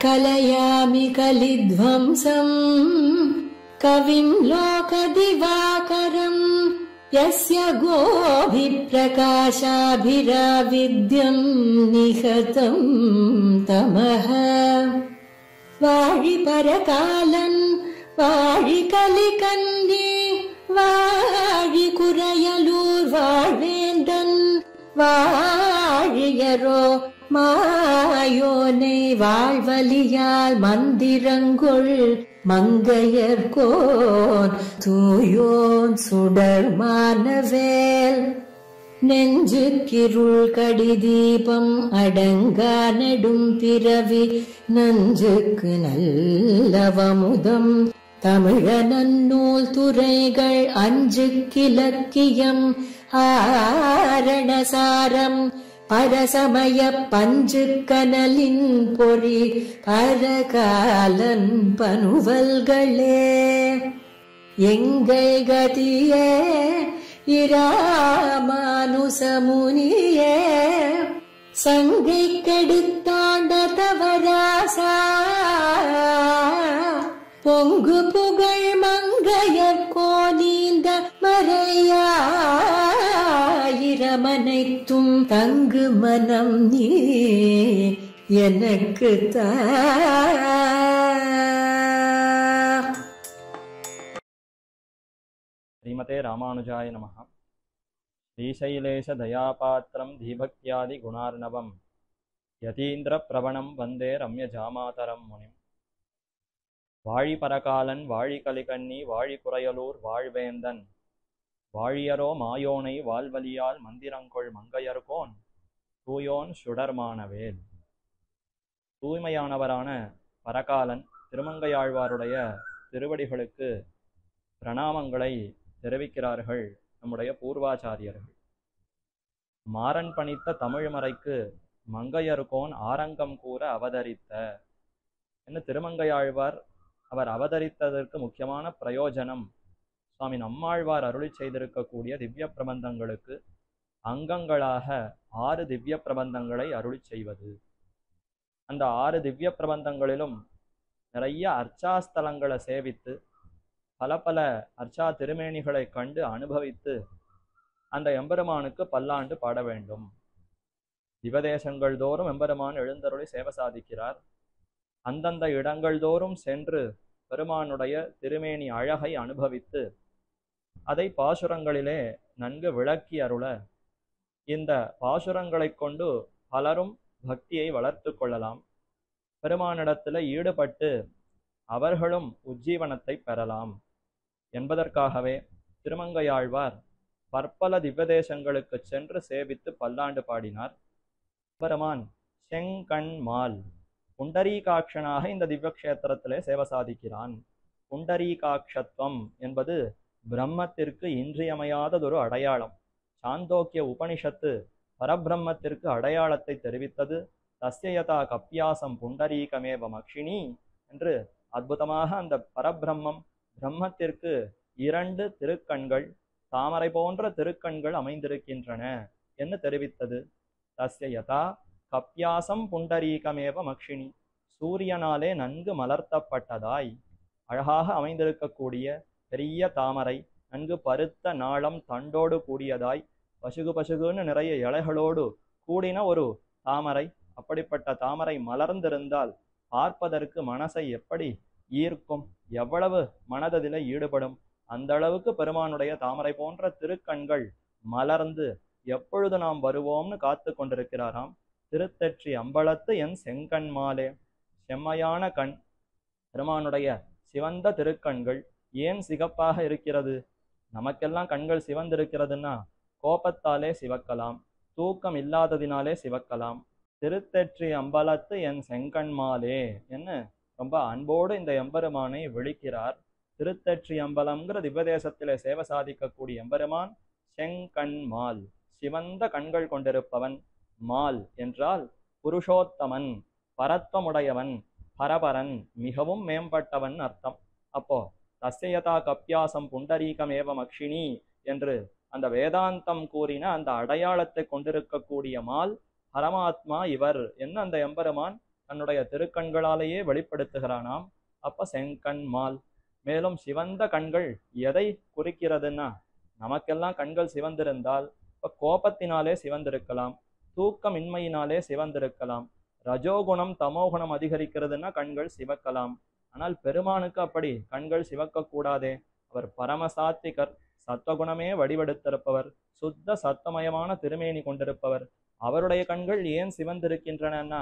कलयामि कलिध्वंसम् कविं लोकदिवाकरम् यस्य गोभिप्रकाशाभिराविद्यं निहतं तमः वाழிपरकालन् वाழிकलिकन्ये वाழிकुरयलूर् वाழ்வேந்தன் வாழியரோ மாயோனை வாழ்வலியால் மந்திரங்கொள் மங்கையர்கோன் தூயோன் சுடர்மானவேல் நெஞ்சுக்கிருள் கடிதீபம் அடங்கா நெடும் பிறவி நஞ்சுக்கு நல்லவமுதம் தமிழ நன்னூல் துறைகள் அஞ்சுக்கிலக்கியம் ஆரணசாரம் பரசமய பஞ்சு கனலின் பொறி பரகாலன் பனுவல்களே எங்கள் கதியே இராமானுசமுனியே சங்கை கெடுத்தாண்ட தவராசா பொங்கு புகழ் மங்கையர் கோனீந்த மறையாயிரமனைத்தும் தங்கு மனம் நீ எனக்கு தா. ஸ்ரீமதே ராமானுஜாய நமஹ. ஸ்ரீசைலேஷ தயாபாத்திரம் தீபக்தியாதி குணார்ணவம் யதீந்திர பிரவணம் வந்தே ரம்ய ஜாமாதரம் முனிம். வாழி பரகாலன் வாழி கலிகண்ணி வாழி குறையலூர் வாழ்வேந்தன் வாழியரோ மாயோனை வாழ்வலியால் மந்திரங்கொள் மங்கையர்கோன் தூயோன் சுடர்மானவேல். தூய்மையானவரான பரகாலன் திருமங்கையாழ்வாருடைய திருவடிகளுக்கு பிரணாமங்களை தெரிவிக்கிறார்கள் நம்முடைய பூர்வாச்சாரியர்கள். மாறன் பணித்த தமிழ்மறைக்கு மங்கையர்கோன் ஆரங்கம் கூற அவதரித்த என்ன திருமங்கையாழ்வார் அவர் அவதரித்ததற்கு முக்கியமான பிரயோஜனம் சுவாமி நம்மாழ்வார் அருளி செய்திருக்கக்கூடிய திவ்ய பிரபந்தங்களுக்கு அங்கங்களாக 6 திவ்ய பிரபந்தங்களை அருளி செய்வது. அந்த 6 திவ்ய பிரபந்தங்களிலும் நிறைய அர்ச்சாஸ்தலங்களை சேவித்து பல பல அர்ச்சா திருமேனிகளை கண்டு அனுபவித்து அந்த எம்பெருமானுக்கு பல்லாண்டு பாட வேண்டும். திவதேசங்கள் தோறும் எம்பெருமான் எழுந்தருளி சேவை சாதிக்கிறார். அந்தந்த இடங்கள் தோறும் சென்று பெருமானுடைய திருமேனி அழகை அனுபவித்து அதை பாசுரங்களிலே நன்கு விளக்கி அருள இந்த பாசுரங்களை கொண்டு பலரும் பக்தியை வளர்த்து கொள்ளலாம். பெருமானிடத்தில் ஈடுபட்டு அவர்களும் உஜ்ஜீவனத்தை பெறலாம் என்பதற்காகவே திருமங்கையாழ்வார் பற்பல திவ்யதேசங்களுக்கு சென்று சேவித்து பல்லாண்டு பாடினார். பெருமான் செங்கண்மால் புண்டரீகாட்சனாக இந்த திவ்யக்ஷேத்திரத்திலே சேவை சாதிக்கிறான். புண்டரீகாட்சத்துவம் என்பது பிரம்மத்திற்கு இன்றியமையாததொரு அடையாளம். சாந்தோக்கிய உபனிஷத்து பரபிரம்மத்திற்கு அடையாளத்தை தெரிவித்தது. தஸ்யயதா கப்பியாசம் புண்டரீகமேவ மக்ஷினி என்று அற்புதமாக அந்த பரபிரம்மம் பிரம்மத்திற்கு 2 திருக்கண்கள் தாமரை போன்ற திருக்கண்கள் அமைந்திருக்கின்றன என்று தெரிவித்தது. தஸ்யயதா கப்பியாசம் புண்டரீகமேவ மக்ஷினி சூரியனாலே நன்கு மலர்த்தப்பட்டதாய் அழகாக அமைந்திருக்கக்கூடிய பெரிய தாமரை, நன்கு பருத்த நாளம் தண்டோடு கூடியதாய் பசுகு பசுகுன்னு நிறைய இலைகளோடு கூடின ஒரு தாமரை. அப்படிப்பட்ட தாமரை மலர்ந்திருந்தால் பார்ப்பதற்கு மனசை எப்படி ஈர்க்கும், எவ்வளவு மனதிலே ஈடுபடும். அந்த அளவுக்கு பெருமானுடைய தாமரை போன்ற திருக்கண்கள் மலர்ந்து எப்பொழுது நாம் வருவோம்னு காத்து கொண்டிருக்கிறாராம். திருத்தெற்றி அம்பலத்து என் செங்கண்மாலே, செம்மையான கண் பெருமானுடைய சிவந்த திருக்கண்கள். ஏன் சிகப்பாக இருக்கிறது? நமக்கெல்லாம் கண்கள் சிவந்திருக்கிறதுன்னா கோபத்தாலே சிவக்கலாம், தூக்கம் இல்லாததினாலே சிவக்கலாம். திருத்தெற்றி அம்பலத்து என் செங்கண்மாலே என்ன ரொம்ப அன்போடு இந்த எம்பெருமானை விழிக்கிறார். திருத்தெற்றி அம்பலம்ங்கிற திவ்யதேசத்திலே சேவை சாதிக்கக்கூடிய எம்பெருமான் செங்கண்மால், சிவந்த கண்கள் கொண்டிருப்பவன். மால் என்றால் புருஷோத்தமன், பரத்வமுடையவன், பரபரன், மிகவும் மேம்பட்டவன் அர்த்தம். அப்போ தஸ்யயதா கப்பியாசம் புண்டரீகமேவ மக்ஷினி என்று அந்த வேதாந்தம் கூறின அந்த அடையாளத்தை கொண்டிருக்கக்கூடிய மால் பரமாத்மா இவர் என்ன அந்த எம்பெருமான் தன்னுடைய திருக்கண்களாலேயே வெளிப்படுத்துகிறானாம். அப்ப செங்கண்மால். மேலும் சிவந்த கண்கள் எதை குறிக்கிறதுன்னா, நமக்கெல்லாம் கண்கள் சிவந்திருந்தால் இப்ப கோபத்தினாலே சிவந்திருக்கலாம், தூக்கமின்மையினாலே சிவந்திருக்கலாம், ரஜோகுணம் தமோகுணம் அதிகரிக்கிறதுன்னா கண்கள் சிவக்கலாம். ஆனால் பெருமானுக்கு அப்படி கண்கள் சிவக்க கூடாதே. அவர் பரமசாத்விகர், சத்வகுணமே வடிவெடுத்திருப்பவர், சுத்த சத்தமயமான திருமேனி கொண்டிருப்பவர். அவருடைய கண்கள் ஏன் சிவந்திருக்கின்றன?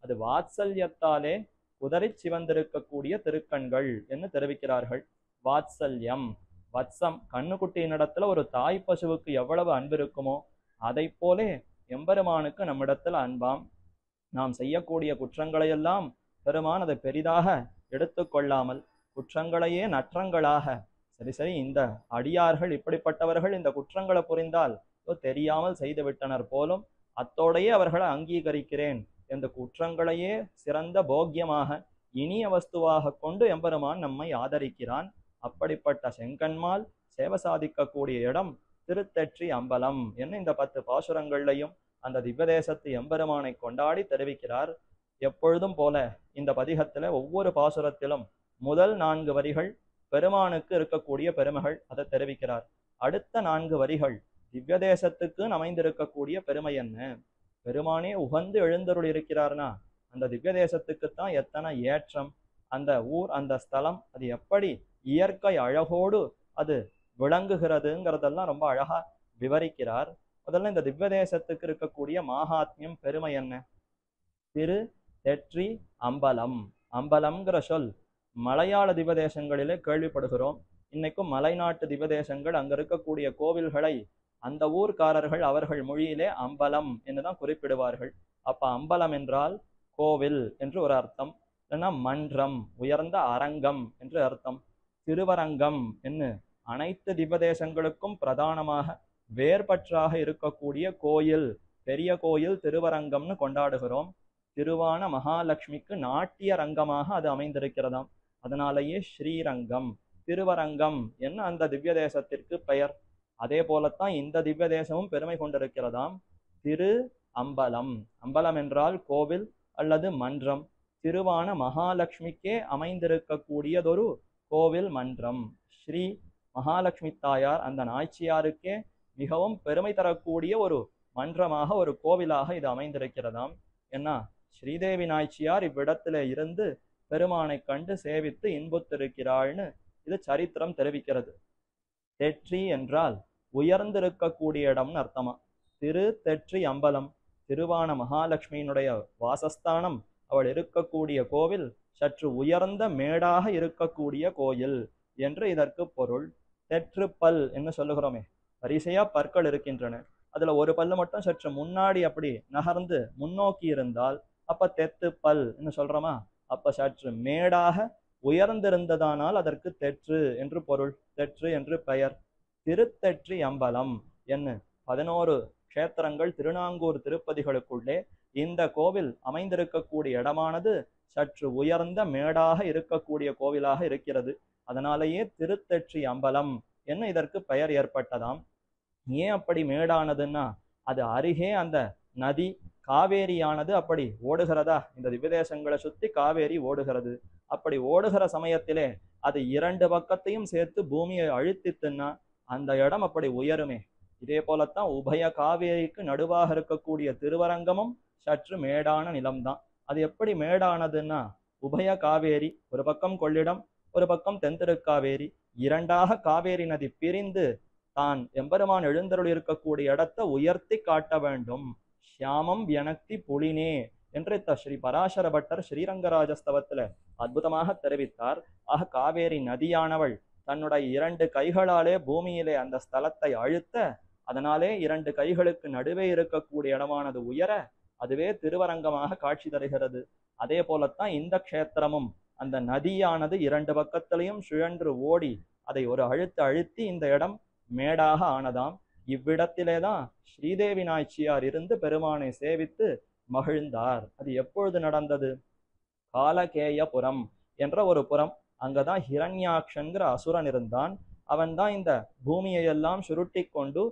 அது வாத்சல்யத்தாலே குதறி சிவந்திருக்கக்கூடிய திருக்கண்கள் என்று தெரிவிக்கிறார்கள். வாத்சல்யம், வத்சம், கண்ணுக்குட்டியினிடத்துல ஒரு தாய் பசுவுக்கு எவ்வளவு அன்பு இருக்குமோ அதை போலே எம்பெருமானுக்கு நம்மிடத்துல அன்பாம். நாம் செய்யக்கூடிய குற்றங்களையெல்லாம் பெருமான் அதை பெரிதாக எடுத்துக்கொள்ளாமல் குற்றங்களையே நற்றங்களாக, சரி இந்த அடியார்கள் இப்படிப்பட்டவர்கள் இந்த குற்றங்களை புரிந்தால் தெரியாமல் செய்து விட்டனர் போலும், அத்தோடையே அவர்களை அங்கீகரிக்கிறேன் என்ற குற்றங்களையே சிறந்த போக்கியமாக இனிய வஸ்துவாக கொண்டு எம்பெருமான் நம்மை ஆதரிக்கிறான். அப்படிப்பட்ட செங்கண்மால் சேவை சாதிக்கக்கூடிய இடம் திருத்தெற்றி அம்பலம் என்ன இந்த 10 பாசுரங்கள்லையும் அந்த திவ்யதேசத்து எம்பெருமானை கொண்டாடி தெரிவிக்கிறார். எப்பொழுதும் போல இந்த பதிகத்துல ஒவ்வொரு பாசுரத்திலும் முதல் 4 வரிகள் பெருமானுக்கு இருக்கக்கூடிய பெருமைகள் அதை தெரிவிக்கிறார். அடுத்த 4 வரிகள் திவ்யதேசத்துக்கு அமைந்திருக்கக்கூடிய பெருமை என்ன, பெருமானே உகந்து எழுந்தருள் இருக்கிறார்னா அந்த திவ்யதேசத்துக்குத்தான் எத்தனை ஏற்றம், அந்த ஊர் அந்த ஸ்தலம் அது எப்படி இயற்கை அழகோடு அது விளங்குகிறதுங்கிறதெல்லாம் ரொம்ப அழகா விவரிக்கிறார். முதல்ல இந்த திவ்யதேசத்துக்கு இருக்கக்கூடிய மாகாத்மியம் பெருமை என்ன? திரு தெற்றி அம்பலம். அம்பலம்ங்கிற சொல் மலையாள திவ்யதேசங்களிலே கேள்விப்படுகிறோம். இன்னைக்கும் மலைநாட்டு திவ்யதேசங்கள் அங்க இருக்கக்கூடிய கோவில்களை அந்த ஊர்க்காரர்கள் அவர்கள் மொழியிலே அம்பலம் என்றுதான் குறிப்பிடுவார்கள். அப்ப அம்பலம் என்றால் கோவில் என்று ஒரு அர்த்தம், இல்லைன்னா மன்றம், உயர்ந்த அரங்கம் என்று அர்த்தம். திருவரங்கம் என்று அனைத்து திவ்யதேசங்களுக்கும் பிரதானமாக வேறுபற்றாக இருக்கக்கூடிய கோயில், பெரிய கோயில் திருவரங்கம்னு கொண்டாடுகிறோம். திருவான மகாலட்சுமிக்கு நாட்டிய ரங்கமாக அது அமைந்திருக்கிறதாம். அதனாலேயே ஸ்ரீரங்கம், திருவரங்கம் என்ன அந்த திவ்யதேசத்திற்கு பெயர். அதே போலத்தான் இந்த திவ்யதேசமும் பெருமை கொண்டிருக்கிறதாம். திரு அம்பலம். அம்பலம் என்றால் கோவில் அல்லது மன்றம். திருவான மகாலட்சுமிக்கே அமைந்திருக்கக்கூடியதொரு கோவில் மன்றம். ஸ்ரீ மகாலட்சுமி தாயார் அந்த நாச்சியாருக்கே மிகவும் பெருமை தரக்கூடிய ஒரு மன்றமாக ஒரு கோவிலாக இது அமைந்திருக்கிறதாம். ஏன்னா ஸ்ரீதேவி நாச்சியார் இவ்விடத்திலே இருந்து பெருமானை கண்டு சேவித்து இன்புத்திருக்கிறாள்னு இது சரித்திரம் தெரிவிக்கிறது. தெற்றி என்றால் உயர்ந்திருக்கக்கூடிய இடம்னு அர்த்தமா. திரு தெற்றி அம்பலம், திருவான மகாலட்சுமியினுடைய வாசஸ்தானம், அவள் இருக்கக்கூடிய கோவில் சற்று உயர்ந்த மேடாக இருக்கக்கூடிய கோயில் என்று இதற்கு பொருள். தெற்று பல் என்று சொல்லுகிறோமே, வரிசையா பற்கள் இருக்கின்றன, அதுல ஒரு பல்லு மட்டும் சற்று முன்னாடி அப்படி நகர்ந்து முன்னோக்கி இருந்தால் அப்ப தெத்து பல் என்று சொல்றோமா. அப்ப சற்று மேடாக உயர்ந்திருந்ததானால் அதற்கு தெற்று என்று பொருள், தெற்று என்று பெயர். திருத்தெற்றி அம்பலம் என்ன 11 க்ஷேத்திரங்கள் திருநாங்கூர் திருப்பதிகளுக்குள்ளே இந்த கோவில் அமைந்திருக்கக்கூடிய இடமானது சற்று உயர்ந்த மேடாக இருக்கக்கூடிய கோவிலாக இருக்கிறது. அதனாலேயே திருத்தெற்றி அம்பலம் என்ன இதற்கு பெயர் ஏற்பட்டதாம். ஏன் அப்படி மேடானதுன்னா, அது அருகே அந்த நதி காவேரியானது அப்படி ஓடுகிறதா. இந்த திவ்யதேசங்களை சுத்தி காவேரி ஓடுகிறது. அப்படி ஓடுகிற சமயத்திலே அது 2 பக்கத்தையும் சேர்த்து பூமியை அழுத்தித்துன்னா அந்த இடம் அப்படி உயருமே. இதே போலத்தான் உபய காவேரிக்கு நடுவாக இருக்கக்கூடிய திருவரங்கமும் சற்று மேடான நிலம்தான். அது எப்படி மேடானதுன்னா, உபய காவேரி ஒரு பக்கம் கொள்ளிடம், ஒரு பக்கம் தென்திருக்காவேரி, 2ஆக காவேரி நதி பிரிந்து தான் எம்பெருமான் எழுந்தருள் இருக்கக்கூடிய இடத்தை உயர்த்தி காட்ட வேண்டும். ஷியாமம் வியனக்தி புலினே என்று ஸ்ரீ பராசர பட்டர் ஸ்ரீரங்கராஜஸ்தவத்துல அற்புதமாக தெரிவித்தார். ஆக காவேரி நதியானவள் தன்னுடைய 2 கைகளாலே பூமியிலே அந்த ஸ்தலத்தை அழுத்த, அதனாலே 2 கைகளுக்கு நடுவே இருக்கக்கூடிய இடமானது உயர, அதுவே திருவரங்கமாக காட்சி தருகிறது. அதே போலத்தான் இந்த க்ஷேத்திரமும் அந்த நதியானது 2 பக்கத்திலையும் சுழன்று ஓடி அதை ஒரு அழுத்தி இந்த இடம் மேடாக ஆனதாம். இவ்விடத்திலேதான் ஸ்ரீதேவி நாச்சியார் இருந்து பெருமானை சேவித்து மகிழ்ந்தார். அது எப்பொழுது நடந்தது? காலகேயபுரம் என்ற ஒரு புறம். அங்கதான் ஹிரண்யாக்ஷன்கிற அசுரன் இருந்தான். அவன்தான் இந்த பூமியையெல்லாம் சுருட்டி கொண்டு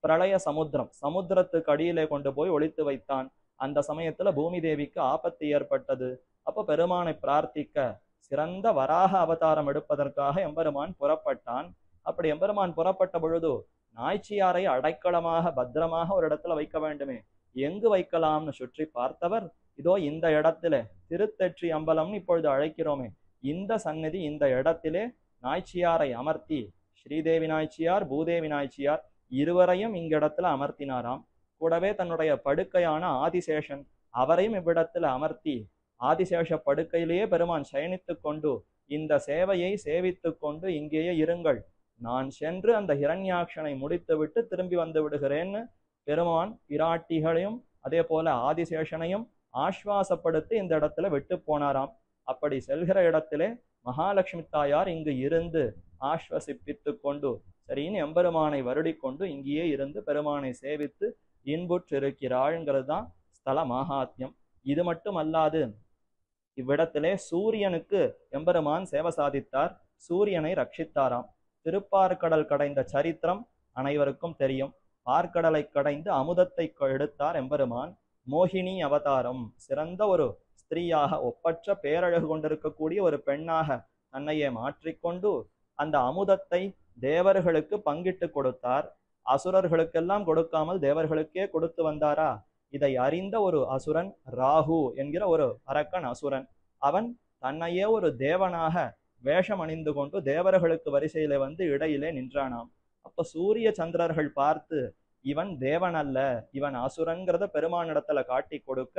பிரளய சமுத்திரத்துக்கு அடியிலே கொண்டு போய் ஒளித்து வைத்தான். அந்த சமயத்துல பூமி தேவிக்கு ஆபத்து ஏற்பட்டது. அப்ப பெருமானை பிரார்த்திக்க சிறந்த வராக அவதாரம் எடுப்பதற்காக எம்பெருமான் புறப்பட்டான். அப்படி எம்பெருமான் புறப்பட்ட பொழுது நாய்ச்சியாரை அடைக்கலமாக பத்திரமாக ஒரு இடத்துல வைக்க வேண்டுமே, எங்கு வைக்கலாம்னு சுற்றி பார்த்தவர், இதோ இந்த இடத்துல திருத்தெற்றி அம்பலம்னு இப்பொழுது அழைக்கிறோமே, இந்த சந்நிதி இந்த இடத்திலே நாய்ச்சியாரை அமர்த்தி, ஸ்ரீதேவி நாய்ச்சியார் பூதேவி நாய்ச்சியார் இருவரையும் இங்கிடத்துல அமர்த்தினாராம். கூடவே தன்னுடைய படுக்கையான ஆதிசேஷன் அவரையும் இவ்விடத்துல அமர்த்தி, ஆதிசேஷ படுக்கையிலேயே பெருமான் சயனித்து கொண்டு, இந்த சேவையை சேவித்து கொண்டு இங்கேயே இருங்கள், நான் சென்று அந்த ஹிரண்யாக்ஷனை முடித்துவிட்டு திரும்பி வந்து விடுகிறேன்னு பெருமான் பிராட்டிகளையும் அதே போல ஆதிசேஷனையும் ஆஸ்வாசப்படுத்தி இந்த இடத்துல விட்டு போனாராம். அப்படி செல்கிற இடத்திலே மகாலட்சுமி தாயார் இங்கு இருந்து ஆஸ்வசிப்பித்து கொண்டு சரின்னு எம்பெருமானை வருடி கொண்டு இங்கேயே இருந்து பெருமானை சேவித்து இன்புற்றிருக்கிறாள்ங்கிறது தான் ஸ்தல மகாத்மியம். இது மட்டும் அல்லாது இவ்விடத்திலே சூரியனுக்கு எம்பெருமான் சேவை சாதித்தார், சூரியனை ரட்சித்தாராம். திருப்பார்கடல் கடைந்த சரித்திரம் அனைவருக்கும் தெரியும். பார்க்கடலை கடைந்து அமுதத்தை எடுத்தார் எம்பெருமான். மோகினி அவதாரம், சிறந்த ஒரு ஸ்திரீயாக ஒப்பற்ற பேரழகு கொண்டிருக்கக்கூடிய ஒரு பெண்ணாக தன்னையே மாற்றிக்கொண்டு அந்த அமுதத்தை தேவர்களுக்கு பங்கிட்டு கொடுத்தார். அசுரர்களுக்கெல்லாம் கொடுக்காமல் தேவர்களுக்கே கொடுத்து வந்தாரா? இதை அறிந்த ஒரு அசுரன், ராகு என்கிற ஒரு அரக்கன் அசுரன், அவன் தன்னையே ஒரு தேவனாக வேஷம் அணிந்து கொண்டு தேவர்களுக்கு வரிசையில வந்து இடையிலே நின்றானாம். அப்ப சூரிய சந்திரர்கள் பார்த்து இவன் தேவன் அல்ல, இவன் அசுரன்கிறத பெருமானிடத்துல காட்டி கொடுக்க,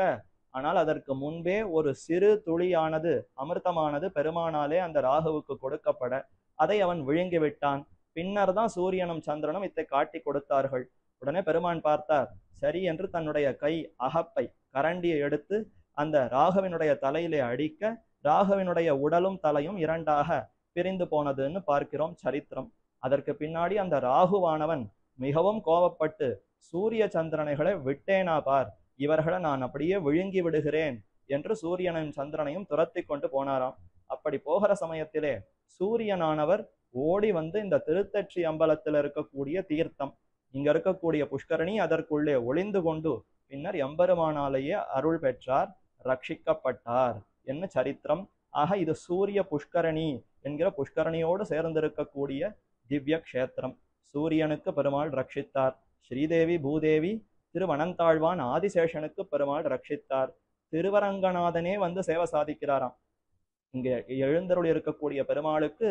ஆனால் அதற்கு முன்பே ஒரு சிறு துளியானது அமிர்தமானது பெருமானாலே அந்த ராகுவுக்கு கொடுக்கப்பட அதை அவன் விழுங்கி விட்டான். பின்னர் தான் சூரியனும் சந்திரனும் இதை காட்டி கொடுத்தார்கள். உடனே பெருமான் பார்த்தார், சரி என்று தன்னுடைய கை அகப்பை கரண்டியை எடுத்து அந்த ராகுவினுடைய தலையிலே அடிக்க, ராகுவினுடைய உடலும் தலையும் இரண்டாக பிரிந்து போனதுன்னு பார்க்கிறோம் சரித்திரம். அதற்கு பின்னாடி அந்த ராகுவானவன் மிகவும் கோபப்பட்டு, சூரிய சந்திரனைகளை விட்டேனா பார், இவர்களை நான் அப்படியே விழுங்கி விடுகிறேன் என்று சூரியனையும் சந்திரனையும் துரத்தி கொண்டு போனாராம். அப்படி போகிற சமயத்திலே சூரியனானவர் ஓடி வந்து இந்த திருத்தெற்றி அம்பலத்தில் இருக்கக்கூடிய தீர்த்தம், இங்க இருக்கக்கூடிய புஷ்கரணி அதற்குள்ளே ஒளிந்து கொண்டு பின்னர் எம்பெருமானாலேயே அருள் பெற்றார், ரட்சிக்கப்பட்டார் என்ன சரித்திரம். ஆக இது சூரிய புஷ்கரணி என்கிற புஷ்கரணியோடு சேர்ந்திருக்கக்கூடிய திவ்ய கஷேத்திரம். சூரியனுக்கு பெருமாள் ரட்சித்தார், ஸ்ரீதேவி பூதேவி திருவனந்தாழ்வான் ஆதிசேஷனுக்கு பெருமாள் ரட்சித்தார். திருவரங்கநாதனே வந்து சேவை சாதிக்கிறாராம். இங்க எழுந்தருள் இருக்கக்கூடிய பெருமாளுக்கு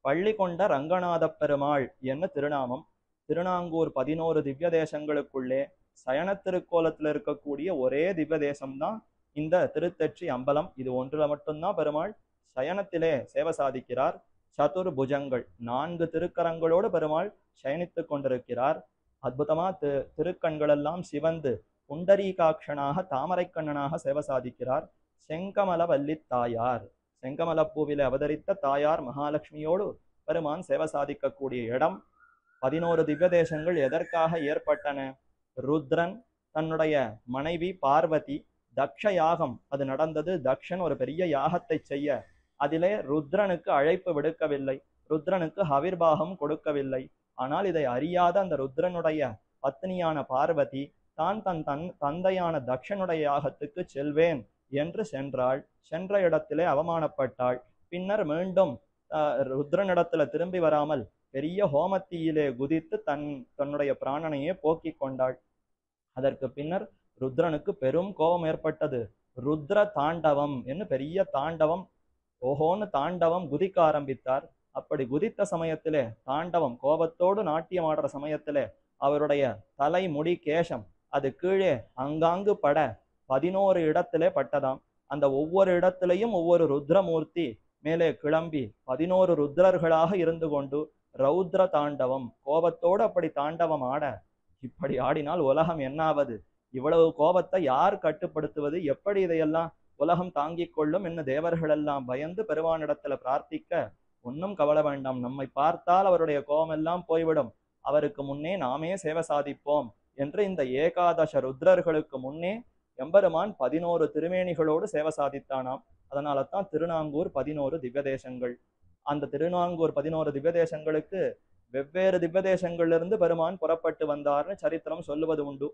பள்ளி கொண்ட ரங்கநாத பெருமாள் என்ன திருநாமம். திருநாங்கூர் 11 திவ்ய தேசங்களுக்குள்ளே சயன திருக்கோலத்தில் இருக்கக்கூடிய ஒரே திவ்ய தேசம்தான் இந்த திருத்தெற்றி அம்பலம். இது ஒன்றுல மட்டும்தான் பெருமாள் சயனத்திலே சேவை சாதிக்கிறார். சதுர்புஜங்கள் 4 திருக்கரங்களோடு பெருமாள் சயனித்து கொண்டிருக்கிறார். அற்புதமா திருக்கண்கள் எல்லாம் சிவந்து புண்டரீகாட்சனாக தாமரைக்கண்ணனாக சேவை சாதிக்கிறார். செங்கமல வல்லி தாயார், செங்கமலப்பூவிலே அவதரித்த தாயார் மகாலட்சுமியோடு பெருமான் சேவை சாதிக்கக்கூடிய இடம். 11 திவ்ய தேசங்கள் எதற்காக ஏற்பட்டன? ருத்ரன் தன்னுடைய மனைவி பார்வதி தக்ஷ யாகம் அது நடந்தது. தக்ஷன் ஒரு பெரிய யாகத்தை செய்ய அதிலே ருத்ரனுக்கு அழைப்பு விடுக்கவில்லை, ருத்ரனுக்கு ஹவிர்பாகம் கொடுக்கவில்லை. ஆனால் இதை அறியாத அந்த ருத்ரனுடைய பத்னியான பார்வதி தான் தன் தந்தையான தக்ஷனுடைய யாகத்துக்கு செல்வேன் என்று சென்றாள். சென்ற இடத்திலே அவமானப்பட்டாள். பின்னர் மீண்டும் ருத்ரனிடத்துல திரும்பி வராமல் பெரிய ஹோமத்தீயிலே குதித்து தன்னுடைய பிராணனையே போக்கி கொண்டாள். அதற்கு பின்னர் ருத்ரனுக்கு பெரும் கோபம் ஏற்பட்டது. ருத்ர தாண்டவம் என்று பெரிய தாண்டவம், ஓஹோன்னு தாண்டவம் குதிக்க ஆரம்பித்தார். அப்படி குதித்த சமயத்திலே தாண்டவம் கோபத்தோடு நாட்டியம் ஆடுற சமயத்திலே அவருடைய தலை முடி கேசம் அது கீழே அங்காங்கு பட 11 இடத்திலே பட்டதாம். அந்த ஒவ்வொரு இடத்திலையும் ஒவ்வொரு ருத்ரமூர்த்தி மேலே கிளம்பி 11 ருத்ரர்களாக இருந்து கொண்டு ரௌத்ர தாண்டவம் கோபத்தோடு அப்படி தாண்டவம் ஆட, இப்படி ஆடினால் உலகம் என்னாவது? இவ்வளவு கோபத்தை யார் கட்டுப்படுத்துவது? எப்படி இதையெல்லாம் உலகம் தாங்கிக் கொள்ளும் என்ன தேவர்கள் எல்லாம் பயந்து பெருமானிடத்துல பிரார்த்திக்க, ஒன்னும் கவலை வேண்டாம், நம்மை பார்த்தால் அவருடைய கோபம் எல்லாம் போய்விடும், அவருக்கு முன்னே நாமே சேவை சாதிப்போம் என்று இந்த ஏகாதச ருத்ரர்களுக்கு முன்னே எம்பெருமான் 11 திருமேனிகளோடு சேவை சாதித்தானாம். அதனால தான் திருநாங்கூர் 11 திவ்ய தேசங்கள். அந்த திருநாங்கூர் 11 திவ்ய தேசங்களுக்கு வெவ்வேறு திவ்ய தேசங்களிலிருந்து பெருமான் புறப்பட்டு வந்தார்னு சரித்திரம் சொல்லுவது உண்டு.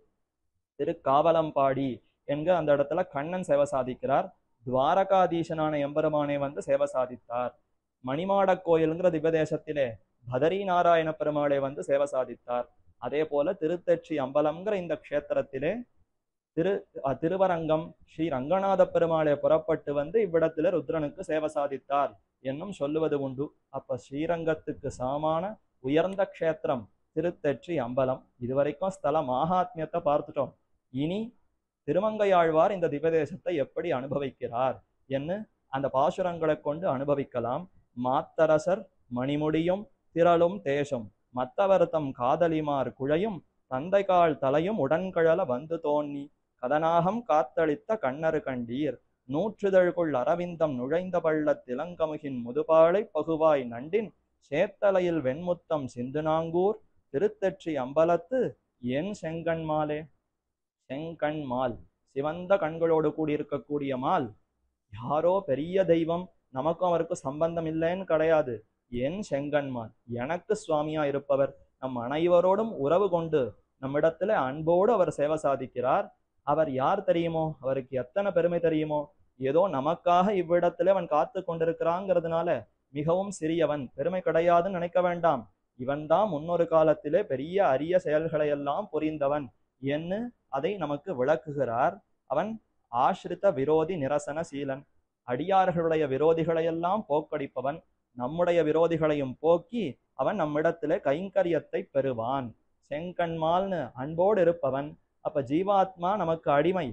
திருக்காவலம்பாடி என்க அந்த இடத்துல கண்ணன் சேவை சாதிக்கிறார். துவாரகாதீசனான எம்பெருமானே வந்து சேவை சாதித்தார். மணிமாட கோயிலுங்கிற திவ்யதேசத்திலே பதரி நாராயண பெருமாளை வந்து சேவை சாதித்தார். அதே போல திருத்தெச்சி அம்பலம்ங்கிற இந்த க்ஷேத்திரத்திலே திருவரங்கம் ஸ்ரீ ரங்கநாத பெருமாளை புறப்பட்டு வந்து இவ்விடத்துல ருத்ரனுக்கு சேவை சாதித்தார் என்னும் சொல்லுவது உண்டு. அப்ப ஸ்ரீரங்கத்துக்கு சமமான உயர்ந்த க்ஷேத்திரம் திருத்தெச்சி அம்பலம். இதுவரைக்கும் ஸ்தல மாகாத்மியத்தை பார்த்துட்டோம். இனி திருமங்கையாழ்வார் இந்த திவ்யதேசத்தை எப்படி அனுபவிக்கிறார் என்று அந்த பாசுரங்களை கொண்டு அனுபவிக்கலாம். மாத்தரசர் மணிமுடியும் திரளும் தேசம் மத்தவர்த்தம் காதலிமார் குழையும் தந்தைகால் தலையும் உடன்கழல வந்து தோன்னி கதனாகம் காத்தளித்த கண்ணறு கண்டீர் நூற்றுதழ்குள் அரவிந்தம் நுழைந்த பள்ள திலங்கமுகின் முதுபாளை பகுவாய் நண்டின் சேத்தலையில் வெண்முத்தம் சிந்துநாங்கூர் திருத்தெச்சி அம்பலத்து என் செங்கண்மாலே. செங்கண்மால் சிவந்த கண்களோடு கூடியிருக்கக்கூடிய மால் யாரோ பெரிய தெய்வம், நமக்கும் அவருக்கும் சம்பந்தம் இல்லைன்னு கிடையாது. என் செங்கண்மால் எனக்கு சுவாமியா இருப்பவர், நம் அனைவரோடும் உறவு கொண்டு நம்மிடத்துல அன்போடு அவர் சேவை சாதிக்கிறார். அவர் யார் தெரியுமோ, அவருக்கு எத்தனை பெருமை தெரியுமோ, ஏதோ நமக்காக இவ்விடத்துல அவன் காத்து கொண்டிருக்கிறாங்கிறதுனால மிகவும் சிறியவன், பெருமை கிடையாதுன்னு நினைக்க வேண்டாம். இவன் தான் முன்னொரு காலத்திலே பெரிய அரிய செயல்களை எல்லாம் புரிந்தவன் என்று அதை நமக்கு விளக்குகிறார். அவன் ஆசிரித்த விரோதி நிரசன சீலன், அடியார்களுடைய விரோதிகளையெல்லாம் போக்கடிப்பவன், நம்முடைய விரோதிகளையும் போக்கி அவன் நம்மிடத்திலே கைங்கரியத்தை பெறுவான். செங்கண்மால்னு அன்போடு இருப்பவன். அப்ப ஜீவாத்மா நமக்கு அடிமை,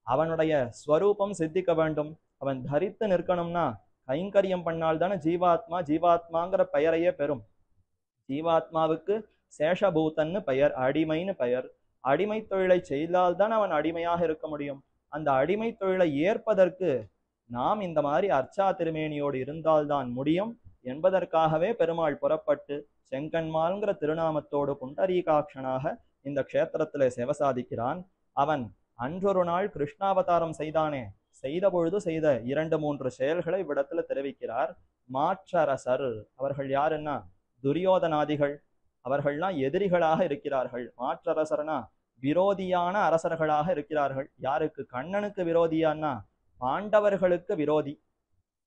அவனுடைய ஸ்வரூபம் சித்திக்க வேண்டும். அவன் தரித்து நிற்கணும்னா கைங்கரியம் பண்ணால்தானே ஜீவாத்மா ஜீவாத்மாங்கிற பெயரையே பெறும். ஜீவாத்மாவுக்கு சேஷபூதன்னு பெயர், அடிமைன்னு பெயர். அடிமை தொழிலை செய்தால்தான் அவன் அடிமையாக இருக்க முடியும். அந்த அடிமை தொழிலை ஏற்பதற்கு நாம் இந்த மாதிரி அர்ச்சா திருமேனியோடு இருந்தால்தான் முடியும் என்பதற்காகவே பெருமாள் புறப்பட்டு செங்கண்மால்ங்கிற திருநாமத்தோடு புண்டரீகாட்சனாக இந்த க்ஷேத்திரத்திலே சேவை சாதிக்கிறான். அவன் அன்றொரு நாள் கிருஷ்ணாவதாரம் செய்தானே, செய்த பொழுது செய்த 2-3 செயல்களை இவ்விடத்துல தெரிவிக்கிறார். மாற்றரசர் அவர்கள் யாருன்னா துரியோதனாதிகள், அவர்கள்லாம் எதிரிகளாக இருக்கிறார்கள். மாற்றரசர்னா விரோதியான அரசர்களாக இருக்கிறார்கள். யாருக்கு? கண்ணனுக்கு விரோதியான்னா பாண்டவர்களுக்கு விரோதி.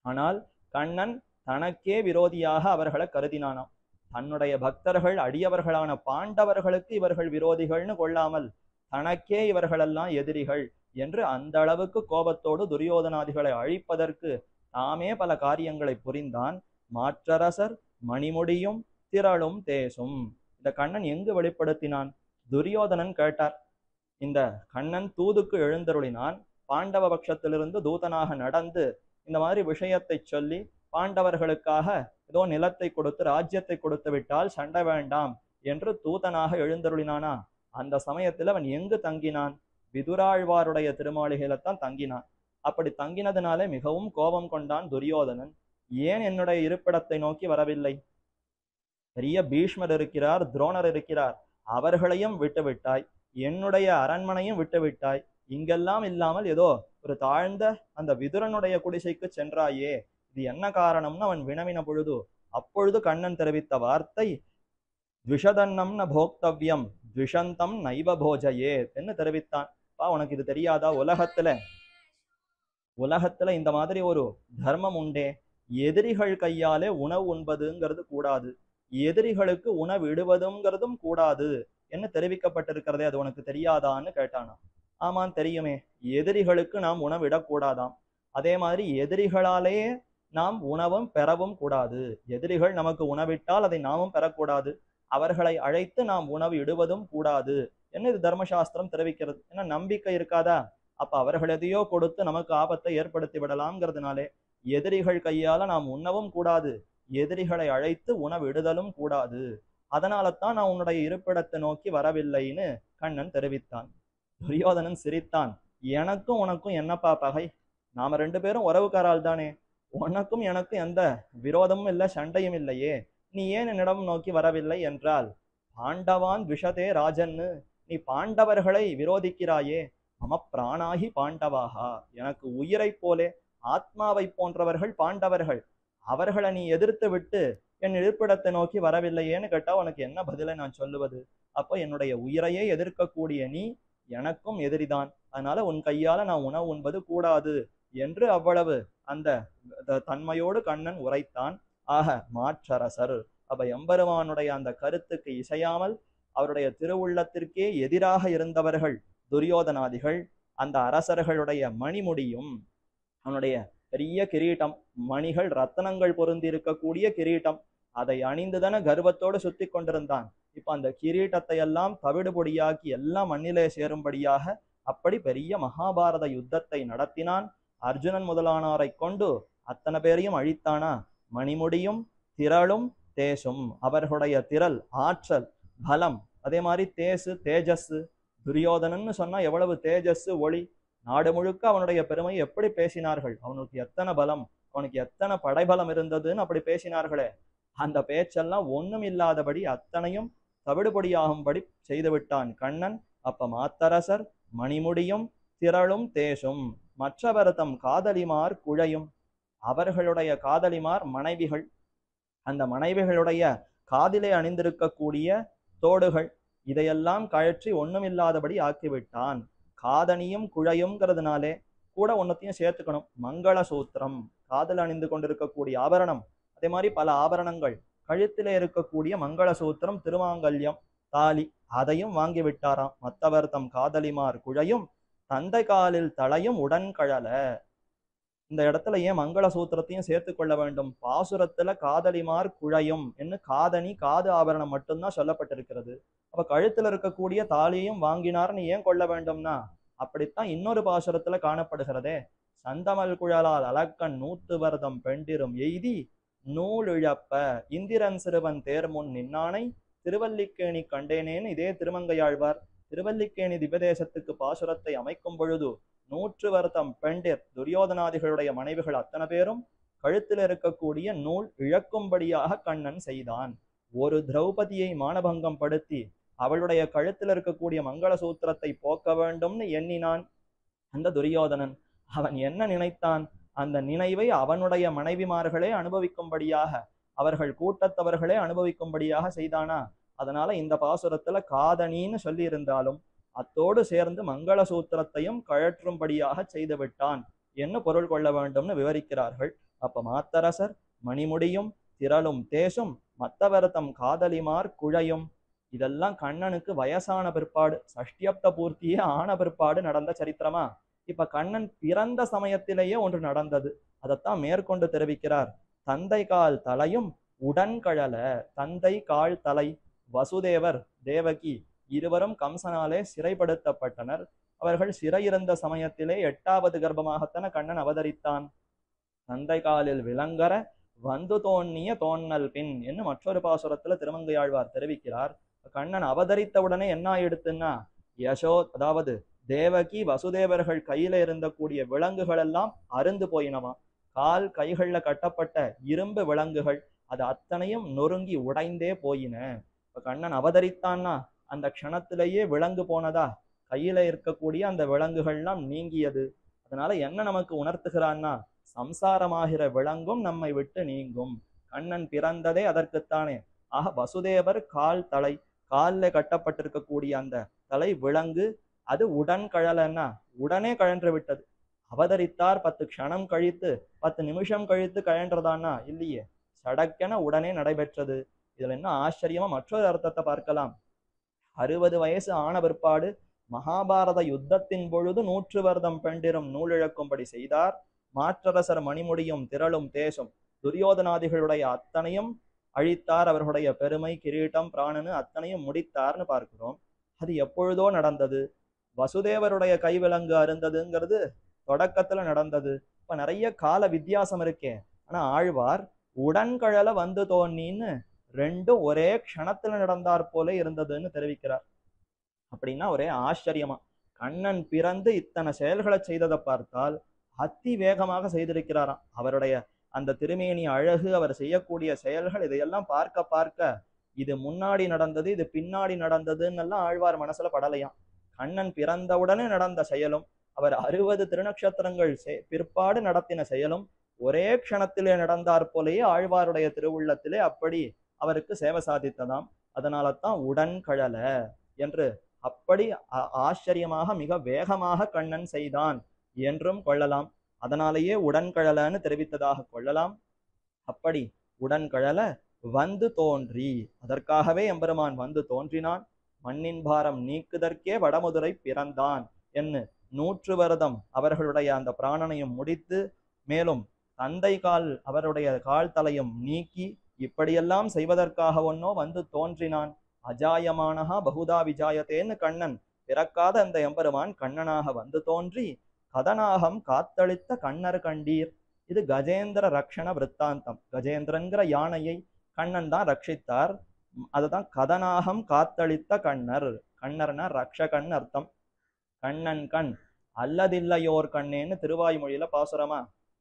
ஆனால் கண்ணன் தனக்கே விரோதியாக அவர்களை கருதினானாம். தன்னுடைய பக்தர்கள் அடியவர்களான பாண்டவர்களுக்கு இவர்கள் விரோதிகள்னு கொள்ளாமல் தனக்கே இவர்களெல்லாம் எதிரிகள் என்று அந்த அளவுக்கு கோபத்தோடு துரியோதனாதிகளை அழிப்பதற்கு தாமே பல காரியங்களை புரிந்தான். மாற்றரசர் மணிமுடியும் திரளும் தேசும். இந்த கண்ணன் எங்கு வெளிப்படுத்தினான்? துரியோதனன் கேட்டார். இந்த கண்ணன் தூதுக்கு எழுந்தருளினான். பாண்டவ பட்சத்திலிருந்து தூதனாக நடந்து இந்த மாதிரி விஷயத்தை சொல்லி பாண்டவர்களுக்காக ஏதோ நிலத்தை கொடுத்து ராஜ்யத்தை கொடுத்து விட்டால் சண்டை வேண்டாம் என்று தூதனாக எழுந்தருளினானா. அந்த சமயத்தில் அவன் எங்கு தங்கினான்? விதுராழ்வாருடைய திருமாளிகையில்தான் தங்கினான். அப்படி தங்கினதுனாலே மிகவும் கோபம் கொண்டான் துரியோதனன். ஏன் என்னுடைய இருப்பிடத்தை நோக்கி வரவில்லை? பெரிய பீஷ்மர் இருக்கிறார், துரோணர் இருக்கிறார், அவர்களையும் விட்டுவிட்டாய், என்னுடைய அரண்மனையும் விட்டுவிட்டாய், இங்கெல்லாம் இல்லாமல் ஏதோ ஒரு தாழ்ந்த அந்த விதுரனுடைய குடிசைக்கு சென்றாயே, இது என்ன காரணம்னு அவன் வினவின பொழுது அப்பொழுது கண்ணன் தெரிவித்த வார்த்தை த்விஷதன்னம் ந போக்தவ்யம் த்விஷந்தம் நைவ போஜயே என்று தெரிவித்தான். உனக்கு இது தெரியாதா? உலகத்துல இந்த மாதிரி ஒரு தர்மம் உண்டே, எதிரிகள் கையாலே உணவு உண்பதுங்கிறது கூடாது, எதிரிகளுக்கு உணவு இடுவதுங்கிறதும் கூடாது என்ன தெரிவிக்கப்பட்டிருக்கிறதே, அது உனக்கு தெரியாதான்னு கேட்டானா. ஆமான் தெரியுமே, எதிரிகளுக்கு நாம் உணவு இடக்கூடாதாம். அதே மாதிரி எதிரிகளாலேயே நாம் உணவும் பெறவும் கூடாது. எதிரிகள் நமக்கு உணவிட்டால் அதை நாமும் பெறக்கூடாது, அவர்களை அழைத்து நாம் உணவு இடுவதும் கூடாது என்ன இது தர்மசாஸ்திரம் தெரிவிக்கிறது. ஏன்னா நம்பிக்கை இருக்காதா? அப்ப அவர்கள் எதையோ கொடுத்து நமக்கு ஆபத்தை ஏற்படுத்தி விடலாம்ங்கிறதுனாலே எதிரிகள் கையால நாம் உண்ணவும் கூடாது, எதிரிகளை அழைத்து உணவு இடுதலும் கூடாது. அதனால தான் நான் உன்னுடைய இருப்பிடத்தை நோக்கி வரவில்லைன்னு கண்ணன் தெரிவித்தான். துரியோதனன் சிரித்தான். எனக்கும் உனக்கும் என்னப்பா பகை? நாம 2 பேரும் உறவுக்காரால் தானே, உனக்கும் எனக்கும் எந்த விரோதமும் இல்லை, சண்டையும் இல்லையே, நீ ஏன் என்னிடம் நோக்கி வரவில்லை என்றால், பாண்டவான் விஷதே ராஜன்னு, நீ பாண்டவர்களை விரோதிக்கிறாயே, மம பிராணாகி பாண்டவாகா, எனக்கு உயிரை போலே ஆத்மாவை போன்றவர்கள் பாண்டவர்கள், அவர்களை நீ எதிர்த்து விட்டு என் இருப்பிடத்தை நோக்கி வரவில்லையேன்னு கேட்டா உனக்கு என்ன பதிலை நான் சொல்லுவது? அப்போ என்னுடைய உயிரையே எதிர்க்கக்கூடிய நீ எனக்கும் எதிரிதான், அதனால உன் கையால நான் உணவு உண்பது கூடாது என்று அவ்வளவு அந்த தன்மையோடு கண்ணன் உரைத்தான். ஆக மாற்றரசர், அப்ப எம்பெருமானுடைய அந்த கருத்துக்கு இசையாமல் அவருடைய திருவுள்ளத்திற்கே எதிராக இருந்தவர்கள் துரியோதனாதிகள். அந்த அரசர்களுடைய மணிமுடியும், அவனுடைய பெரிய கிரீட்டம், மணிகள் ரத்தனங்கள் பொருந்தி இருக்கக்கூடிய கிரீட்டம், அதை அணிந்துதான கர்வத்தோடு சுத்தி கொண்டிருந்தான். இப்ப அந்த கிரீட்டத்தை எல்லாம் தவிடுபொடியாக்கி எல்லாம் மண்ணிலே சேரும்படியாக அப்படி பெரிய மகாபாரத யுத்தத்தை நடத்தினான். அர்ஜுனன் முதலானோரை கொண்டு அத்தனை பேரையும் அழித்தானா. மணிமுடியும் திரளும் தேசும், அவர்களுடைய திரள் ஆற்றல் பலம், அதே மாதிரி தேசு தேஜஸ். துரியோதனன்னு சொன்னா எவ்வளவு தேஜஸ் ஒளி, நாடு முழுக்க அவனுடைய பெருமை எப்படி பேசினார்கள், அவனுக்கு எத்தனை பலம், அவனுக்கு எத்தனை படைபலம் இருந்ததுன்னு அப்படி பேசினார்களே. அந்த பேச்செல்லாம் ஒண்ணும் இல்லாதபடி அத்தனையும் தவிடுபொடியாகும்படி செய்து விட்டான் கண்ணன். அப்ப மாத்தரசர் மணிமுடியும் திரளும் தேசும், மற்றவர் தம் காதலிமார் குழையும், அவர்களுடைய காதலிமார் மனைவிகள், அந்த மனைவிகளுடைய காதிலே அணிந்திருக்கக்கூடிய தோடுகள், இதையெல்லாம் கழற்றி ஒண்ணுமில்லாதபடி ஆக்கிவிட்டான். காதணியும் குழையும்ங்கிறதுனாலே கூட ஒன்னத்தையும் சேர்த்துக்கணும். மங்கள சூத்திரம், காதல் அணிந்து கொண்டிருக்கக்கூடிய ஆபரணம், அதே மாதிரி பல ஆபரணங்கள், கழுத்திலே இருக்கக்கூடிய மங்கள சூத்திரம், திருமாங்கல்யம், தாலி, அதையும் வாங்கி விட்டாராம். மத்தவர் தம் காதலிமார் குழையும் தந்தை காலில் தலையும் உடன் கழல. இந்த இடத்துல ஏன் மங்கள சூத்திரத்தையும் சேர்த்து கொள்ள வேண்டும்? பாசுரத்துல காதலிமார் குழையும் என்று காதணி காது ஆபரணம் மட்டும்தான் சொல்லப்பட்டிருக்கிறது. அப்ப கழுத்துல இருக்கக்கூடிய தாலியையும் வாங்கினார்னு ஏன் கொள்ள வேண்டும்னா, அப்படித்தான் இன்னொரு பாசுரத்துல காணப்படுகிறதே. சந்தமல் குழலால் அலக்கண் நூத்து வருதம் பெண்டிரும் எய்தி நூல் இழப்ப இந்திரன் சிறுவன் தேர்முன் நின்னானை திருவல்லிக்கேணி கண்டேனேன்னு இதே திருமங்கையாழ்வார் திருவல்லிக்கேணி திவ்யதேசத்துக்கு பாசுரத்தை அமைக்கும் பொழுது 100 வருத்தம் பெண்டிர் துரியோதனாதிகளுடைய மனைவிகள் அத்தனை பேரும் கழுத்தில் இருக்கக்கூடிய நூல் இழக்கும்படியாக கண்ணன் செய்தான். ஒரு திரௌபதியை மானபங்கம் படுத்தி அவளுடைய கழுத்தில் இருக்கக்கூடிய மங்கள சூத்திரத்தை போக்க வேண்டும்னு எண்ணினான் அந்த துரியோதனன். அவன் என்ன நினைத்தான்? அந்த நினைவை அவனுடைய மனைவிமார்களே அனுபவிக்கும்படியாக, அவர்கள் கூட்டத்தவர்களே அனுபவிக்கும்படியாக செய்தானா. அதனால இந்த பாசுரத்துல காதணின்னு சொல்லி இருந்தாலும் அத்தோடு சேர்ந்து மங்கள சூத்திரத்தையும் கழற்றும்படியாக செய்து விட்டான் என்ன பொருள் கொள்ள வேண்டும்னு விவரிக்கிறார்கள். அப்ப மாத்தரசர் மணிமுடியும் திரளும் தேசும் மத்தவர்த்தம் காதலிமார் குழையும், இதெல்லாம் கண்ணனுக்கு வயசான பிற்பாடு, சஷ்டியப்த பூர்த்தியே ஆன பிற்பாடு நடந்த சரித்திரமா. இப்ப கண்ணன் பிறந்த சமயத்திலேயே ஒன்று நடந்தது, அதைத்தான் மேற்கொண்டு தெரிவிக்கிறார். தந்தை கால் தலையும் உடன் கழல, தந்தை கால் தலை, வசுதேவர் தேவகி இருவரும் கம்சனாலே சிறைப்படுத்தப்பட்டனர். அவர்கள் சிறையிருந்த சமயத்திலே 8வது கர்ப்பமாகத்தான கண்ணன் அவதரித்தான். தந்தை காலில் விளங்கர வந்து தோன்னிய தோன்னல் பின் என்று மற்றொரு பாசுரத்துல திருமங்கையாழ்வார் தெரிவிக்கிறார். கண்ணன் அவதரித்தவுடனே என்ன ஆயிடுத்துன்னா, அதாவது தேவகி வசுதேவர்கள் கையில இருந்தக்கூடிய விலங்குகள் எல்லாம் அருந்து போயினவா. கால் கைகள்ல கட்டப்பட்ட இரும்பு விலங்குகள் அது அத்தனையும் நொறுங்கி உடைந்தே போயின. இப்ப கண்ணன் அவதரித்தான்னா அந்த க்ஷணத்திலேயே விலங்கு போனதா, கையில இருக்கக்கூடிய அந்த விலங்குகள்லாம் நீங்கியது. அதனால என்ன நமக்கு உணர்த்துகிறான்னா, சம்சாரமாகிற விலங்கும் நம்மை விட்டு நீங்கும். கண்ணன் பிறந்ததே அதற்குத்தானே. ஆக வசுதேவர் கால் தலை, காலில் கட்டப்பட்டிருக்கக்கூடிய அந்த தலை விலங்கு அது உடன் கழலன்னா உடனே கழன்று விட்டது. அவதரித்தார் 10 க்ஷணம் கழித்து 10 நிமிஷம் கழித்து கழன்றதானா? இல்லையே, சடக்கென உடனே நடைபெற்றது. இதுல என்ன ஆச்சரியமா மற்றொரு அர்த்தத்தை பார்க்கலாம். 60 வயசு ஆன பிற்பாடு மகாபாரத யுத்தத்தின் பொழுது 100 வருடம் பெண்டிரும் நூலிழக்கும்படி செய்தார். மாற்றரசர் மணிமுடியும் திரளும் தேசும் துரியோதனாதிகளுடைய அத்தனையும் அழித்தார். அவர்களுடைய பெருமை கிரீட்டம் பிராணனு அத்தனையும் முடித்தார்னு பார்க்கிறோம். அது எப்பொழுதோ நடந்தது. வசுதேவருடைய கைவிலங்கு அருந்ததுங்கிறது தொடக்கத்துல நடந்தது. இப்ப நிறைய கால வித்தியாசம் இருக்கே. ஆனா ஆழ்வார் உடன்கழல வந்து தோன்னின்னு ரெண்டும் ஒரே க்ஷணத்துல நடந்தார் போல இருந்ததுன்னு தெரிவிக்கிறார். அப்படின்னா ஒரே ஆச்சரியமா, கண்ணன் பிறந்து இத்தனை செயல்களை செய்ததை பார்த்தால் அத்தி வேகமாக செய்திருக்கிறாராம். அவருடைய அந்த திருமேனி அழகு, அவர் செய்யக்கூடிய செயல்கள், இதையெல்லாம் பார்க்க பார்க்க இது முன்னாடி நடந்தது இது பின்னாடி நடந்ததுன்னு எல்லாம் ஆழ்வார் மனசுல படலையாம். கண்ணன் பிறந்தவுடனே நடந்த செயலும் அவர் 60 திருநக்ஷத்திரங்கள் பிற்பாடு நடத்தின செயலும் ஒரே க்ஷணத்திலே நடந்தார் போலேயே ஆழ்வாருடைய திருவுள்ளத்திலே அப்படி அவருக்கு சேவை சாதித்ததாம். அதனால தான் உடன் கழல என்று அப்படி ஆச்சரியமாக மிக வேகமாக கண்ணன் செய்தான் என்றும் கொள்ளலாம். அதனாலேயே உடன்கழலன்னு தெரிவித்ததாக கொள்ளலாம். அப்படி உடன்கழல வந்து தோன்றி, அதற்காகவே எம்பெருமான் வந்து தோன்றினான். மண்ணின் பாரம் நீக்குதற்கே வடமுதுரை பிறந்தான் என்று 100 வருடம் அவர்களுடைய அந்த பிராணனையும் முடித்து, மேலும் தந்தை கால் அவருடைய கால் தலையும் நீக்கி இப்படியெல்லாம் செய்வதற்காக ஒன்னோ வந்து தோன்றினான். அஜாயமானஹா பகுதா விஜாயத்தேன்னு கண்ணன் பிறக்காத அந்த எம்பெருமான் கண்ணனாக வந்து தோன்றி கதனாகம் காத்தளித்த கண்ணர் கண்டீர். இது கஜேந்திர ரக்ஷண விற்த்தாந்தம். கஜேந்திரன்கிற யானையை கண்ணன் தான் ரட்சித்தார். அதுதான் கதனாகம் காத்தளித்த கண்ணர். கண்ணர்னா ரக்ஷகன் அர்த்தம். கண்ணன் கண் அல்லதில்லையோர் கண்ணேன்னு திருவாய்மொழியில பாசுரமா.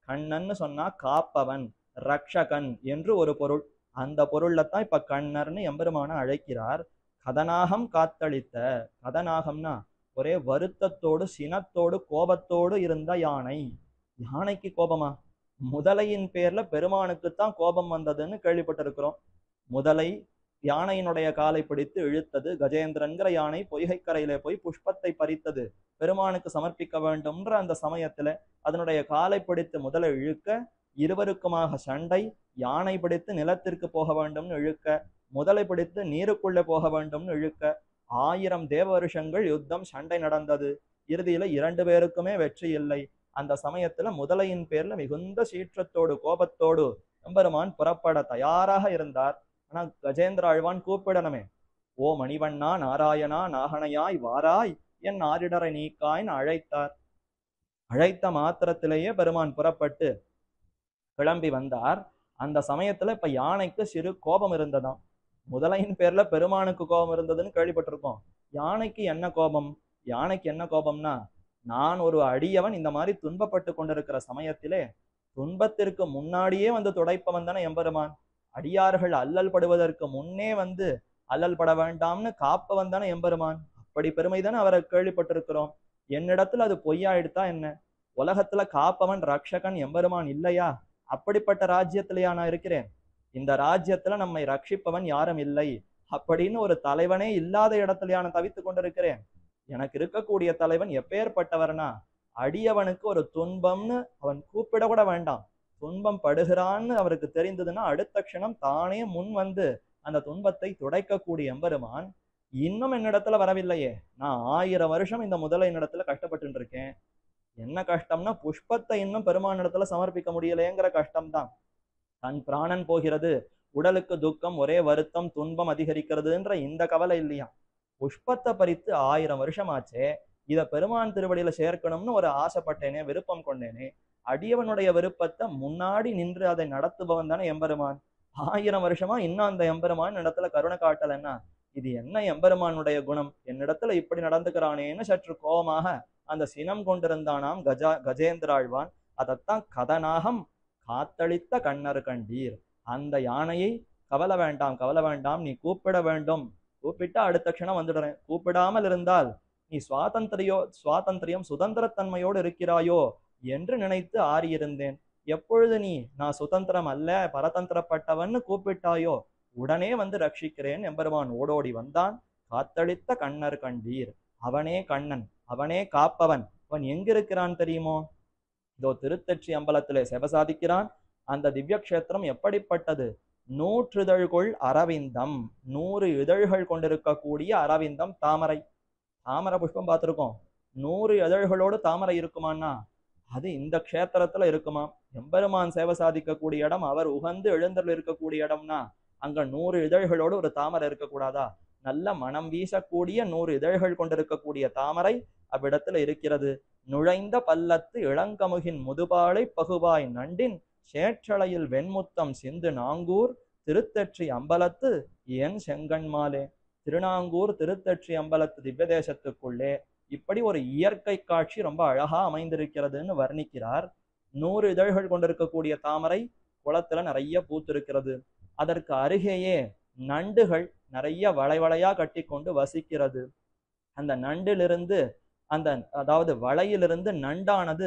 கண்ணன்னு சொன்னா காப்பவன், ரக்ஷகன் என்று ஒரு பொருள். அந்த பொருள்ல தான் இப்ப கண்ணர்னு எம்பெருமான அழைக்கிறார். கதனாகம் காத்தளித்த, கதனாகம்னா ஒரே வருத்தத்தோடு சினத்தோடு கோபத்தோடு இருந்த யானை. யானைக்கு கோபமா? முதலையின் பேர்ல பெருமானுக்குத்தான் கோபம் வந்ததுன்னு கேள்விப்பட்டிருக்கிறோம். முதலை யானையினுடைய காலை பிடித்து இழுத்தது. கஜேந்திரன்கிற யானை பொய்கைக்கரையிலே போய் புஷ்பத்தை பறித்தது, பெருமானுக்கு சமர்ப்பிக்க வேண்டும்ன்ற அந்த சமயத்துல அதனுடைய காலை பிடித்து முதலை இழுக்க, இருவருக்குமாக சண்டை. யானை பிடித்து நிலத்திற்கு போக வேண்டும்னு இழுக்க, முதலை பிடித்து நீருக்குள்ளே போக வேண்டும்னு இழுக்க, 1000 தேவ வருஷங்கள் யுத்தம் சண்டை நடந்தது. இறுதியில 2 பேருக்குமே வெற்றி இல்லை. அந்த சமயத்துல முதலையின் பேர்ல மிகுந்த சீற்றத்தோடு கோபத்தோடு எம்பெருமான் புறப்பட தயாராக இருந்தார். ஆனா கஜேந்திர ஆழ்வான் கூப்பிடணுமே, ஓ மணிவண்ணா நாராயணா நாகனையாய் வாராய் என் ஆரிடரை நீக்காய்ன்னு அழைத்தார். அழைத்த மாத்திரத்திலேயே பெருமான் புறப்பட்டு கிளம்பி வந்தார். அந்த சமயத்துல இப்ப யானைக்கு சிறு கோபம் இருந்ததாம். முதலையின் பேர்ல பெருமானுக்கு கோபம் இருந்ததுன்னு கேள்விப்பட்டிருக்கோம். யானைக்கு என்ன கோபம்? யானைக்கு என்ன கோபம்னா, நான் ஒரு அடியவன் இந்த மாதிரி துன்பப்பட்டு கொண்டிருக்கிற சமயத்திலே துன்பத்திற்கு முன்னாடியே வந்து துடைப்பவன் தானே எம்பெருமான். அடியார்கள் அல்லல் படுவதற்கு முன்னே வந்து அல்லல் பட வேண்டாம்னு காப்பவன் தானே எம்பெருமான். அப்படி பெருமை தானே அவரை கேள்விப்பட்டிருக்கிறோம். என்னிடத்துல அது பொய்யாயிடுத்தா என்ன? உலகத்துல காப்பவன் ரக்ஷகன் எம்பெருமான் இல்லையா? அப்படிப்பட்ட ராஜ்யத்திலேயா நான் இருக்கிறேன்? இந்த ராஜ்யத்துல நம்மை ரட்சிப்பவன் யாரும் இல்லை அப்படின்னு ஒரு தலைவனே இல்லாத இடத்துலயா நான் தவித்து கொண்டிருக்கிறேன். எனக்கு இருக்கக்கூடிய தலைவன் எப்பேற்பட்டவர்னா, அடியவனுக்கு ஒரு துன்பம்னு அவன் கூப்பிட கூட வேண்டாம், துன்பம் படுகிறான்னு அவருக்கு தெரிந்ததுன்னா அடுத்த க்ஷணம் தானே முன் வந்து அந்த துன்பத்தை துடைக்கக்கூடிய எம்பெருமான் இன்னும் என்னிடத்துல வரவில்லையே. நான் 1000 வருஷம் இந்த முதலை இடத்துல கஷ்டப்பட்டு இருக்கேன். என்ன கஷ்டம்னா, புஷ்பத்தை இன்னும் பெருமான் இடத்துல சமர்ப்பிக்க முடியலையேங்கிற கஷ்டம்தான். தன் பிராணன் போகிறது, உடலுக்கு துக்கம், ஒரே வருத்தம், துன்பம் அதிகரிக்கிறதுன்ற இந்த கவலை இல்லையா. புஷ்பத்தை பறித்து 1000 வருஷம் ஆச்சே, இத பெருமான் திருவடியில சேர்க்கணும்னு ஒரு ஆசைப்பட்டேனே, விருப்பம் கொண்டேனே. அடியவனுடைய விருப்பத்தை முன்னாடி நின்று அதை நடத்துபவன் தானே எம்பெருமான். 1000 வருஷமா இன்னும் அந்த எம்பெருமான் இடத்துல கருணை காட்டலன்னா இது என்ன எம்பெருமானுடைய குணம்? என்னிடத்துல இப்படி நடந்துக்கிறானேன்னு சற்று கோபமாக அந்த சினம் கொண்டிருந்தானாம் கஜேந்திராழ்வான். அதைத்தான் கதனாகம் காத்தளித்த கண்ணர் கண்டீர். அந்த யானையை கவலை வேண்டாம், நீ கூப்பிட வேண்டும், கூப்பிட்டா அடுத்த க்ஷணம் வந்துடுறேன், கூப்பிடாமல் இருந்தால் நீ சுவாதந்திரியம் சுதந்திரத்தன்மையோடு இருக்கிறாயோ என்று நினைத்து ஆறியிருந்தேன். எப்பொழுது நீ நான் சுதந்திரம் அல்ல பரதந்திரப்பட்டவன்னு கூப்பிட்டாயோ உடனே வந்து ரட்சிக்கிறேன் எம்பெருமான் ஓடோடி வந்தான். காத்தளித்த கண்ணர் கண்டீர். அவனே கண்ணன், அவனே காப்பவன். அவன் எங்கிருக்கிறான் தெரியுமோ? இதோ திருத்தெற்றி அம்பலத்திலே செவசாதிக்கிறான். அந்த திவ்ய கஷேத்திரம் எப்படிப்பட்டது? 100 இதழ்கொள் அரவிந்தம், 100 இதழ்கள் கொண்டிருக்கக்கூடிய அரவிந்தம் தாமரை. தாமரை புஷ்பம் பார்த்திருக்கோம். 100 இதழ்களோடு தாமரை இருக்குமான்னா அது இந்த க்ஷேத்திரத்துல இருக்குமா? எம்பெருமான் சேவை சாதிக்கக்கூடிய இடம், அவர் உகந்து எழுந்தருள் இருக்கக்கூடிய இடம்னா அங்க 100 இதழ்களோடு ஒரு தாமரை இருக்கக்கூடாதா? நல்ல மனம் வீசக்கூடிய 100 இதழ்கள் கொண்டிருக்கக்கூடிய தாமரை அவ்விடத்துல இருக்கிறது. நுழைந்த பல்லத்து இளங்கமுகின் முதுபாலை பகுவாய் நண்டின் சேற்றலையில் வெண்முத்தம் சிந்து நாங்கூர் திருத்தெற்றி அம்பலத்து என் செங்கண்மாலே. திருநாங்கூர் திருத்தெற்றி அம்பலத்து திவ்ய தேசத்துக்குள்ளே இப்படி ஒரு இயற்கை காட்சி ரொம்ப அழகா அமைந்திருக்கிறதுன்னு வர்ணிக்கிறார். 100 இதழ்கள் கொண்டிருக்கக்கூடிய தாமரை குளத்துல நிறைய பூத்திருக்கிறது. அதற்கு அருகேயே நண்டுகள் நிறைய வளைவளையா கட்டி கொண்டு வசிக்கிறது. அந்த நண்டிலிருந்து அதாவது வளையிலிருந்து நண்டானது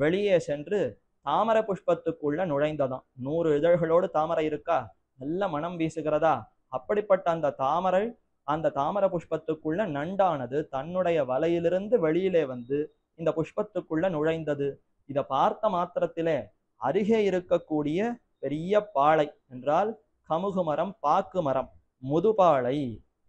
வெளியே சென்று தாமரை புஷ்பத்துக்குள்ள நுழைந்ததாம். 100 இதழ்களோடு தாமரை இருக்கா, நல்ல மனம் வீசுகிறதா. அப்படிப்பட்ட அந்த தாமரை அந்த தாமர புஷ்பத்துக்குள்ள நண்டானது தன்னுடைய வலையிலிருந்து வெளியிலே வந்து இந்த புஷ்பத்துக்குள்ள நுழைந்தது. இத பார்த்த மாத்திரத்திலே அருகே இருக்கக்கூடிய பெரிய பாளை என்றால் கமுகு மரம், பாக்கு மரம், முதுபாளை,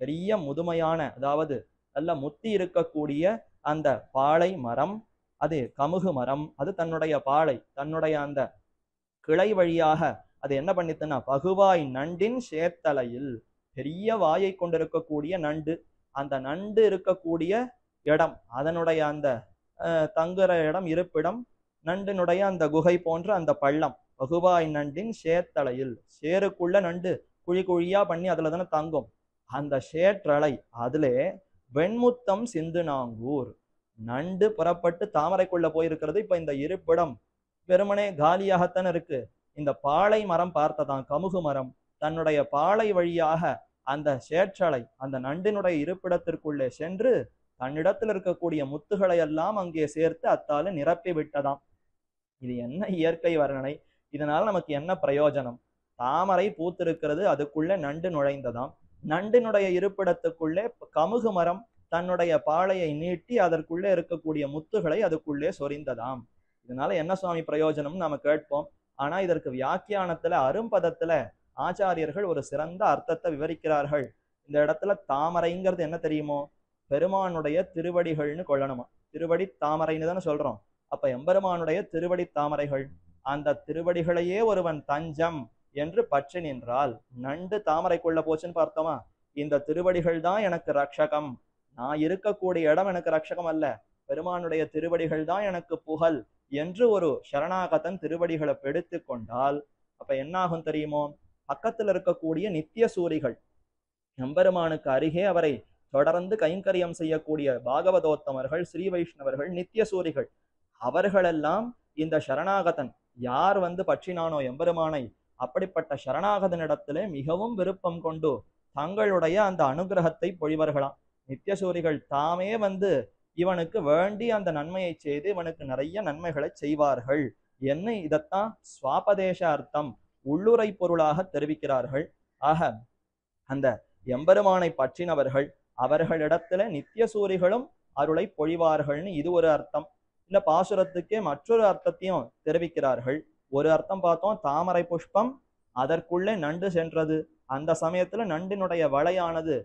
பெரிய முதுமையான அதாவது நல்ல முத்தி இருக்கக்கூடிய அந்த பாளை மரம், அது கமுகு மரம், அது தன்னுடைய பாளை தன்னுடைய அந்த கிளை வழியாக அது என்ன பண்ணித்துன்னா பகுவாய் நண்டின் சேத்தலையில், பெரிய வாயை கொண்டிருக்கக்கூடிய நண்டு, அந்த நண்டு இருக்கக்கூடிய இடம், அதனுடைய அந்த தங்குற இடம், இருப்பிடம், நண்டினுடைய அந்த குகை போன்ற அந்த பள்ளம், பகுவாய் நண்டின் சேத்தலையில், சேருக்குள்ள நண்டு குழி குழியா பண்ணி அதுல தானே தங்கும், அந்த சேற்றலை அதிலே வெண்முத்தம் சிந்து நாங்கூர், நண்டு புறப்பட்டு தாமரைக்குள்ள போயிருக்கிறது. இப்ப இந்த இருப்பிடம் வெறுமனே காலியாகத்தானே இருக்கு. இந்த பாளை மரம் பார்த்ததான் கமுகு மரம் தன்னுடைய பாளை வழியாக அந்த சேற்றலை அந்த நண்டினுடைய இருப்பிடத்திற்குள்ளே சென்று தன்னிடத்தில் இருக்கக்கூடிய முத்துகளை எல்லாம் அங்கே சேர்த்து அத்தால நிரப்பி விட்டதாம். இது என்ன இயற்கை வர்ணனை, இதனால நமக்கு என்ன பிரயோஜனம்? தாமரை பூத்திருக்கிறது, அதுக்குள்ளே நண்டு நுழைந்ததாம். நண்டினுடைய இருப்பிடத்துக்குள்ளே கமுகு மரம் தன்னுடைய பாளையை நீட்டி அதற்குள்ளே இருக்கக்கூடிய முத்துகளை அதுக்குள்ளே சொரிந்ததாம். இதனால என்ன சுவாமி பிரயோஜனம் நாம கேட்போம். ஆனா இதற்கு வியாக்கியானத்துல அரும்பதத்துல ஆச்சாரியர்கள் ஒரு சிறந்த அர்த்தத்தை விவரிக்கிறார்கள். இந்த இடத்துல தாமரைங்கிறது என்ன தெரியுமோ, பெருமானுடைய திருவடிகள்னு கொள்ளணுமா. திருவடி தாமரைன்னு தானே சொல்றோம். அப்ப எம்பெருமானுடைய திருவடி தாமரைகள், அந்த திருவடிகளையே ஒருவன் தஞ்சம் என்று பற்றி நின்றால், நண்டு தாமரைக்குள்ள போச்சுன்னு பார்த்தோமா, இந்த திருவடிகள் தான் எனக்கு ரட்சகம், நான் இருக்கக்கூடிய இடம் எனக்கு ரட்சகம் அல்ல, பெருமானுடைய திருவடிகள் தான் எனக்கு புகழ் என்று ஒரு சரணாகதன் திருவடிகளை எடுத்து கொண்டால் அப்ப என்னாகும் தெரியுமோ, பக்கத்தில் இருக்கக்கூடிய நித்திய சூரிகள், எம்பெருமானுக்கு அருகே அவரை தொடர்ந்து கைங்கரியம் செய்யக்கூடிய பாகவதோத்தமர்கள், ஸ்ரீ வைஷ்ணவர்கள், நித்திய சூரிகள், அவர்களெல்லாம் இந்த சரணாகதன் யார் வந்து பற்றினானோ எம்பெருமானை, அப்படிப்பட்ட சரணாகதனிடத்திலே மிகவும் விருப்பம் கொண்டு தங்களுடைய அந்த அனுகிரகத்தை பொழிவர்களாம். நித்தியசூரிகள் தாமே வந்து இவனுக்கு வேண்டி அந்த நன்மையை செய்து இவனுக்கு நிறைய நன்மைகளை செய்வார்கள் என்ன. இதத்தான் சுவாபதேச அர்த்தம், உள்ளுரை பொருளாக தெரிவிக்கிறார்கள். ஆக அந்த எம்பெருமானை பற்றினவர்கள் அவர்களிடத்துல நித்தியசூரிகளும் அருளை பொழிவார்கள்னு இது ஒரு அர்த்தம். இல்ல பாசுரத்துக்கே மற்றொரு அர்த்தத்தையும் தெரிவிக்கிறார்கள். ஒரு அர்த்தம் பார்த்தோம், தாமரை புஷ்பம் அதற்குள்ளே நண்டு சென்றது, அந்த சமயத்துல நண்டினுடைய வலையானது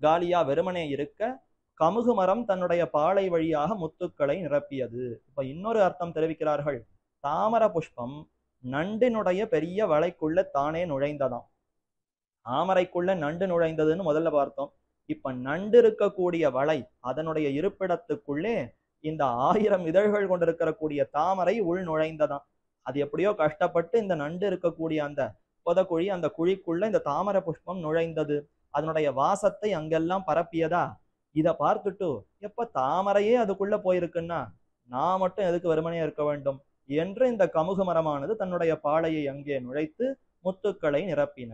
காலியா வெறுமனே இருக்க கமுகு மரம் தன்னுடைய பாலை வழியாக முத்துக்களை நிரப்பியது. இப்ப இன்னொரு அர்த்தம் தெரிவிக்கிறார்கள், தாமர புஷ்பம் நண்டினுடைய பெரிய வலைக்குள்ள தானே நுழைந்ததாம். தாமரைக்குள்ள நண்டு நுழைந்ததுன்னு முதல்ல பார்த்தோம். இப்ப நண்டு இருக்கக்கூடிய வலை அதனுடைய இருப்பிடத்துக்குள்ளே இந்த 1000 இதழ்கள் கொண்டிருக்கக்கூடிய தாமரை உள் நுழைந்ததாம். அது எப்படியோ கஷ்டப்பட்டு இந்த நண்டு இருக்கக்கூடிய அந்த புதக்குழி, அந்த குழிக்குள்ள இந்த தாமர புஷ்பம் நுழைந்தது, அதனுடைய வாசத்தை அங்கெல்லாம் பரப்பியதா. இத பார்த்துட்டு எப்ப தாமரையே அதுக்குள்ள போயிருக்குன்னா நான் மட்டும் எதுக்கு வெறுமனே இருக்க வேண்டும் என்று இந்த கமுகு மரமானது தன்னுடைய பாளையை அங்கே நுழைத்து முத்துக்களை நிரப்பின.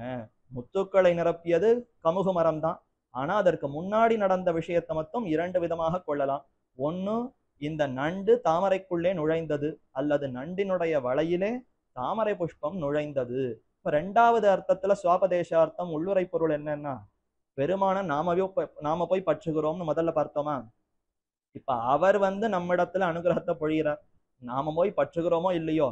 முத்துக்களை நிரப்பியது கமுகு மரம் தான். ஆனா அதற்கு முன்னாடி நடந்த விஷயத்தை மட்டும் 2 விதமாக கொள்ளலாம். ஒண்ணு, இந்த நண்டு தாமரைக்குள்ளே நுழைந்தது, அல்லது நண்டினுடைய வலையிலே தாமரை புஷ்பம் நுழைந்தது. இப்ப 2வது அர்த்தத்துல சுவாபதேசார்த்தம் உள்ளுரை பொருள் என்னன்னா, பெருமான நாம போய் பற்றுகிறோம்னு முதல்ல பார்த்தோமா. இப்ப அவர் வந்து நம்மிடத்துல அனுகிரகத்தை பொழிகிறார், நாம போய் பற்றுகிறோமோ இல்லையோ,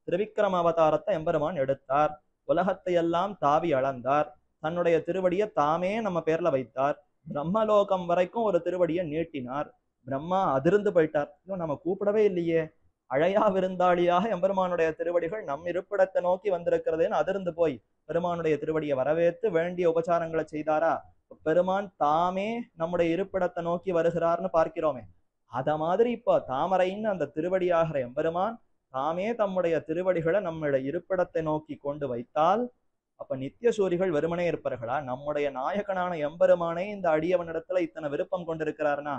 திரிவிக்ரம அவதாரத்தை எம்பெருமான் எடுத்தார், உலகத்தை எல்லாம் தாவி அளந்தார், தன்னுடைய திருவடியை தாமே நம்ம பேர்ல வைத்தார், பிரம்மலோகம் வரைக்கும் ஒரு திருவடியை நீட்டினார். பிரம்மா அதிர்ந்து போயிட்டார், இன்னும் நம்ம கூப்பிடவே இல்லையே, அழையா விருந்தாளியாக எம்பெருமானுடைய திருவடிகள் நம் இருப்பிடத்தை நோக்கி வந்திருக்கிறதுன்னு அதிர்ந்து போய் பெருமானுடைய திருவடியை வரவேற்று வேண்டிய உபச்சாரங்களை செய்தாரா. பெருமான் தாமே நம்முடைய இருப்பிடத்தை நோக்கி வருகிறார்னு பார்க்கிறோமே, அத மாதிரி இப்போ தாமரைன்னு அந்த திருவடியாகிற எம்பெருமான் தாமே தம்முடைய திருவடிகளை நம்முடைய இருப்பிடத்தை நோக்கி கொண்டு வைத்தால் அப்ப நித்திய சூரிகள் வெறுமனே இருப்பார்களா? நம்முடைய நாயகனான எம்பெருமானே இந்த அடியவனிடத்துல இத்தனை விருப்பம் கொண்டிருக்கிறார்னா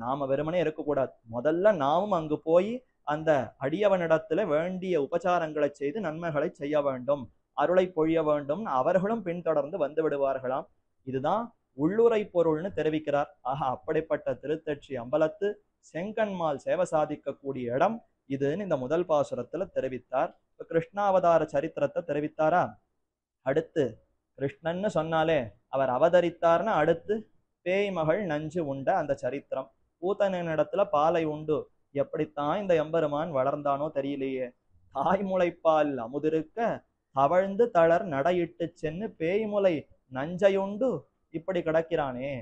நாம வெறுமனே இருக்கக்கூடாது. முதல்ல நாமும் அங்கு போய் அந்த அடியவனிடத்துல வேண்டிய உபச்சாரங்களை செய்து நன்மைகளை செய்ய வேண்டும், அருளை பொழிய வேண்டும், அவர்களும் பின்தொடர்ந்து வந்து விடுவார்களாம். இதுதான் உள்ளுரை பொருள்னு தெரிவிக்கிறார். ஆக அப்படிப்பட்ட திருத்தெற்றி அம்பலத்து செங்கன்மால் சேவை சாதிக்கக்கூடிய இடம் இதுன்னு இந்த முதல் பாசுரத்துல தெரிவித்தார். கிருஷ்ணாவதார சரித்திரத்தை தெரிவித்தாரா. அடுத்து கிருஷ்ணன்னு சொன்னாலே அவர் அவதரித்தார்னா அடுத்து பேய் மகள் நஞ்சு உண்ட அந்த சரித்திரம். பூத்தனிடத்துல பாலை உண்டு எப்படித்தான் இந்த எம்பெருமான் வளர்ந்தானோ தெரியலையே. தாய்முளைப்பால் அமுதிருக்க தவழ்ந்து தளர் நடையிட்டு சென்னு பேய்முலை நஞ்சையுண்டு இப்படி கிடக்கிறானே.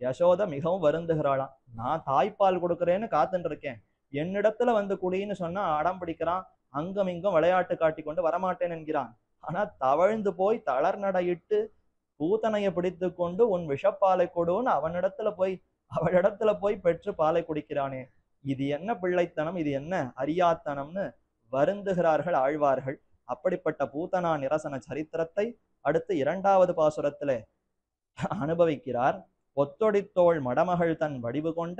யசோத மிகவும் வருந்துகிறாளாம். நான் தாய்ப்பால் கொடுக்குறேன்னு காத்துட்டு இருக்கேன், என்னிடத்துல வந்து குடின்னு சொன்னா அடம் பிடிக்கிறான், அங்கும் இங்கும் விளையாட்டு காட்டி கொண்டு வரமாட்டேன் என்கிறான். ஆனா தவழ்ந்து போய் தளர் நடையிட்டு பூத்தனையை பிடித்து கொண்டு உன் விஷப்பாலை கொடுன்னு அவளிடத்துல போய் பெற்று பாலை குடிக்கிறானே. இது என்ன பிள்ளைத்தனம், இது என்ன அறியாத்தனம்னு வருந்துகிறார்கள் ஆழ்வார்கள். அப்படிப்பட்ட பூத்தனா நிரசன சரித்திரத்தை அடுத்து 2வது பாசுரத்துல அனுபவிக்கிறார். ஒத்தொடித்தோள் மடமகள் தன் வடிவு கொண்ட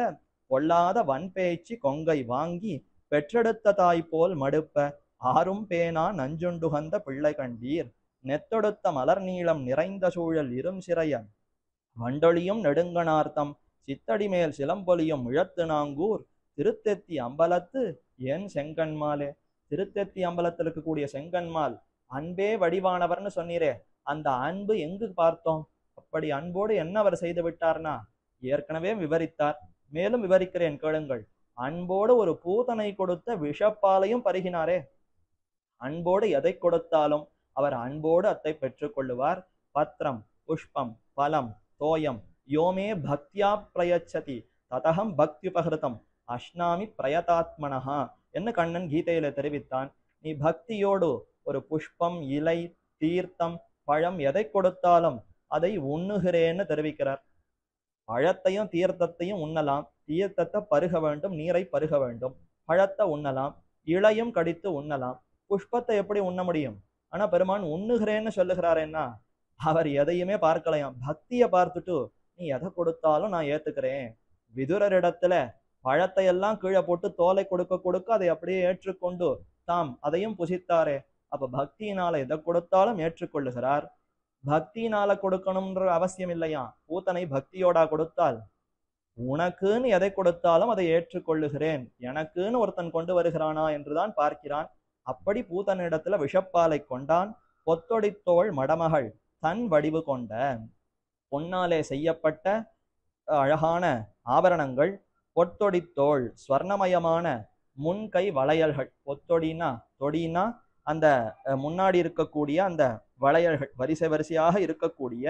பொல்லாத வன்பேச்சு கொங்கை வாங்கி பெற்றெடுத்த தாய் போல் மடுப்ப ஆறும் பேனா நஞ்சுண்டுகந்த பிள்ளை கண்டீர். நெத்தொடுத்த மலர் நீளம் நிறைந்த சூழல் இரும் சிறைய வண்டொழியும் நெடுங்கனார்த்தம் சித்தடி மேல் சிலம்பொலியும் இழத்து நாங்கூர் திருத்தெத்தி அம்பலத்து ஏன் செங்கன்மாலே. திருத்தெத்தி அம்பலத்தில் இருக்கக்கூடிய செங்கன்மால் அன்பே வடிவானவர்னு சொன்னீரே, அந்த அன்பு எங்கு பார்த்தோம்? அப்படி அன்போடு என்ன அவர் செய்து விட்டார்னா ஏற்கனவே விவரித்தார், மேலும் விவரிக்கிறேன் கேளுங்கள். அன்போடு ஒரு பூதனை கொடுத்த விஷப்பாலையும் பருகினாரே. அன்போடு எதை கொடுத்தாலும் அவர் அன்போடு அத்தை பெற்றுக் கொள்ளுவார். பத்திரம் புஷ்பம் பலம் தோயம் யோமே பக்தியா பிரயச்சதி ததகம் பக்தியுபகிருதம் அஷ்னாமி பிரயதாத்மனஹா என்று கண்ணன் கீதையில தெரிவித்தான். நீ பக்தியோடு ஒரு புஷ்பம் இலை தீர்த்தம் பழம் எதை கொடுத்தாலும் அதை உண்ணுகிறேன்னு தெரிவிக்கிறார். பழத்தையும் தீர்த்தத்தையும் உண்ணலாம், தீர்த்தத்தை பருக வேண்டும், நீரை பருக வேண்டும், பழத்தை உண்ணலாம், இலையும் கடித்து உண்ணலாம், புஷ்பத்தை எப்படி உண்ண முடியும்? ஆனா பெருமான் உண்ணுகிறேன்னு சொல்லுகிறாரேன்னா அவர் எதையுமே பார்க்கலையாம். பக்தியை பார்த்துட்டு நீ எதை கொடுத்தாலும் நான் ஏத்துக்கிறேன். விதுரரிடத்துல பழத்தை எல்லாம் கீழே போட்டு தோலை கொடுக்க அதை அப்படியே ஏற்றுக்கொண்டு தாம் அதையும் புசித்தாரே. அப்ப பக்தியினால எதை கொடுத்தாலும் ஏற்றுக்கொள்ளுகிறார். பக்தியினால கொடுக்கணும்ன்ற அவசியம் இல்லையா. பூத்தனை பக்தியோடா கொடுத்தால் உனக்குன்னு எதை கொடுத்தாலும் அதை ஏற்றுக்கொள்ளுகிறேன், எனக்குன்னு ஒருத்தன் கொண்டு வருகிறானா என்றுதான் பார்க்கிறான். அப்படி பூத்தனிடத்துல விஷப்பாலை கொண்டான். பொத்தொடித்தோள் மடமகள் தன் வடிவு கொண்ட பொன்னாலே செய்யப்பட்ட அழகான ஆபரணங்கள், பொத்தொடித்தோள் ஸ்வர்ணமயமான முன்கை வளையல்கள். பொத்தொடினா தொடினா அந்த முன்னாடி இருக்கக்கூடிய அந்த வளையல்கள், வரிசை வரிசையாக இருக்கக்கூடிய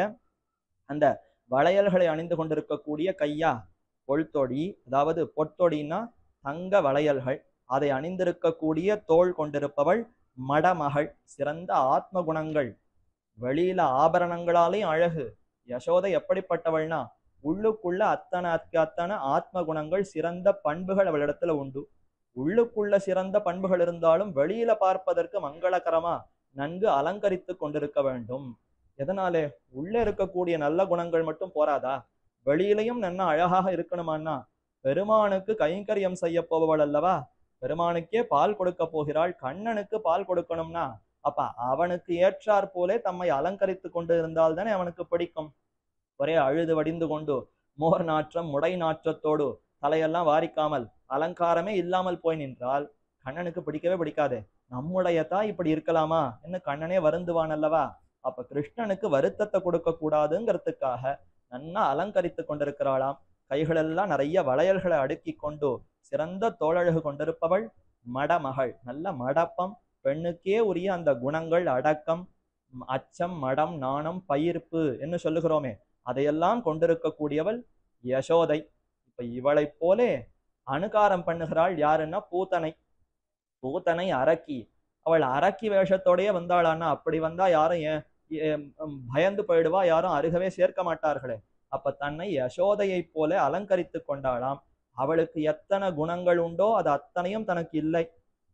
அந்த வளையல்களை அணிந்து கொண்டிருக்கக்கூடிய கையா பொல்தொடி, அதாவது பொத்தொடினா தங்க வளையல்கள், அதை அணிந்திருக்கக்கூடிய தோள் கொண்டிருப்பவள் மடமகள். சிறந்த ஆத்ம குணங்கள், வெளியில ஆபரணங்களாலேயும் அழகு. யசோதை எப்படிப்பட்டவள்னா உள்ளுக்குள்ள அத்தனை ஆத்ம குணங்கள், சிறந்த பண்புகள் அவளிடத்துல உண்டு. உள்ளுக்குள்ள சிறந்த பண்புகள் இருந்தாலும் வெளியில பார்ப்பதற்கு மங்களகரமா நன்கு அலங்கரித்து கொண்டிருக்க வேண்டும். எதனாலே? உள்ள இருக்கக்கூடிய நல்ல குணங்கள் மட்டும் போராதா, வெளியிலையும் நன்ன அழகாக இருக்கணுமான்னா பெருமானுக்கு கைங்கரியம் செய்ய போபவள் அல்லவா, பெருமானுக்கே பால் கொடுக்க போகிறாள். கண்ணனுக்கு பால் கொடுக்கணும்னா அப்ப அவனுக்கு ஏற்றாற் போலே தம்மை அலங்கரித்து கொண்டு இருந்தால் தானே அவனுக்கு பிடிக்கும். ஒரே அழுது வடிந்து கொண்டு மோர் நாற்றம் முடை நாற்றத்தோடு தலையெல்லாம் வாரிக்காமல் அலங்காரமே இல்லாமல் போய் நின்றால் கண்ணனுக்கு பிடிக்கவே பிடிக்காதே. நம்முடைய தாய் இப்படி இருக்கலாமா என்ன கண்ணனே வருந்துவான் அல்லவா. அப்ப கிருஷ்ணனுக்கு வருத்தத்தை கொடுக்க கூடாதுங்கிறதுக்காக நன்னா அலங்கரித்து கொண்டிருக்கிறாளாம். கைகளெல்லாம் நிறைய வளையல்களை அடுக்கி கொண்டு சிறந்த தோழழகு கொண்டிருப்பவள் மடமகள். நல்ல மடப்பம், பெண்ணுக்கே உரிய அந்த குணங்கள், அடக்கம், அச்சம், மடம், நாணம், பயிர்ப்பு என்று சொல்லுகிறோமே, அதையெல்லாம் கொண்டிருக்கக்கூடியவள் யசோதை. இப்ப இவளை போலே அனுகாரம் பண்ணுகிறாள் யாருன்னா பூத்தனை. பூத்தனை அரக்கி. அவள் அரக்கி வேஷத்தோடயே வந்தாளான்னா அப்படி வந்தா யாரும் பயந்து போயிடுவா, யாரும் அருகவே சேர்க்க மாட்டார்களே. அப்ப தன்னை யசோதையை போல அலங்கரித்து கொண்டாளாம். அவளுக்கு எத்தனை குணங்கள் உண்டோ அது அத்தனையும் தனக்கு இல்லை.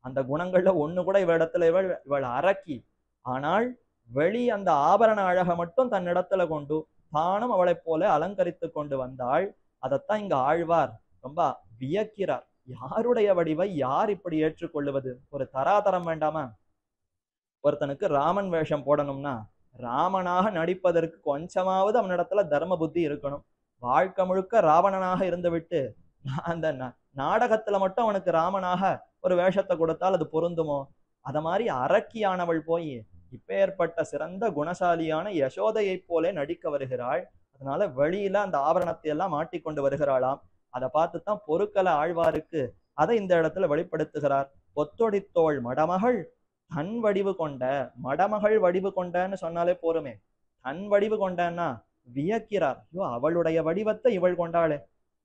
அந்த குணங்கள்ல ஒண்ணு கூட இவளிடத்துல இவள் அரக்கி. ஆனால் வெளி அந்த ஆபரண அழகை மட்டும் தன்னிடத்துல கொண்டு தானும் அவளை போல அலங்கரித்து கொண்டு வந்தாள். அதைத்தான் இங்க ஆழ்வார் ரொம்ப வியக்கிறார். யாருடைய வடிவை யார் இப்படி ஏற்றுக்கொள்ளுவது? ஒரு தராதரம் வேண்டாமா? ஒருத்தனுக்கு ராமன் வேஷம் போடணும்னா ராமனாக நடிப்பதற்கு கொஞ்சமாவது அவனிடத்துல தர்ம புத்தி இருக்கணும். வாழ்க்கை முழுக்க ராவணனாக இருந்து விட்டு அந்த நாடகத்துல மட்டும் அவனுக்கு ராமனாக ஒரு வேஷத்தை கொடுத்தால் அது பொருந்துமோ? அத மாதிரி அரக்கியானவள் போய் இப்ப ஏற்பட்ட சிறந்த குணசாலியான யசோதையை போல நடிக்க வருகிறாள். அதனால வெளியில அந்த ஆபரணத்தை எல்லாம் மாட்டிக்கொண்டு வருகிறாளாம். அதை பார்த்துதான் பொறுக்கல ஆழ்வாருக்கு அதை இந்த இடத்துல வெளிப்படுத்துகிறார். பொத்தொடித்தோள் மடமகள் தன் வடிவு கொண்ட, மடமகள் வடிவு கொண்டன்னு சொன்னாலே போருமே, தன் வடிவு கொண்டன்னா வியக்கிறார். ஐயோ, அவளுடைய வடிவத்தை இவள் கொண்டாளே,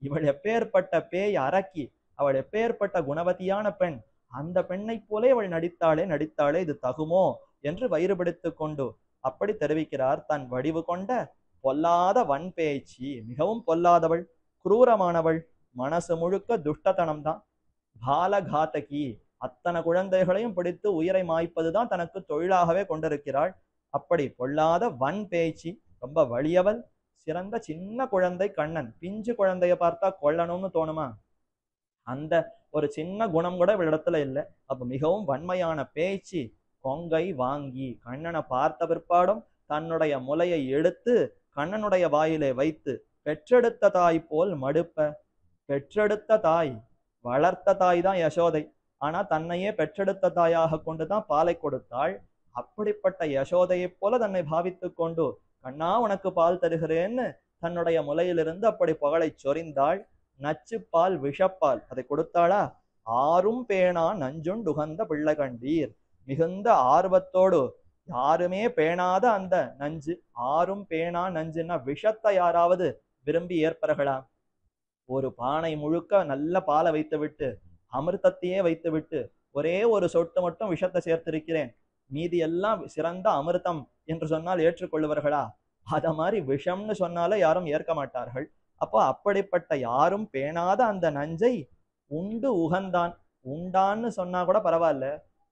இவள் எப்பேற்பட்ட பேய் அரக்கி, அவள் எப்பேற்பட்ட குணவதியான பெண், அந்த பெண்ணை போலே அவள் நடித்தாளே, இது தகுமோ என்று வயிறு பிடித்து கொண்டு அப்படி தெரிவிக்கிறார். தன் வடிவு கொண்ட பொல்லாத வன்பேய்ச்சி, மிகவும் பொல்லாதவள், குரூரமானவள், மனசு முழுக்க துஷ்டத்தனம் தான், பாலகாத்தகி, அத்தனை குழந்தைகளையும் பிடித்து உயிரை மாய்ப்பதுதான் தனக்கு தொழிலாகவே கொண்டிருக்கிறாள். அப்படி பொல்லாத வன்பேய்ச்சி, ரொம்ப வலியவள், சிறந்த சின்ன குழந்தை கண்ணன், பிஞ்சு குழந்தைய பார்த்தா கொல்லணும்னு தோணுமா, அந்த ஒரு சின்ன குணம் கூட இவளிடத்துல இல்லை. அப்ப மிகவும் வன்மையான பேச்சு. கொங்கை வாங்கி கண்ணனை பார்த்த பிற்பாடும் தன்னுடைய முலையை எடுத்து கண்ணனுடைய வாயிலே வைத்து பெற்றெடுத்த தாய் போல் மடுப்ப, பெற்றெடுத்த தாய், வளர்த்த தாய் தான் யசோதை, ஆனா தன்னையே பெற்றெடுத்த தாயாக கொண்டுதான் பாலை கொடுத்தாள். அப்படிப்பட்ட யசோதையை போல தன்னை பாவித்து கொண்டு கண்ணா உனக்கு பால் தருகிறேன்னு தன்னுடைய முலையிலிருந்து அப்படி புகழை சொரிந்தாள். நச்சு பால் விஷப்பால் அதை கொடுத்தாளா. ஆறும் பேணா நஞ்சுண்டுகந்த பிள்ளை கண்டீர், மிகுந்த ஆர்வத்தோடு, யாருமே பேணாத அந்த நஞ்சு, ஆறும் பேணா நஞ்சுன்னா விஷத்தை யாராவது விரும்பி ஏற்பர்களா? ஒரு பானை முழுக்க நல்ல பாலை வைத்து விட்டு அமிர்தத்தையே வைத்து விட்டு ஒரே ஒரு சொட்டு மட்டும் விஷத்தை சேர்த்திருக்கிறேன், மீதி எல்லாம் சிறந்த அமிர்தம் என்று சொன்னால் ஏற்றுக்கொள்ளுவார்களா? அத மாதிரி விஷம்னு சொன்னாலே யாரும் ஏற்க மாட்டார்கள். அப்போ அப்படிப்பட்ட யாரும் பேணாத அந்த நஞ்சை உண்டு உகந்தான், உண்டான்னு சொன்னா கூட பரவாயில்ல,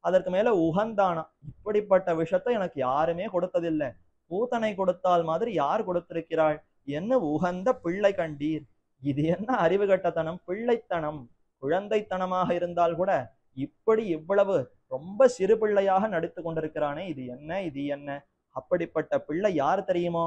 அதற்கு மேல உகந்தானா, இப்படிப்பட்ட விஷத்தை எனக்கு யாருமே கொடுத்ததில்லை, பூத்தனை கொடுத்தால் மாதிரி யார் கொடுத்திருக்கிறாள், என்ன உகந்த பிள்ளை கண்டீர், இது என்ன அறிவு கட்டத்தனம், பிள்ளைத்தனம், குழந்தைத்தனமாக இருந்தால் கூட இப்படி இவ்வளவு ரொம்ப சிறு பிள்ளையாக நடித்து கொண்டிருக்கிறானே, இது என்ன. அப்படிப்பட்ட பிள்ளை யார் தெரியுமோ?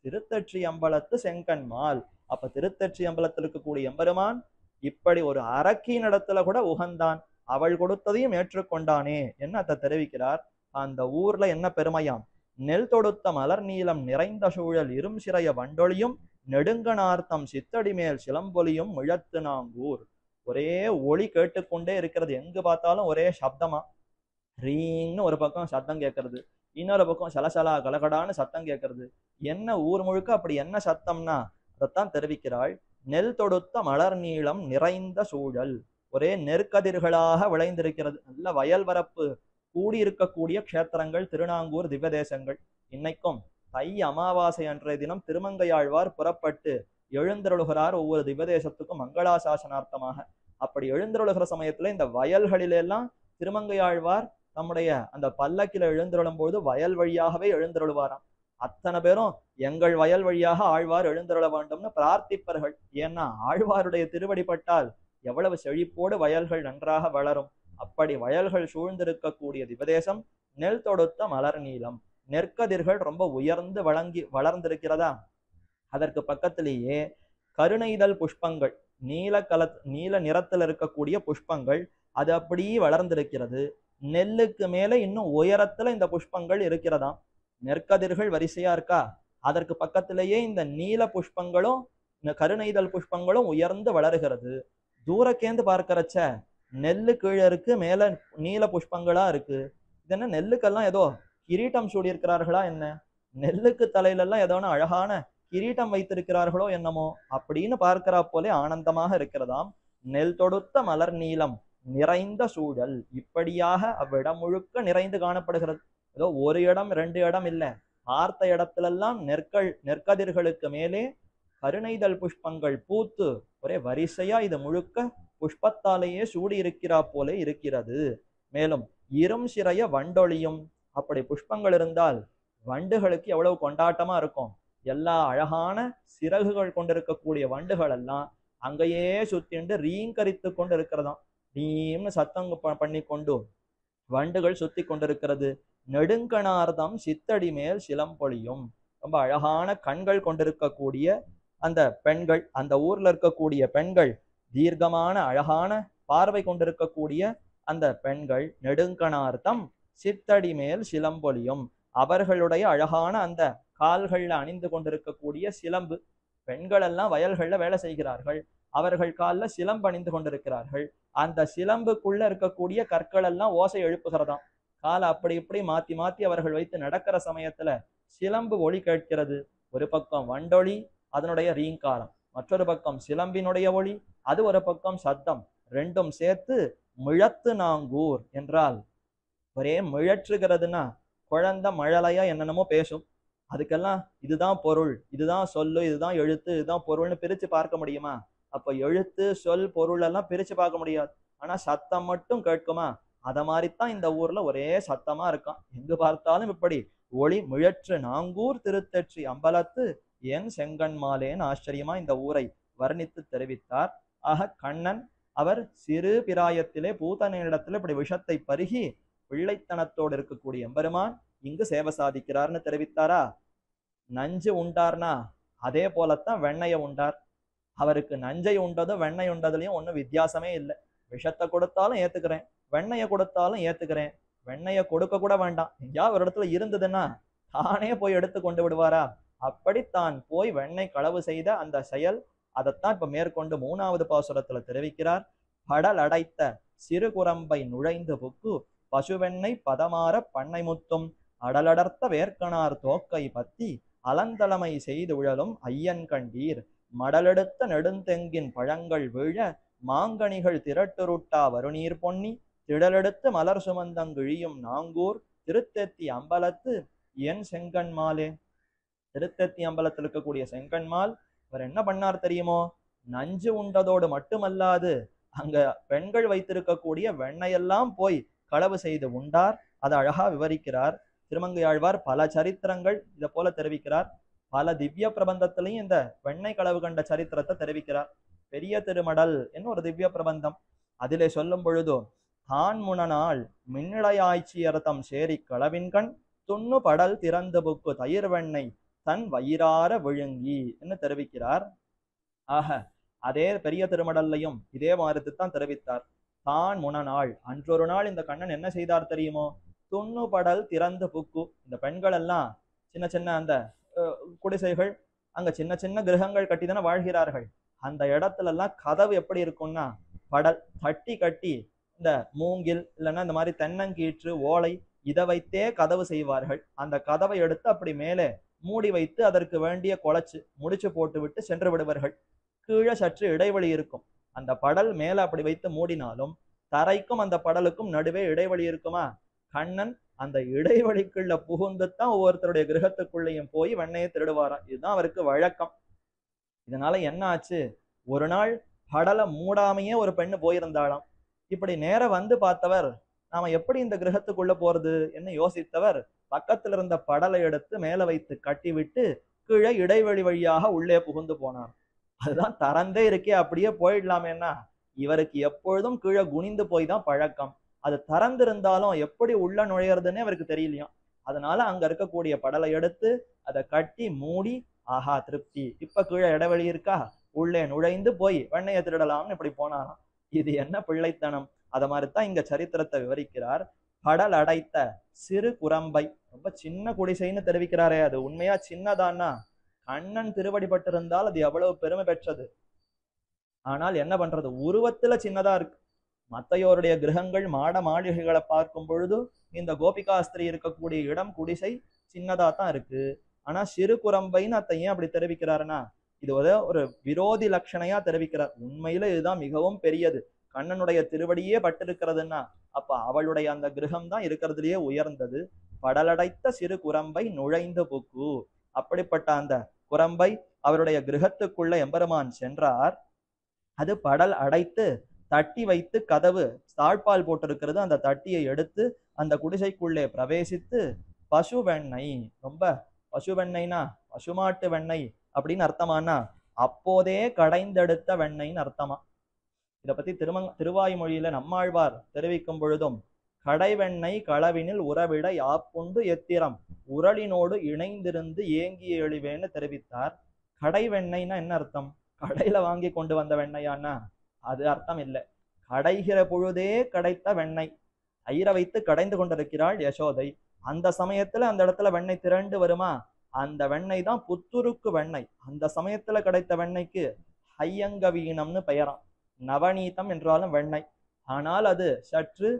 திருத்தற்றி அம்பலத்து செங்கன்மால். அப்ப திருத்தற்றி அம்பலத்தில் இருக்கக்கூடிய எம்பெருமான் இப்படி ஒரு அரக்கியின் இடத்துல கூட உகந்தான், அவள் கொடுத்ததையும் ஏற்றுக்கொண்டானே என்ன அதை தெரிவிக்கிறார். அந்த ஊர்ல என்ன பெருமையாம், நெல் தொடுத்த மலர் நீளம் நிறைந்த சூழல் இரும் சிறைய வண்டொலியும் நெடுங்கனார்த்தம் சித்தடி மேல் சிலம்பொலியும் முழத்து நாங்கூர். ஒரே ஒளி கேட்டுக்கொண்டே இருக்கிறது, எங்கு பார்த்தாலும் ஒரே சப்தமா, ரீங்னு ஒரு பக்கம் சத்தம் கேட்கறது, இன்னொரு பக்கம் சலசலா கலகடான்னு சத்தம் கேட்கறது. என்ன ஊர் முழுக்க அப்படி என்ன சத்தம்னா அதைத்தான் தெரிவிக்கிறாள். நெல் தொடுத்த மலர் நீளம் நிறைந்த சூழல், ஒரே நெற்கதிர்களாக விளைந்திருக்கிறது, நல்ல வயல் வரப்பு கூடியிருக்கக்கூடிய க்ஷேத்திரங்கள் திருநாங்கூர் திவ்ய தேசங்கள். இன்னைக்கும் தை அமாவாசை அன்றைய தினம் திருமங்கையாழ்வார் புறப்பட்டு எழுந்தருளுகிறார் ஒவ்வொரு திவ்ய தேசத்துக்கும் மங்களாசாசனார்த்தமாக. அப்படி எழுந்தருளுகிற சமயத்துல இந்த வயல்களிலெல்லாம் திருமங்கையாழ்வார் நம்முடைய அந்த பல்லக்கில எழுந்தருளும் போது வயல் வழியாகவே எழுந்தருளுவாராம். அத்தனை பேரும் எங்கள் வயல் வழியாக ஆழ்வார் எழுந்தருள வேண்டும்னு பிரார்த்திப்பர்கள். ஏன்னா ஆழ்வாருடைய திருவடிப்பட்டால் எவ்வளவு செழிப்போடு வயல்கள் நன்றாக வளரும். அப்படி வயல்கள் சூழ்ந்திருக்கக்கூடிய திவதேசம் நெல் தொடுத்த மலர் நீளம், நெற்கதிர்கள் ரொம்ப உயர்ந்து வளர்ந்திருக்கிறதா. அதற்கு பக்கத்திலேயே கருணைதல் புஷ்பங்கள், நீல நிறத்தில் இருக்கக்கூடிய புஷ்பங்கள் அது அப்படியே வளர்ந்திருக்கிறது. நெல்லுக்கு மேல இன்னும் உயரத்துல இந்த புஷ்பங்கள் இருக்கிறதாம். நெற்கதிர்கள் வரிசையா இருக்கா, அதற்கு பக்கத்திலேயே இந்த நீல புஷ்பங்களும் இந்த கருணைதல் புஷ்பங்களும் உயர்ந்து வளர்கிறது. தூரக்கேந்து பார்க்கறச்ச நெல்லு கீழே இருக்கு, மேல நீல புஷ்பங்களா இருக்கு. இது என்ன, நெல்லுக்கெல்லாம் ஏதோ கிரீட்டம் சூடியிருக்கிறார்களா என்ன, நெல்லுக்கு தலையில எல்லாம் ஏதோ அழகான கிரீட்டம் வைத்திருக்கிறார்களோ என்னமோ அப்படின்னு பார்க்கிறா போலே ஆனந்தமாக இருக்கிறதாம். நெல் தொடுத்த மலர் நீளம் நிறைந்த சூழல், இப்படியாக அவ்விடம் முழுக்க நிறைந்து காணப்படுகிறது. ஏதோ ஒரு இடம் ரெண்டு இடம் இல்லை, பார்த்த இடத்திலெல்லாம் நெற்கதிர்களுக்கு மேலே கருணைதல் புஷ்பங்கள் பூத்து ஒரே வரிசையா இது முழுக்க புஷ்பத்தாலேயே சூடி இருக்கிறா போலே இருக்கிறது. மேலும் இரும் சிறைய வண்டொலியும், அப்படி புஷ்பங்கள் இருந்தால் வண்டுகளுக்கு எவ்வளவு கொண்டாட்டமா இருக்கும். எல்லா அழகான சிறகுகள் கொண்டிருக்கக்கூடிய வண்டுகள் எல்லாம் அங்கேயே சுத்திண்டு ரீங்கரித்து கொண்டு இருக்கிறதாம். நீம்னு சத்தம் பண்ணி கொண்டு வண்டுகள் சுத்தி கொண்டிருக்கிறது. நெடுங்கணார்தம் சித்தடி மேல் சிலம்பொலியும், ரொம்ப அழகான கண்கள் கொண்டிருக்கக்கூடிய அந்த பெண்கள், அந்த ஊர்ல இருக்கக்கூடிய பெண்கள், தீர்க்கமான அழகான பார்வை கொண்டிருக்கக்கூடிய அந்த பெண்கள், நெடுங்கணார்த்தம் சித்தடி மேல் சிலம்பொலியும், அவர்களுடைய அழகான அந்த கால்கள்ல அணிந்து கொண்டிருக்கக்கூடிய சிலம்பு. பெண்கள் எல்லாம் வயல்கள்ல வேலை செய்கிறார்கள், அவர்கள் கால்ல சிலம்பு அணிந்து கொண்டிருக்கிறார்கள். அந்த சிலம்புக்குள்ள இருக்கக்கூடிய கற்கள் எல்லாம் ஓசை எழுப்புகிறதாம். காலை அப்படி இப்படி மாத்தி மாத்தி அவர்கள் வைத்து நடக்கிற சமயத்துல சிலம்பு ஒலி கேட்கிறது. ஒரு பக்கம் வண்டொலி, அதனுடைய ரீங்காரம், மற்றொரு பக்கம் சிலம்பினுடைய ஒளி, அது ஒரு பக்கம் சத்தம். ரெண்டும் சேர்த்து மிழத்து நாங்கூர் என்றால் ஒரே மிழற்றுகிறதுனா குழந்தை மழலையா என்னென்னமோ பேசும். அதுக்கெல்லாம் இதுதான் பொருள், இதுதான் சொல்லு, இதுதான் எழுத்து, இதுதான் பொருள்னு பிரிச்சு பார்க்க முடியுமா? அப்ப எழுத்து சொல் பொருள் எல்லாம் பிரிச்சு பார்க்க முடியாது. ஆனா சத்தம் மட்டும் கேட்குமா? அத மாதிரித்தான் இந்த ஊர்ல ஒரே சத்தமா இருக்கான். எங்கு பார்த்தாலும் இப்படி ஒளி முழற்று நாங்கூர் திருத்தெற்றி அம்பலத்து என் செங்கன்மாலேன்னு ஆச்சரியமா இந்த ஊரை வர்ணித்து தெரிவித்தார். ஆக கண்ணன் அவர் சிறு பிராயத்திலே பூதனிடத்துல இப்படி விஷத்தை பருகி பிள்ளைத்தனத்தோடு இருக்கக்கூடிய எம்பெருமான் இங்கு சேவை சாதிக்கிறார்னு தெரிவித்தாரா? நஞ்சு உண்டார்னா அதே போலத்தான் வெண்ணைய உண்டார். அவருக்கு நஞ்சை உண்டதும் வெண்ணெய் உண்டதுலயும் ஒன்றும் வித்தியாசமே இல்லை. விஷத்தை கொடுத்தாலும் ஏத்துக்கிறேன், வெண்ணைய கொடுத்தாலும் ஏத்துக்கிறேன். வெண்ணைய கொடுக்க கூட வேண்டாம், எங்கேயாவது ஒரு இடத்துல இருந்ததுன்னா தானே போய் எடுத்து கொண்டு விடுவாரா? அப்படித்தான் போய் வெண்ணெய் களவு செய்த அந்த செயல், அதைத்தான் இப்ப மேற்கொண்டு 3வது பாசுரத்துல தெரிவிக்கிறார். படல் அடைத்த சிறு குரம்பை நுழைந்து புக்கு பசுவெண்ணெய் பதமாற பண்ணை முத்தும் அடலடர்த்த வேர்க்கனார் தோக்கை பத்தி அலந்தளமை செய்து உழலும் ஐயன் கண்டீர் மடலெடுத்த நெடுந்தெங்கின் பழங்கள் வீழ மாங்கனிகள் திரட்டுருட்டா வருநீர் பொன்னி திடலெடுத்து மலர் சுமந்தங்கிழியும் நாங்கூர் திருத்தெத்தி அம்பலத்து என் செங்கன்மாலே. திருத்தெத்தி அம்பலத்தில் இருக்கக்கூடிய செங்கன்மால் இவர் என்ன பண்ணார் தெரியுமோ? நஞ்சு உண்டதோடு மட்டுமல்லாது அங்க பெண்கள் வைத்திருக்கக்கூடிய வெண்ணையெல்லாம் போய் களவு செய்து உண்டார். அதை அழகா விவரிக்கிறார் திருமங்கையாழ்வார். பல சரித்திரங்கள் இதை போல தெரிவிக்கிறார். பல திவ்ய பிரபந்தத்திலையும் இந்த வெண்ணெய் களவு கண்ட சரித்திரத்தை தெரிவிக்கிறார். பெரிய திருமடல் என்ன ஒரு திவ்ய பிரபந்தம், அதிலே சொல்லும் பொழுதோ தான் முனநாள் மின்னிளையாய்ச்சியர்த்தம் சேரி களவின்கண் துண்ணு படல் திறந்து புக்கு தயிர் வெண்ணெய் தன் வயிறார விழுங்கி என்று தெரிவிக்கிறார். ஆக அதே பெரிய திருமடல்லையும் இதே மாதிரி தான் தெரிவித்தார். தான் முனநாள் அன்றொரு நாள் இந்த கண்ணன் என்ன செய்தார் தெரியுமோ? துண்ணு படல் திறந்து புக்கு. இந்த பெண்கள் எல்லாம் சின்ன சின்ன அந்த குடிசைகள், அங்க சின்ன சின்ன கிரகங்கள் கட்டி தானே வாழ்கிறார்கள். அந்த இடத்துல எல்லாம் கதவு எப்படி இருக்கும்னா படல் தட்டி கட்டி இந்த மூங்கில் இல்லைன்னா இந்த மாதிரி தென்னங்கீற்று ஓலை இதை வைத்தே கதவு செய்வார்கள். அந்த கதவை எடுத்து அப்படி மேலே மூடி வைத்து அதற்கு வேண்டிய குழைச்சு முடிச்சு போட்டு விட்டு சென்று விடுவார்கள். கீழே சற்று இடைவெளி இருக்கும். அந்த படல் மேல அப்படி வைத்து மூடினாலும் தரைக்கும் அந்த படலுக்கும் நடுவே இடைவெளி இருக்குமா? கண்ணன் அந்த இடைவெளிக்குள்ள புகுந்துத்தான் ஒவ்வொருத்தருடைய கிரகத்துக்குள்ளேயும் போய் வெண்ணையை திருடுவாராம். இதுதான் அவருக்கு வழக்கம். இதனால என்ன ஆச்சு? ஒரு நாள் படலை மூடாமையே ஒரு பெண்ணு போயிருந்தாளாம். இப்படி நேர வந்து பார்த்தவர், நாம எப்படி இந்த கிரகத்துக்குள்ள போறது என்ன யோசித்தவர் பக்கத்துல இருந்த படலை எடுத்து மேல வைத்து கட்டி விட்டு கீழே இடைவெளி வழியாக உள்ளே புகுந்து போனார். அதுதான் திறந்தே இருக்கே, அப்படியே போயிடலாமேன்னா இவருக்கு எப்பொழுதும் கீழே குனிந்து போய் தான் பழக்கம். அது திறந்திருந்தாலும் எப்படி உள்ள நுழையிறதுன்னே அவருக்கு தெரியலையாம். அதனால அங்க இருக்கக்கூடிய படலை எடுத்து அதை கட்டி மூடி, ஆஹா திருப்தி, இப்ப கீழே இடைவெளி இருக்கா, உள்ளே நுழைந்து போய் வெண்ணையை திருடலாம்னு இப்படி போனாராம். இது என்ன பிள்ளைத்தனம்? அத மாதிரிதான் இங்க சரித்திரத்தை விவரிக்கிறார். படல் அடைத்த சிறு குரம்பை, ரொம்ப சின்ன குடிசைன்னு தெரிவிக்கிறாரே, அது உண்மையா சின்னதான்னா கண்ணன் திருவடிபட்டிருந்தால் அது எவ்வளவு பெருமை பெற்றது. ஆனால் என்ன பண்றது, உருவத்துல சின்னதா இருக்கு. மத்தையோருடைய கிரகங்கள் மாட மாளிகைகளை பார்க்கும் பொழுது இந்த கோபிகாஸ்திரி இருக்கக்கூடிய இடம் குடிசை சின்னதா தான் இருக்கு. ஆனா சிறு குரம்பைன்னு அத்தை ஏன் அப்படி தெரிவிக்கிறாருன்னா இது ஒரு விரோதி லட்சணையா தெரிவிக்கிறார். உண்மையில இதுதான் மிகவும் பெரியது. கண்ணனுடைய திருவடியே பட்டிருக்கிறதுன்னா அப்ப அவளுடைய அந்த கிரகம் தான் இருக்கிறதுலயே உயர்ந்தது. படலடைத்த சிறு குரம்பை நுழைந்து புக்கு. அப்படிப்பட்ட அந்த குரம்பை அவருடைய கிரகத்துக்குள்ள எம்பெருமான் சென்றார். அது படல் அடைத்து தட்டி வைத்து கதவு தாழ்பால் போட்டிருக்கிறது. அந்த தட்டியை எடுத்து அந்த குடிசைக்குள்ளே பிரவேசித்து பசு வெண்ணெய், ரொம்ப பசு வெண்ணெய்னா பசுமாட்டு வெண்ணெய் அப்படின்னு அர்த்தமானா அப்போதே கடைந்தெடுத்த வெண்ணெய்ன்னு அர்த்தமா. இதை பத்தி திருவாய்மொழியில நம்மாழ்வார் தெரிவிக்கும் பொழுதும் கடை வெண்ணெய் களவினில் உறவிட யாப்புண்டு எத்திரம் உரளினோடு இணைந்திருந்து ஏங்கிய எழிவேன்னு தெரிவித்தார். கடை வெண்ணெய்னா என்ன அர்த்தம்? கடையில வாங்கி கொண்டு வந்த வெண்ணெயானா அது அர்த்தம் இல்லை. கடைகிற பொழுதே கிடைத்த வெண்ணெய். தயிரை வைத்து கடைந்து கொண்டிருக்கிறாள் யசோதை. அந்த சமயத்துல அந்த இடத்துல வெண்ணெய் திரண்டு வருமா? அந்த வெண்ணெய் தான் புத்துருக்கு வெண்ணெய். அந்த சமயத்துல கிடைத்த வெண்ணெய்க்கு ஹையங்கவீனம்னு பெயராம். நவநீதம் என்றாலும் வெண்ணெய், ஆனால் அது சற்று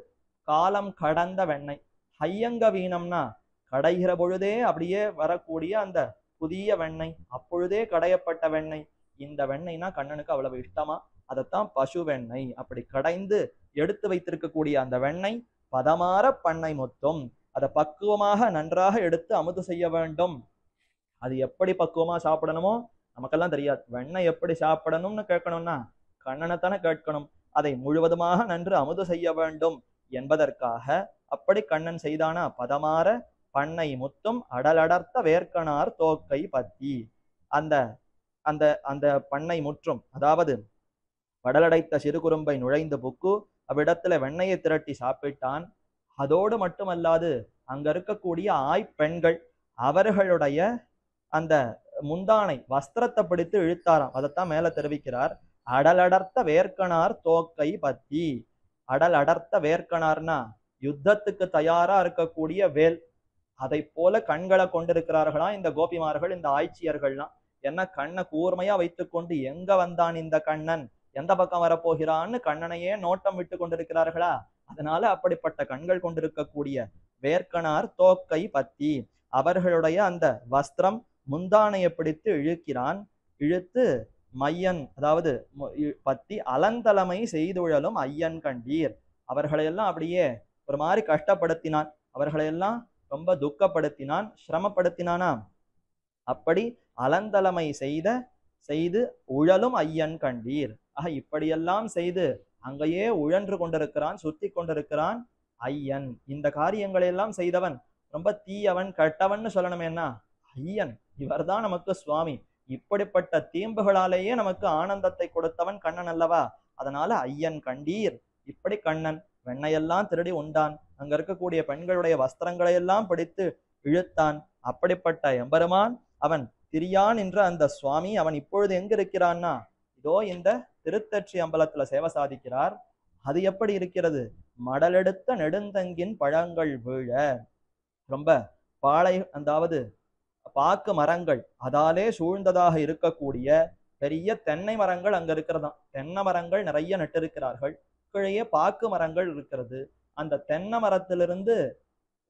காலம் கடந்த வெண்ணெய். ஹையங்கவீனம்னா கடைகிற பொழுதே அப்படியே வரக்கூடிய அந்த புதிய வெண்ணெய், அப்பொழுதே கடையப்பட்ட வெண்ணெய். இந்த வெண்ணெய்னா கண்ணனுக்கு அவ்வளவு இஷ்டமா. அதைத்தான் பசு வெண்ணெய். அப்படி கடைந்து எடுத்து வைத்திருக்கக்கூடிய அந்த வெண்ணெய் பதமாற பண்ணை மொத்தம். அதை பக்குவமாக நன்றாக எடுத்து அமுது செய்ய வேண்டும். அது எப்படி பக்குவமா சாப்பிடணுமோ நமக்கெல்லாம் தெரியாது. வெண்ணெய் எப்படி சாப்பிடணும்னு கேட்கணும்னா கண்ணனைத்தானே கேட்கணும். அதை முழுவதுமாக நன்று அமுது செய்ய வேண்டும் என்பதற்காக அப்படி கண்ணன் செய்தானா. பதமாற பண்ணை முத்தும் அடலடர்த்த வேர்க்கனார் தோக்கை பத்தி. அந்த அந்த அந்த பண்ணை முற்றும், அதாவது படலடைத்த சிறு குறும்பை நுழைந்து புக்கு அவ்விடத்துல வெண்ணெயை திரட்டி சாப்பிட்டான். அதோடு மட்டுமல்லாது அங்க இருக்கக்கூடிய ஆய்ப்பெண்கள் அவர்களுடைய அந்த முந்தானை வஸ்திரத்தை பிடித்து இழுத்தாராம். அதைத்தான் மேல தெரிவிக்கிறார். அடலடர்த்த வேர்க்கனார் தோக்கை பத்தி. அடல் அடர்த்த வேர்க்கனார்னா யுத்தத்துக்கு தயாரா இருக்கக்கூடிய வேல். அதை போல கண்களை கொண்டிருக்கிறார்களா இந்த கோபிமார்கள், இந்த ஆய்ச்சியர்கள்லாம். என்ன கண்ணை கூர்மையா வைத்துக்கொண்டு எங்க வந்தான் இந்த கண்ணன், எந்த பக்கம் வரப்போகிறான்னு கண்ணனையே நோட்டம் விட்டு கொண்டிருக்கிறார்களா. அதனால அப்படிப்பட்ட கண்கள் கொண்டிருக்கக்கூடிய வேர்க்கனார் தோக்கை பத்தி. அவர்களுடைய அந்த வஸ்திரம் முந்தானையை பிடித்து இழுக்கிறான். இழுத்து மையன், அதாவது பத்தி அலந்தலைமை செய்துழலும் ஐயன் கண்டீர். அவர்களையெல்லாம் அப்படியே ஒரு மாதிரி கஷ்டப்படுத்தினான். அவர்களையெல்லாம் ரொம்ப துக்கப்படுத்தினான், சிரமப்படுத்தினானா. அப்படி அலந்தலைமை செய்து உழலும் ஐயன் கண்டீர். ஆக இப்படியெல்லாம் செய்து அங்கேயே உழன்று கொண்டிருக்கிறான், சுத்தி கொண்டிருக்கிறான் ஐயன். இந்த காரியங்களை எல்லாம் செய்தவன் ரொம்ப தீயவன், கெட்டவன் சொல்லணுமேனா ஐயன். இவர்தான் நமக்கு சுவாமி. இப்படிப்பட்ட தீம்புகளாலேயே நமக்கு ஆனந்தத்தை கொடுத்தவன் கண்ணன் அல்லவா. அதனால ஐயன் கண்டீர். இப்படி கண்ணன் வெண்ணையெல்லாம் திருடி உண்டான். அங்க இருக்கக்கூடிய பெண்களுடைய வஸ்திரங்களை எல்லாம் பிடித்து இழுத்தான். அப்படிப்பட்ட எம்பெருமான் அவன் திரியான் என்ற அந்த சுவாமி அவன் இப்பொழுது எங்க இருக்கிறான்னா இதோ இந்த திருத்தற்றி அம்பலத்துல சேவை சாதிக்கிறார். அது எப்படி இருக்கிறது? மடலெடுத்த நெடுந்தங்கின் பழங்கள் வீழ. ரொம்ப பாலை, அதாவது பாக்கு மரங்கள் அதாலே சூழ்ந்ததாக இருக்கக்கூடிய பெரிய தென்னை மரங்கள் அங்க இருக்கிறதாம். தென்னை மரங்கள் நிறைய நட்டிருக்கிறார்கள். கீழே பாக்கு மரங்கள் இருக்கிறது. அந்த தென்னை மரத்திலிருந்து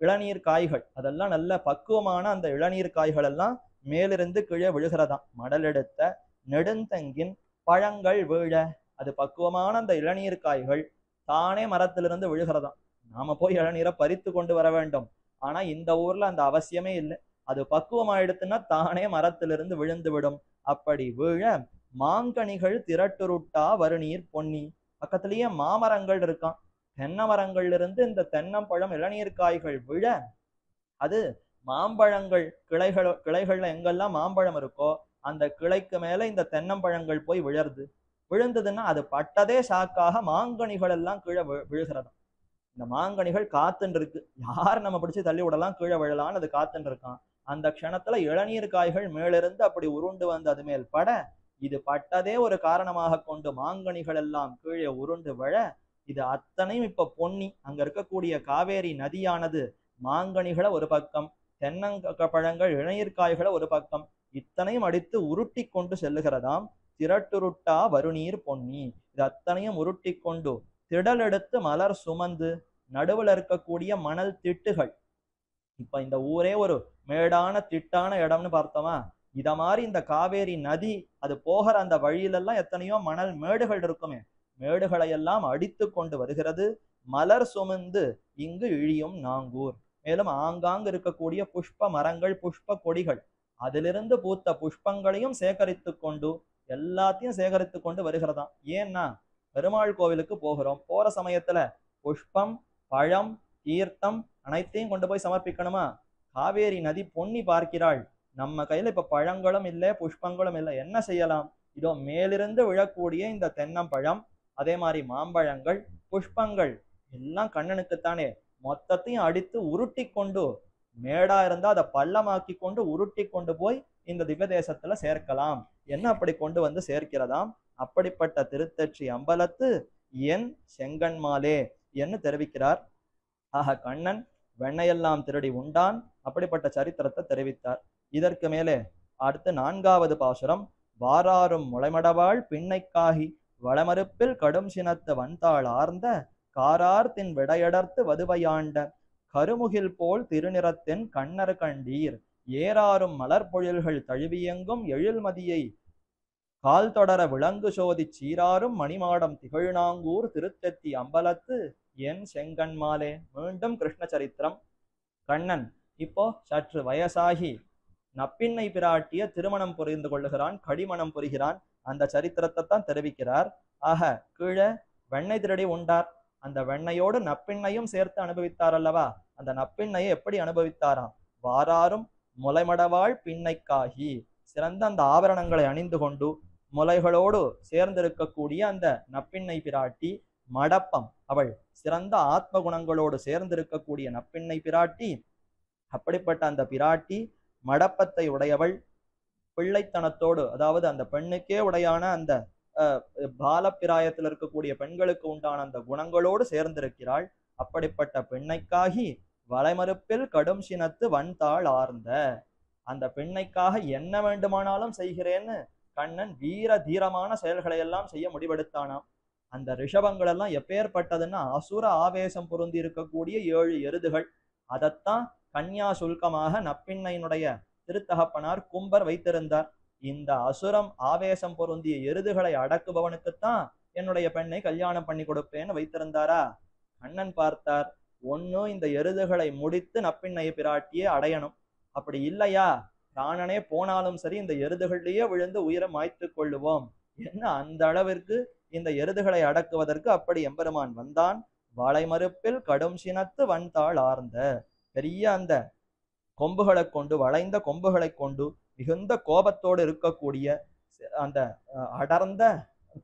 இளநீர் காய்கள், அதெல்லாம் நல்ல பக்குவமான அந்த இளநீர் காய்கள் எல்லாம் மேலிருந்து கீழே விழுகிறதாம். மடலெடுத்த நெடுந்தங்கின் பழங்கள் வீழ. அது பக்குவமான அந்த இளநீர் காய்கள் தானே மரத்திலிருந்து விழுகிறதாம். நாம போய் இளநீரை பறித்து கொண்டு வர வேண்டும். ஆனா இந்த ஊர்ல அந்த அவசியமே இல்லை. அது பக்குவமாயிடுத்துன்னா தானே மரத்திலிருந்து விழுந்து விடும். அப்படி வீழ மாங்கனிகள் திரட்டுருட்டா வருநீர் பொன்னி. பக்கத்திலேயே மாமரங்கள் இருக்கான். தென்னை மரங்கள்ல இருந்து இந்த தென்னம்பழம் இளநீர் காய்கள் விழ அது மாம்பழங்கள் கிளைகள்ல எங்கெல்லாம் மாம்பழம் இருக்கோ அந்த கிளைக்கு மேல இந்த தென்னம்பழங்கள் போய் விழருது. விழுந்ததுன்னா அது பட்டதே சாக்காக மாங்கனிகள் எல்லாம் கீழே விழுகிறதாம். இந்த மாங்கனிகள் காத்துன்னு இருக்கு. யார் நம்ம பிடிச்சு தள்ளி விடலாம், கீழே விழலான்னு அது காத்துன்னு இருக்கான். அந்த க்ஷணத்துல இளநீர் காய்கள் மேலிருந்து அப்படி உருண்டு வந்து அது மேல் பட இது பட்டதே ஒரு காரணமாக கொண்டு மாங்கனிகள் எல்லாம் கீழே உருண்டு விழ இது அத்தனையும் இப்ப பொன்னி. அங்க இருக்கக்கூடிய காவேரி நதியானது மாங்கனிகளை ஒரு பக்கம், தென்னங்கப்பழங்கள் இளநீர் காய்களை ஒரு பக்கம், இத்தனையும் அடித்து உருட்டி கொண்டு செல்லுகிறதாம். திரட்டுருட்டா வருநீர் பொன்னி. இது அத்தனையும் உருட்டி கொண்டு திடல் எடுத்து மலர் சுமந்து நடுவில் இருக்கக்கூடிய மணல் திட்டுகள். இப்ப இந்த ஊரே ஒரு மேடான திட்டான இடம்னு பார்த்தோமா. இத மாதிரி இந்த காவேரி நதி அது போகிற அந்த வழியிலெல்லாம் எத்தனையோ மணல் மேடுகள் இருக்குமே. மேடுகளை எல்லாம் அடித்து கொண்டு வருகிறது. மலர் சுமந்து இங்கு இழியும் நாங்கூர். மேலும் ஆங்காங்கு இருக்கக்கூடிய புஷ்ப மரங்கள், புஷ்ப கொடிகள், அதிலிருந்து பூத்த புஷ்பங்களையும் சேகரித்து கொண்டு எல்லாத்தையும் சேகரித்து கொண்டு வருகிறதாம். ஏன்னா பெருமாள் கோவிலுக்கு போகிறோம். போற சமயத்துல புஷ்பம், பழம், தீர்த்தம் அனைத்தையும் கொண்டு போய் சமர்ப்பிக்கணுமா. காவேரி நதி பொன்னி பார்க்கிறாள். நம்ம கையில இப்ப பழங்களும் இல்லை, புஷ்பங்களும் இல்லை. என்ன செய்யலாம்? இதோ மேலிருந்து விழக்கூடிய இந்த தென்னம்பழம், அதே மாதிரி மாம்பழங்கள், புஷ்பங்கள் எல்லாம் கண்ணனுக்குத்தானே. மொத்தத்தையும் அடித்து உருட்டி கொண்டு, மேடா இருந்தா அதை பள்ளமாக்கி கொண்டு உருட்டி கொண்டு போய் இந்த திவ்ய தேசத்துல சேர்க்கலாம். என்ன அப்படி கொண்டு வந்து சேர்க்கிறதாம். அப்படிப்பட்ட திருத்தற்றி அம்பலத்து என் செங்கன்மாலே என்று தெரிவிக்கிறார். ஆக கண்ணன் வெண்ணையெல்லாம் திருடி உண்டான். அப்படிப்பட்ட சரித்திரத்தை தெரிவித்தார். இதற்கு மேலே அடுத்து 4வது பாசுரம், வாராரும் முளைமடவாள் பின்னைக்காகி வளமறுப்பில் கடும் சினத்து வந்தாள் ஆர்ந்த காரார்த்தின் விடையடர்த்து வதுவையாண்ட கருமுகில் போல் திருநிறத்தின் கண்ணர் கண்டீர் ஏறாரும் மலர்பொழில்கள் தழுவியெங்கும் எழில்மதியை கால் தொடர விளங்கு சோதி சீராரும் மணிமாடம் திகழ்நாங்கூர் திருத்தெத்தி அம்பலத்து என் செங்கண்மாலே. மீண்டும் கிருஷ்ண சரித்திரம். கண்ணன் இப்போ சற்று வயசாகி நப்பின்னை பிராட்டிய திருமணம் புரிந்து கொள்ளுகிறான், கடிமணம் புரிகிறான். அந்த சரித்திரத்தை தான் தெரிவிக்கிறார். ஆக கீழே வெண்ணெய் திருடி உண்டார், அந்த வெண்ணையோடு நப்பிண்ணையும் சேர்த்து அனுபவித்தார் அல்லவா. அந்த நப்பிண்ணையை எப்படி அனுபவித்தாராம்? வாராரும் முளைமடவாள் பின்னைக்காகி, சிறந்த அந்த ஆபரணங்களை அணிந்து கொண்டு முலைகளோடு சேர்ந்திருக்கக்கூடிய அந்த நப்பிண்ணை பிராட்டி மடப்பம், அவள் சிறந்த ஆத்ம குணங்களோடு சேர்ந்திருக்கக்கூடிய நப்பிண்ணை பிராட்டி. அப்படிப்பட்ட அந்த பிராட்டி மடப்பத்தை உடையவள், பிள்ளைத்தனத்தோடு, அதாவது அந்த பெண்ணுக்கே உடையான அந்த பாலப்பிராயத்தில் இருக்கக்கூடிய பெண்களுக்கு உண்டான அந்த குணங்களோடு சேர்ந்திருக்கிறாள். அப்படிப்பட்ட பெண்ணைக்காகி வளைமறுப்பில் கடும் சினத்து வன்தாள் ஆர்ந்த, அந்த பெண்ணைக்காக என்ன வேண்டுமானாலும் செய்கிறேன்னு கண்ணன் வீர தீரமான செயல்களை எல்லாம் செய்ய முடிவெடுத்தானாம். அந்த ரிஷபங்கள் எல்லாம் எப்பேற்பட்டதுன்னா அசுர ஆவேசம் பொருந்தி இருக்கக்கூடிய 7 எருதுகள். அதைத்தான் கன்யா சுல்கமாக நப்பிண்ணையினுடைய திருத்தகப்பனார் கும்பர் வைத்திருந்தார். இந்த அசுரம் ஆவேசம் பொருந்திய எருதுகளை அடக்குபவனுக்குத்தான் என்னுடைய பெண்ணை கல்யாணம் பண்ணி கொடுப்பேன்னு வைத்திருந்தாரா. கண்ணன் பார்த்தார், ஒன்னு இந்த எருதுகளை முடித்து நப்பிண்ணை பிராட்டியே அடையணும், அப்படி இல்லையா பிராணனே போனாலும் சரி இந்த எருதுகளிலேயே விழுந்து உயிரை மாய்த்து கொள்ளுவோம் என்ன, அந்த அளவிற்கு இந்த எருதுகளை அடக்குவதற்கு அப்படி எம்பெருமான் வந்தான். வளைமறுப்பில் கடும் சினத்து வன்தாள் ஆர்ந்த, பெரிய அந்த கொம்புகளை கொண்டு, வளைந்த கொம்புகளை கொண்டு மிகுந்த கோபத்தோடு இருக்கக்கூடிய அந்த அடர்ந்த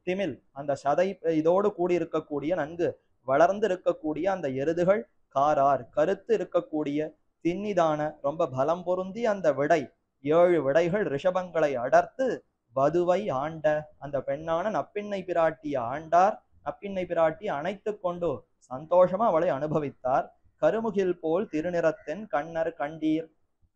திமில், அந்த சதை இதோடு கூடி இருக்கக்கூடிய நன்கு வளர்ந்து இருக்கக்கூடிய அந்த எருதுகள், காரார் கருத்து இருக்கக்கூடிய தின்னிதான ரொம்ப பலம் பொருந்தி அந்த விடை 7 விடைகள் ரிஷபங்களை அடர்த்து வதுவை ஆண்ட, அந்த பெண்ணான நப்பிண்ணை பிராட்டிய ஆண்டார். நப்பிண்ணை பிராட்டி அணைத்து கொண்டு சந்தோஷமா அவளை அனுபவித்தார். கருமுகில் போல் திருநிறத்தின் கண்ணர் கண்டீர்.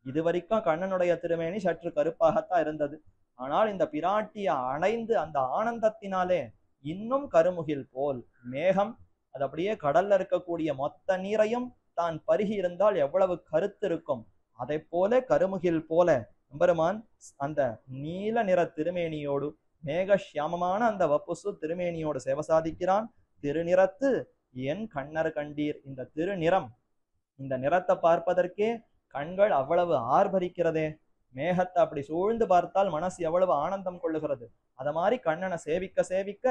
இதுவரைக்கும் கண்ணனுடைய திருமேனி சற்று கருப்பாகத்தான் இருந்தது. ஆனால் இந்த பிராட்டிய அணைந்து அந்த ஆனந்தத்தினாலே இன்னும் கருமுகில் போல், மேகம் அது அப்படியே கடல்ல இருக்கக்கூடிய மொத்த நீரையும் தான் பருகி இருந்தால் எவ்வளவு கருத்து இருக்கும், அதை போல கருமுகில் போல எம்பெருமான் அந்த நீல நிற திருமேனியோடு, மேகசியாமமான அந்த வப்புசு திருமேனியோடு சேவை சாதிக்கிறான். திருநிறத்து என் கண்ணர் கண்டீர். இந்த திருநிறம், இந்த நிறத்தை பார்ப்பதற்கே கண்கள் அவ்வளவு ஆர்ப்பரிக்கிறதே. மேகத்தை அப்படி சூழ்ந்து பார்த்தால் மனசு எவ்வளவு ஆனந்தம் கொள்ளுகிறது. அத மாதிரி கண்ணனை சேவிக்க சேவிக்க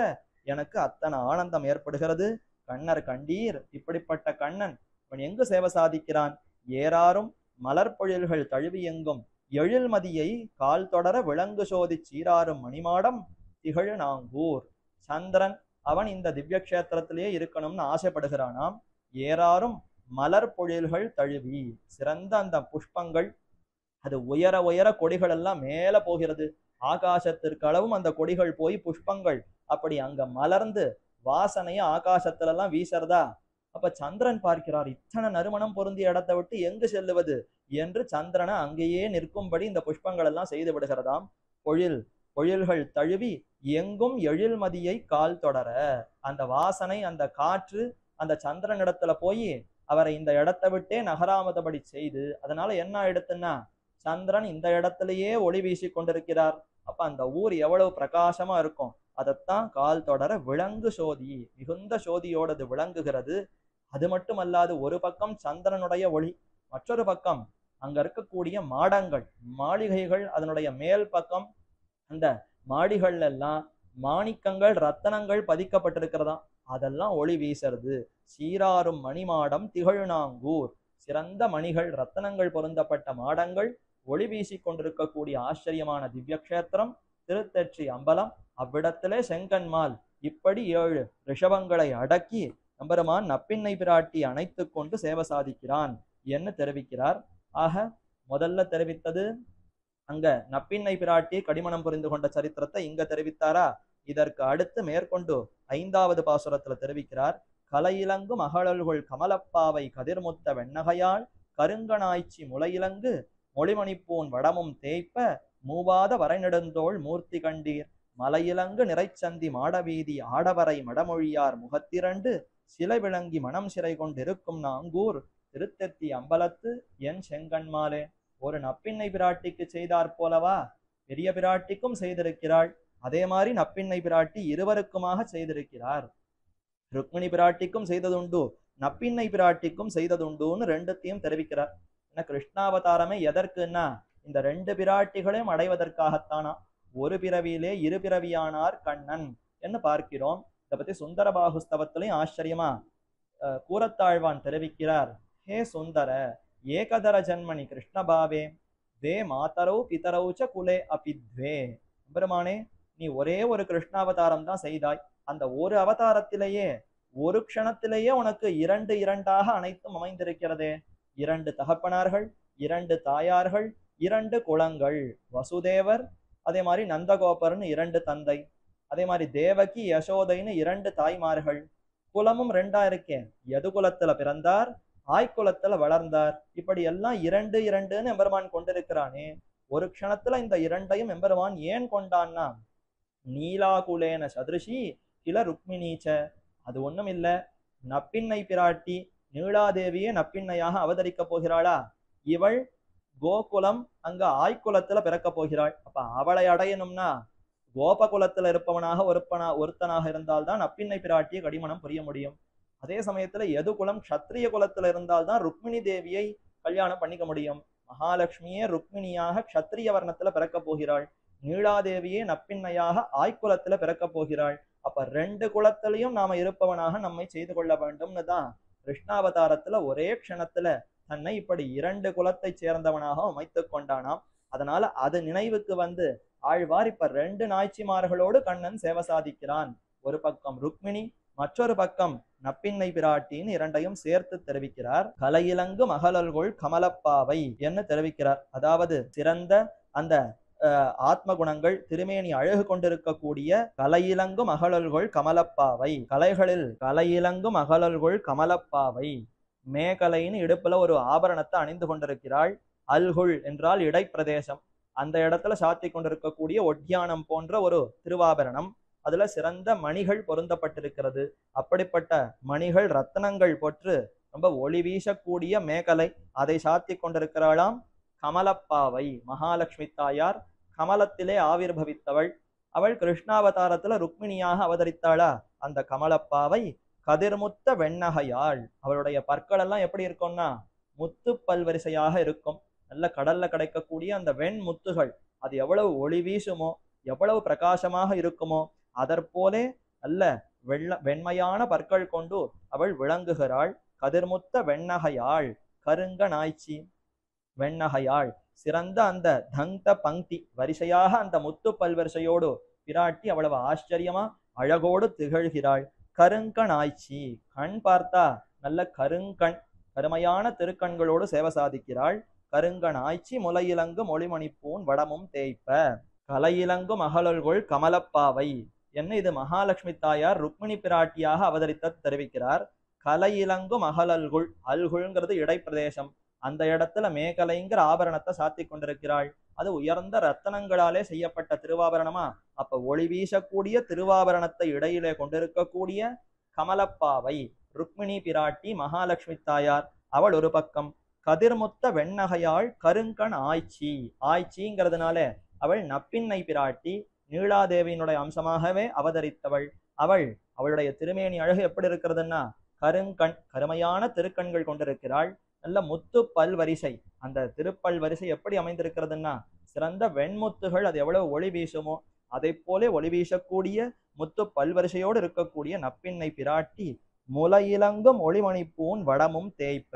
எனக்கு அத்தனை ஆனந்தம் ஏற்படுகிறது. கண்ணர் கண்டீர். இப்படிப்பட்ட கண்ணன் அவன் எங்கு சேவை சாதிக்கிறான்? ஏறாரும் மலர்பொழில்கள் தழுவி எங்கும் எழில்மதியை கால் தொடர விளங்கு சோதி சீராரும் மணிமாடம் திகழ் நாங்கூர். சந்திரன் அவன் இந்த திவ்ய கஷேத்திரத்திலே இருக்கணும்னு ஆசைப்படுகிறானாம். ஏறாரும் மலர் பொழில்கள் தழுவி, சிறந்த அந்த புஷ்பங்கள், அது உயர உயர கொடிகள் எல்லாம் மேல போகிறது. ஆகாசத்திற்கு அளவும் அந்த கொடிகள் போய் புஷ்பங்கள் அப்படி அங்க மலர்ந்து வாசனைய ஆகாசத்துல எல்லாம் வீசறதா. அப்ப சந்திரன் பார்க்கிறார், இத்தனை நறுமணம் பொருந்திய இடத்தை விட்டு எங்கு செல்லுவது என்று சந்திரனை அங்கேயே நிற்கும்படி இந்த புஷ்பங்கள் எல்லாம் செய்து விடுகிறதாம். பொழில்கள் தழுவி எங்கும் எழில்மதியை கால் தொடர, அந்த வாசனை அந்த காற்று அந்த சந்திரன் இடத்துல போய் அவரை இந்த இடத்தை விட்டே நகராமதபடி செய்து, அதனால என்ன ஆயிடுத்துன்னா சந்திரன் இந்த இடத்திலேயே ஒளி வீசி கொண்டிருக்கிறார். அப்ப அந்த ஊர் எவ்வளவு பிரகாசமா இருக்கும். அதைத்தான் கால் தொடர விளங்கு சோதி, மிகுந்த சோதியோடது விளங்குகிறது. அது மட்டுமல்லாது ஒரு பக்கம் சந்திரனுடைய ஒளி, மற்றொரு பக்கம் அங்க இருக்கக்கூடிய மாடங்கள் மாளிகைகள், அதனுடைய மேல் பக்கம் அந்த மாடிகள்ல எல்லாம் மாணிக்கங்கள் ரத்தனங்கள் பதிக்கப்பட்டிருக்கிறதா, அதெல்லாம் ஒளி வீசுறது. சீராரும் மணிமாடம் திகழ்நாங்கூர், சிறந்த மணிகள் ரத்தனங்கள் பொருந்தப்பட்ட மாடங்கள் ஒளி வீசி கொண்டிருக்கக்கூடிய ஆச்சரியமான திவ்ய கஷேத்திரம் திருத்தெற்றி அம்பலம். அவ்விடத்திலே செங்கன்மால் இப்படி 7 ரிஷபங்களை அடக்கி எம்பெருமான் நப்பின்னை பிராட்டி அணைத்து கொண்டு சேவை சாதிக்கிறான் என்று தெரிவிக்கிறார். ஆக முதல்ல தெரிவித்தது அங்க நப்பின்னை பிராட்டி கடிமணம் புரிந்து கொண்ட சரித்திரத்தை இங்க தெரிவித்தாரா. இதற்கு அடுத்து மேற்கொண்டு 5வது பாசுரத்துல தெரிவிக்கிறார். கலையிலங்கும் அகழல்கள் கமலப்பாவை கதிர்முத்த வெண்ணகையால் கருங்கனாய்ச்சி முளையிலங்கு மொழிமணிப்பூன் வடமும் தேய்ப்ப மூவாத வரைநெடுந்தோள் மூர்த்தி கண்டீர் மலையிலங்கு நிறைச்சந்தி மாடவீதி ஆடவரை மடமொழியார் முகத்திரண்டு சிலை விளங்கி மனம் சிறை கொண்டிருக்கும் நாங்கூர் திருத்தெத்தி அம்பலத்து என் செங்கண்மாலே. ஒரு நப்பின்னை பிராட்டிக்கு செய்தார் போலவா பெரிய பிராட்டிக்கும் செய்திருக்கிறாள். அதே மாதிரி நப்பின்னை பிராட்டி இருவருக்குமாக செய்திருக்கிறார். ருக்மிணி பிராட்டிக்கும் செய்ததுண்டு, நப்பின்னை பிராட்டிக்கும் செய்ததுண்டுன்னு ரெண்டுத்தையும் தெரிவிக்கிறார். ஏன்னா கிருஷ்ணாவதாரமே எதற்குன்னா இந்த ரெண்டு பிராட்டிகளையும் அடைவதற்காகத்தானா. ஒரு பிறவியிலே இரு பிறவியானார் கண்ணன் என்று பார்க்கிறோம். இதை பத்தி சுந்தர பாகுஸ்தவத்திலையும் ஆச்சரியமா கூரத்தாழ்வான் தெரிவிக்கிறார். ஹே சுந்தர ஏகதர ஜன்மணி கிருஷ்ணபாவே வே மாதரௌ பிதரௌ ச குலே அபித்வே. பெருமானே நீ ஒரே ஒரு கிருஷ்ணாவதாரம் தான் செய்தாய். அந்த ஒரு அவதாரத்திலேயே ஒரு க்ஷணத்திலேயே உனக்கு இரண்டு இரண்டாக அனைத்தும் அமைந்திருக்கிறதே. இரண்டு தகப்பனார்கள், இரண்டு தாயார்கள், இரண்டு குலங்கள், வசுதேவர், அதே மாதிரி நந்தகோபர்னு இரண்டு தந்தை, அதே மாதிரி தேவகி யசோதைன்னு இரண்டு தாய்மார்கள். குலமும் ரெண்டா இருக்கேன். எது குலத்துல பிறந்தார், ஆய்குலத்துல வளர்ந்தார். இப்படி எல்லாம் இரண்டு இரண்டுன்னு எம்பெருமான் கொண்டிருக்கிறானே. ஒரு க்ஷணத்துல இந்த இரண்டையும் எம்பெருமான் ஏன் கொண்டான்னா நீலாகுலேன சதுருஷி கில ருக்மிணீச்ச. அது ஒண்ணும் இல்ல, நப்பின்னை பிராட்டி நீலாதேவியே நப்பின்னையாக அவதரிக்க போகிறாளா. இவள் கோகுலம் அங்க ஆய்குலத்துல பிறக்க போகிறாள். அப்ப அவளை அடையணும்னா கோபகுலத்துல இருப்பவனாக ஒருத்தனாக இருந்தால்தான் நப்பின்னை பிராட்டியை கடிமணம் புரிய முடியும். அதே சமயத்துல எது குலம் க்ஷத்ரிய குலத்துல இருந்தால்தான் ருக்மிணி தேவியை கல்யாணம் பண்ணிக்க முடியும். மகாலட்சுமியே ருக்மிணியாக க்ஷத்ரிய வர்ணத்துல பிறக்க போகிறாள். நீலாதேவியே நப்பின்னையாக ஆய்குலத்துல பிறக்க போகிறாள். அப்ப ரெண்டு குலத்திலையும் நாம இருப்பவனாக நம்மை செய்து கொள்ள வேண்டும்னு தான் கிருஷ்ணாவதாரத்துல ஒரே க்ஷணத்துல தன்னை இப்படி இரண்டு குலத்தை சேர்ந்தவனாக அமைத்து கொண்டானாம். அதனால அது நினைவுக்கு வந்து ஆழ்வார் இப்ப ரெண்டு நாய்ச்சிமார்களோடு கண்ணன் சேவை சாதிக்கிறான். ஒரு பக்கம் ருக்மிணி, மற்றொரு பக்கம் நப்பின்னை பிராட்டின்னு இரண்டையும் சேர்த்து தெரிவிக்கிறார். கலையிலங்கு மகளல்கொள் கமலப்பாவை என்று தெரிவிக்கிறார். அதாவது சிறந்த அந்த ஆத்ம குணங்கள் திருமேனி அழகு கொண்டிருக்கக்கூடிய கலையிலங்கும் அகழல்கொள் கமலப்பாவை. கலையிலங்கும் அகழல்கொள் கமலப்பாவை. மேகலைன்னு இடுப்புல ஒரு ஆபரணத்தை அணிந்து கொண்டிருக்கிறாள். அல்குள் என்றால் இடைப்பிரதேசம். அந்த இடத்துல சாத்தி கொண்டிருக்கக்கூடிய ஒட்டியானம் போன்ற ஒரு திருவாபரணம். அதுல சிறந்த மணிகள் பொருந்தப்பட்டிருக்கிறது. அப்படிப்பட்ட மணிகள் ரத்தனங்கள் போற்று ரொம்ப ஒளி வீசக்கூடிய மேகலை, அதை சாத்தி கொண்டிருக்கிறாளாம் கமலப்பாவை. மகாலட்சுமி தாயார் கமலத்திலே ஆவிர்பவித்தவள். அவள் கிருஷ்ணாவதாரத்துல ருக்மிணியாக அவதரித்தாளா. அந்த கமலப்பாவை கதிர்முத்த வெண்ணகையாள். அவளுடைய பற்கள் எல்லாம் எப்படி இருக்கும்னா முத்து பல்வரிசையாக இருக்கும். நல்ல கடல்ல கிடைக்கக்கூடிய அந்த வெண்முத்துகள் அது எவ்வளவு ஒளி வீசுமோ, எவ்வளவு பிரகாசமாக இருக்குமோ, அதற்போலே நல்ல வெண்மையான பற்கள் கொண்டு அவள் விளங்குகிறாள். கதிர்முத்த வெண்ணகையாள், கருங்க நாய்ச்சி வெண்ணகையாள். சிறந்த அந்த தந்த பங்கி வரிசையாக அந்த முத்து பல்வரிசையோடு பிராட்டி அவ்வளவு ஆச்சரியமா அழகோடு திகழ்கிறாள். கருங்கண் ஆய்ச்சி, கண் பார்த்தா நல்ல கருங்கண், கருமையான திருக்கண்களோடு சேவை சாதிக்கிறாள். கருங்கண் ஆய்ச்சி முலையிலங்கு மொழிமணிப்பூன் வடமும் தேய்ப்ப. கலையிலங்கும் அகழல்கொள் கமலப்பாவை என்ன. இது மகாலட்சுமி தாயார் ருக்மிணி பிராட்டியாக அவதரித்த தெரிவிக்கிறார். கலையிலங்கும் அகழல்குள், அல்குள்ங்கிறது இடைப்பிரதேசம். அந்த இடத்துல மேகலைங்கிற ஆபரணத்தை சாத்தி கொண்டிருக்கிறாள். அது உயர்ந்த ரத்தனங்களாலே செய்யப்பட்ட திருவாபரணமா. அப்ப ஒளி வீசக்கூடிய திருவாபரணத்தை இடையிலே கொண்டிருக்கக்கூடிய கமலப்பாவை ருக்மிணி பிராட்டி மகாலட்சுமி தாயார். அவள் ஒரு பக்கம். கதிர்முத்த வெண்ணகையாள் கருங்கண் ஆய்ச்சி. ஆய்ச்சிங்கிறதுனால அவள் நப்பின்னை பிராட்டி நீலாதேவியினுடைய அம்சமாகவே அவதரித்தவள். அவளுடைய திருமேனி அழகு எப்படி இருக்கிறதுன்னா கருங்கண், கருமையான திருக்கண்கள் கொண்டிருக்கிறாள். நல்ல முத்து பல்வரிசை. அந்த திருப்பல் வரிசை எப்படி அமைந்திருக்கிறதுன்னா சிறந்த வெண்முத்துகள் அது எவ்வளவு ஒளி வீசுமோ அதை போல ஒளி வீசக்கூடிய முத்து பல்வரிசையோடு இருக்கக்கூடிய நப்பின்னை பிராட்டி முலையிலங்கும் ஒளிமணிப்பூன் வடமும் தேய்ப்ப.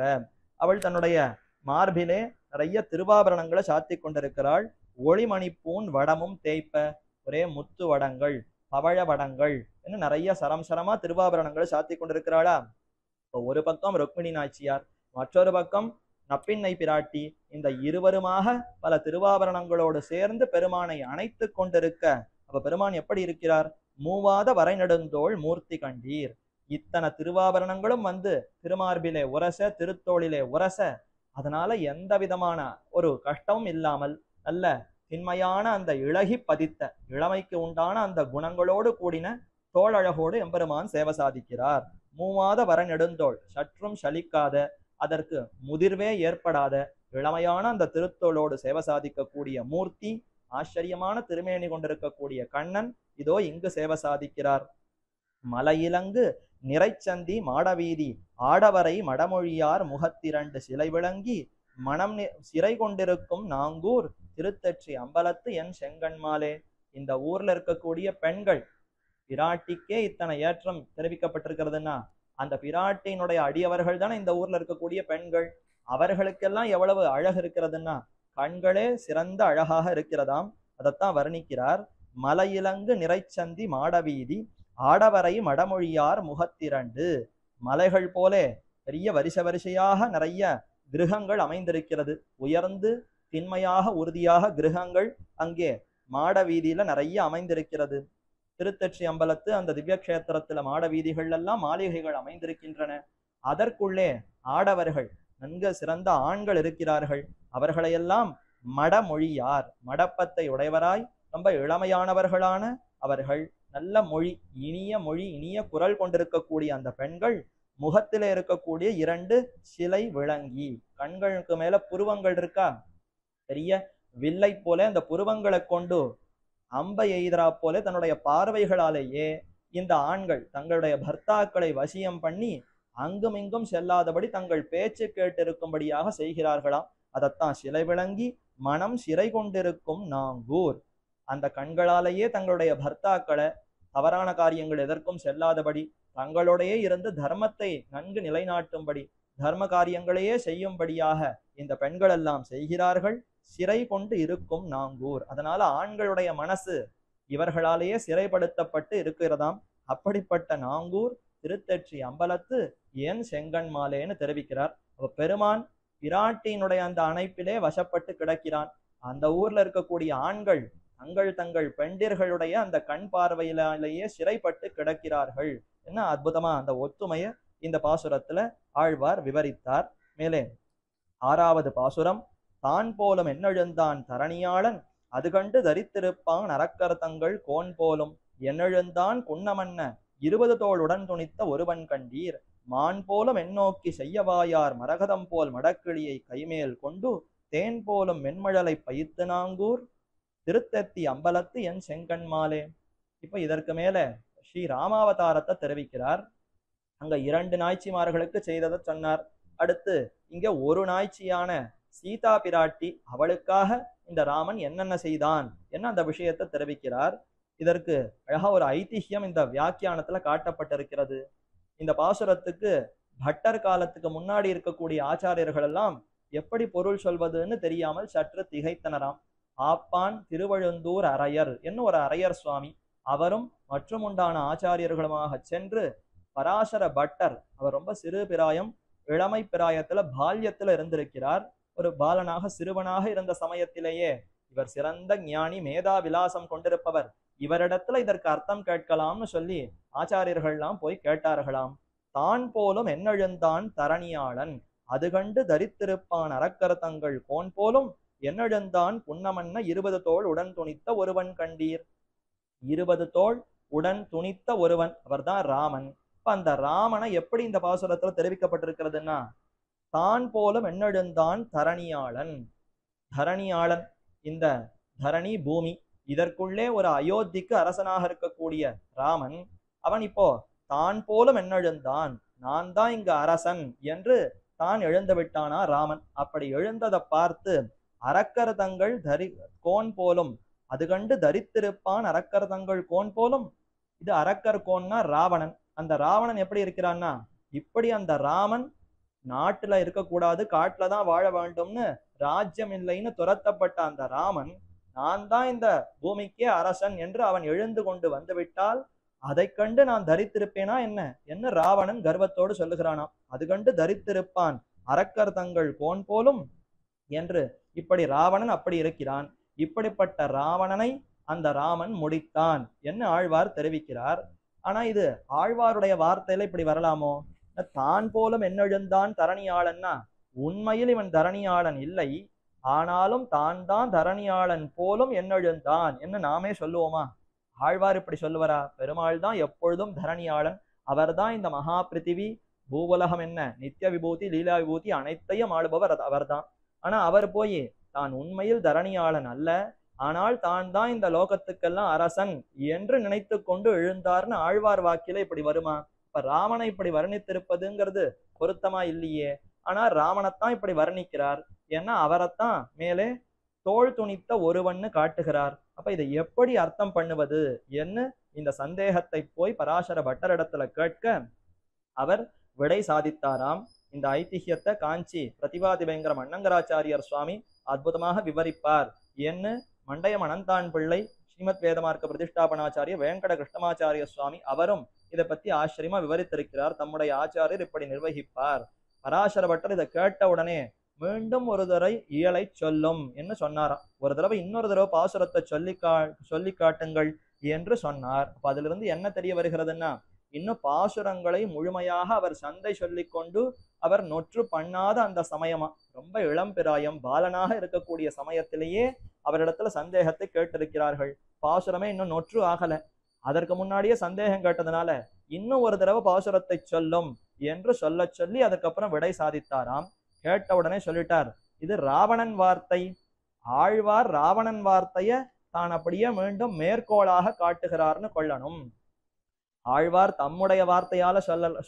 அவள் தன்னுடைய மார்பிலே நிறைய திருவாபரணங்களை சாத்தி கொண்டிருக்கிறாள். ஒளிமணிப்பூன் வடமும் தேய்ப்ப. ஒரே முத்து வடங்கள், பவழ வடங்கள் இன்னும் நிறைய சரமா திருவாபரணங்களை சாத்தி கொண்டிருக்கிறாளா. இப்போ ஒரு பக்கம் ருக்மிணி நாச்சியார், மற்றொரு பக்கம் நப்பின்னை பிராட்டி. இந்த இருவருமாக பல திருவாபரணங்களோடு சேர்ந்து பெருமானை அணைத்து கொண்டிருக்க, அப்ப பெருமான் எப்படி இருக்கிறார்? மூவாத வரைநெடுந்தோள் மூர்த்தி கண்டீர். இத்தனை திருவாபரணங்களும் வந்து திருமார்பிலே உரச, திருத்தோளிலே உரச, அதனால எந்த விதமான ஒரு கஷ்டமும் இல்லாமல் நல்ல திண்மையான அந்த இளகி பதித்த இளமைக்கு உண்டான அந்த குணங்களோடு கூடின தோளழகோடு எம்பெருமான் சேவை சாதிக்கிறார். மூவாத வரநெடுந்தோள், சற்றும் சலிக்காத, அதற்கு முதிர்வே ஏற்படாத இளமையான அந்த திருத்தோளோடு சேவை சாதிக்கக்கூடிய மூர்த்தி, ஆச்சரியமான திருமேனி கொண்டிருக்கக்கூடிய கண்ணன் இதோ இங்கு சேவை சாதிக்கிறார். மலையிலங்கு நிறைச்சந்தி மாடவீதி ஆடவரை மடமொழியார் முகத்திரண்டு சிலை விளங்கி மனம் சிறை கொண்டிருக்கும் நாங்கூர் திருத்தற்றி அம்பலத்து என் செங்கண்மாலே. இந்த ஊர்ல இருக்கக்கூடிய பெண்கள், பிராட்டிக்கே இத்தனை ஏற்றம் தெரிவிக்கப்பட்டிருக்கிறதுன்னா அந்த பிராட்டியினுடைய அடியவர்கள் தானே இந்த ஊர்ல இருக்கக்கூடிய பெண்கள். அவர்களுக்கெல்லாம் எவ்வளவு அழகு இருக்கிறதுன்னா கண்களே சிறந்த அழகாக இருக்கிறதாம். அதைத்தான் வர்ணிக்கிறார். மலையிலங்கு நிறைச்சந்தி மாடவீதி ஆடவரை மடமொழியார் முகத்திரண்டு. மலைகள் போலே பெரிய வரிசையாக நிறைய கிரகங்கள் அமைந்திருக்கிறது. உயர்ந்து திண்மையாக உறுதியாக கிரகங்கள் அங்கே மாட வீதியில நிறைய அமைந்திருக்கிறது. திருத்தற்றி அம்பலத்து அந்த திவ்ய கஷேத்திரத்துல மாட வீதிகள் எல்லாம் மாளிகைகள் அமைந்திருக்கின்றன. அதற்குள்ளே ஆடவர்கள், நன்கு சிறந்த ஆண்கள் இருக்கிறார்கள். அவர்களையெல்லாம் மடமொழியார், மடப்பத்தை உடையவராய் ரொம்ப இளமையானவர்களான அவர்கள், நல்ல மொழி, இனிய குரல் கொண்டிருக்கக்கூடிய அந்த பெண்கள், முகத்தில இருக்கக்கூடிய 2 சிலை விளங்கி, கண்களுக்கு மேல புருவங்கள் இருக்கா, பெரிய வில்லை போல அந்த புருவங்களை கொண்டு அம்பை எய்தரா போல தன்னுடைய பார்வைகளாலேயே இந்த ஆண்கள் தங்களுடைய பர்த்தாக்களை வசியம் பண்ணி அங்கும் இங்கும் செல்லாதபடி தங்கள் பேச்சு கேட்டிருக்கும்படியாக செய்கிறார்களாம். அதைத்தான் சிலை விளங்கி மனம் சிறை கொண்டிருக்கும் நாங்கூர். அந்த கண்களாலேயே தங்களுடைய பர்த்தாக்களை தவறான காரியங்கள் எதற்கும் செல்லாதபடி, தங்களுடைய இருந்து தர்மத்தை நன்கு நிலைநாட்டும்படி, தர்ம காரியங்களையே செய்யும்படியாக இந்த பெண்கள் எல்லாம் செய்கிறார்கள். சிறை கொண்டு இருக்கும் நாங்கூர். அதனால ஆண்களுடைய மனசு இவர்களாலேயே சிறைப்படுத்தப்பட்டு இருக்கிறதாம். அப்படிப்பட்ட நாங்கூர் திருத்தற்றி அம்பலத்து ஏன் செங்கண்மாலேன்னு தெரிவிக்கிறார். அப்ப பெருமான் பிராட்டியினுடைய அந்த அணைப்பிலே வசப்பட்டு கிடக்கிறான். அந்த ஊர்ல இருக்கக்கூடிய ஆண்கள் தங்கள் பெண்டிர்களுடைய அந்த கண் பார்வையிலேயே சிறைப்பட்டு கிடக்கிறார்கள். என்ன அற்புதமா அந்த ஒத்துமைய இந்த பாசுரத்துல ஆழ்வார் விவரித்தார். மேலே 6வது பாசுரம். தான் போலும் என்னெழுந்தான் தரணியாளன் அது கண்டு தரித்திருப்பான் அரக்கர்த்தங்கள் கோன் போலும் என்னெழுந்தான் குன்னமன்ன 20 தோளுடன் துணித்த ஒருவன் கண்டீர் மான் போலும் எண்ணோக்கி செய்யவாயார் மரகதம் போல் மடக்கிளியை கைமேல் கொண்டு தேன் போலும் மென்மழலை பயித்து நாங்கூர் திருத்தத்தி அம்பலத்து என் செங்கண்மாலே. இப்ப இதற்கு மேல ஸ்ரீ ராமாவதாரத்தை தெரிவிக்கிறார். அங்க 2 நாய்ச்சிமார்களுக்கு செய்ததை சொன்னார். அடுத்து இங்க ஒரு நாய்ச்சியான சீதா பிராட்டி, அவளுக்காக இந்த ராமன் என்னென்ன செய்தான் என்ன அந்த விஷயத்தை தெரிவிக்கிறார். இதற்கு அழகா ஒரு ஐதிஹ்யம் இந்த வியாக்கியானத்துல காட்டப்பட்டிருக்கிறது. இந்த பாசுரத்துக்கு பட்டர் காலத்துக்கு முன்னாடி இருக்கக்கூடிய ஆச்சாரியர்கள் எல்லாம் எப்படி பொருள் சொல்வதுன்னு தெரியாமல் சற்று திகைத்தனராம். ஆப்பான் திருவழுந்தூர் அரையர் என்ன ஒரு அரையர் சுவாமி, அவரும் மற்றும் உண்டான ஆச்சாரியர்களுமாக சென்று பராசர பட்டர், அவர் ரொம்ப சிறு பிராயம், இளமை பிராயத்துல பால்யத்துல இருந்திருக்கிறார். ஒரு பாலனாக சிறுவனாக இருந்த சமயத்திலேயே இவர் சிறந்த ஞானி, மேதா விலாசம் கொண்டிருப்பவர், இவரிடத்துல இதற்கு அர்த்தம் கேட்கலாம்னு சொல்லி ஆச்சாரியர்கள்லாம் போய் கேட்டார்களாம். தான் போலும் என்னெழுந்தான் தரணியாளன் அது கண்டு தரித்திருப்பான் அரக்கர்த்தங்கள் கோன் போலும் என்னெழுந்தான் புன்னமன்ன 20 தோள் உடன் துணித்த ஒருவன் கண்டீர். 20 தோள் உடன் துணித்த ஒருவன், அவர்தான் ராமன். இப்ப அந்த ராமனை எப்படி இந்த பாசுரத்துல தெரிவிக்கப்பட்டிருக்கிறதுன்னா, தான் போலும் என்னெழுந்தான் தரணியாளன். தரணியாளன் இந்த தரணி பூமி, இதற்குள்ளே ஒரு அயோத்திக்கு அரசனாக இருக்கக்கூடிய ராமன், அவன் இப்போ தான் போலும் என்னெழுந்தான், நான் தான் இங்க அரசன் என்று தான் எழுந்து விட்டானா ராமன். அப்படி எழுந்ததை பார்த்து அரக்கர்தங்கள் கோன் போலும் அது கண்டு தரித்திருப்பான் அரக்கர்தங்கள் கோன் போலும். இது அரக்கர் கோன்னா ராவணன். அந்த ராவணன் எப்படி இருக்கிறான்னா, இப்படி அந்த ராமன் நாட்டுல இருக்கக்கூடாது, காட்டுல தான் வாழ வேண்டும்னு ராஜ்யம் இல்லைன்னு துரத்தப்பட்ட அந்த ராமன், நான் தான் இந்த பூமிக்கே அரசன் என்று அவன் எழுந்து கொண்டு வந்து விட்டால் அதை கண்டு நான் தரித்திருப்பேனா என்ன என்ன ராவணன் கர்வத்தோடு சொல்லுகிறானாம். அது கண்டு தரித்திருப்பான் அரக்கர் தங்கள் கோன் போலும் என்று. இப்படி ராவணன் அப்படி இருக்கிறான். இப்படிப்பட்ட ராவணனை அந்த ராமன் முடித்தான் என்ன ஆழ்வார் தெரிவிக்கிறார். ஆனா இது ஆழ்வாருடைய வார்த்தையில இப்படி வரலாமோ? தான் போலும் என்னெழுந்தான் தரணியாளன்னா உண்மையில் இவன் தரணியாளன் இல்லை, ஆனாலும் தான் தான் தரணியாளன் போலும் என்னெழுந்தான் என்ன நாமே சொல்லுவோமா? ஆழ்வார் இப்படி சொல்லுவாரா? பெருமாள் தான் எப்பொழுதும் தரணியாளன், அவர்தான் இந்த மகா பிருத்திவி பூவுலகம் என்ன நித்திய விபூதி லீலா விபூதி அனைத்தையும் ஆளுபவர் அவர்தான். ஆனா அவர் போய் தான் உண்மையில் தரணியாளன் அல்ல, ஆனால் தான் தான் இந்த லோகத்துக்கெல்லாம் அரசன் என்று நினைத்து கொண்டு எழுந்தார்னு ஆழ்வார் வாக்கில இப்படி வருமா? இப்ப ராமனை இப்படி வர்ணித்திருப்பதுங்கிறது பொருத்தமா இல்லையே. ஆனா ராமனைத்தான் இப்படி வர்ணிக்கிறார், ஏன்னா அவரைத்தான் மேலே தோள் துணித்த ஒருவன்னு காட்டுகிறார். அப்ப இதை எப்படி அர்த்தம் பண்ணுவது என்ன இந்த சந்தேகத்தை போய் பராசர பட்டரிடத்துல கேட்க அவர் விடை சாதித்தாராம். இந்த ஐதிஹ்யத்தை காஞ்சி பிரதிபாதி பயங்கரம் அண்ணங்கராச்சாரியர் சுவாமி அற்புதமாக விவரிப்பார். என்ன மண்டயம் அனந்தான் பிள்ளை ஸ்ரீமத் வேதமார்க்க பிரதிஷ்டாபனாச்சாரிய வேங்கட கிருஷ்ணமாச்சாரிய சுவாமி அவரும் இதை பத்தி ஆச்சரியமா விவரித்திருக்கிறார். தம்முடைய ஆச்சாரியர் இப்படி நிர்வகிப்பார். பராசர பட்டர் இதை கேட்ட உடனே மீண்டும் ஒரு தடவை இயலை சொல்லும் என்று சொன்னாராம். ஒரு தடவை இன்னொரு தடவை பாசுரத்தை சொல்லி காட்டுங்கள் என்று சொன்னார். அப்ப அதிலிருந்து என்ன தெரிய வருகிறதுன்னா, இன்னும் பாசுரங்களை முழுமையாக அவர் சந்தை சொல்லி கொண்டு அவர் நொற்று பண்ணாத அந்த சமயமா, ரொம்ப இளம் பிராயம் பாலனாக இருக்கக்கூடிய சமயத்திலேயே அவரிடத்துல சந்தேகத்தை கேட்டிருக்கிறார்கள். பாசுரமே இன்னும் நொற்று ஆகல, அதற்கு முன்னாடியே சந்தேகம் கேட்டதுனால இன்னும் ஒரு தடவை பாசுரத்தை சொல்லும் என்று சொல்லி அதுக்கப்புறம் விடை சாதித்தாராம். கேட்ட உடனே சொல்லிட்டார், இது ராவணன் வார்த்தை. ஆழ்வார் ராவணன் வார்த்தைய தான் அப்படியே மீண்டும் மேற்கோளாக காட்டுகிறார்னு கொள்ளணும். ஆழ்வார் தம்முடைய வார்த்தையால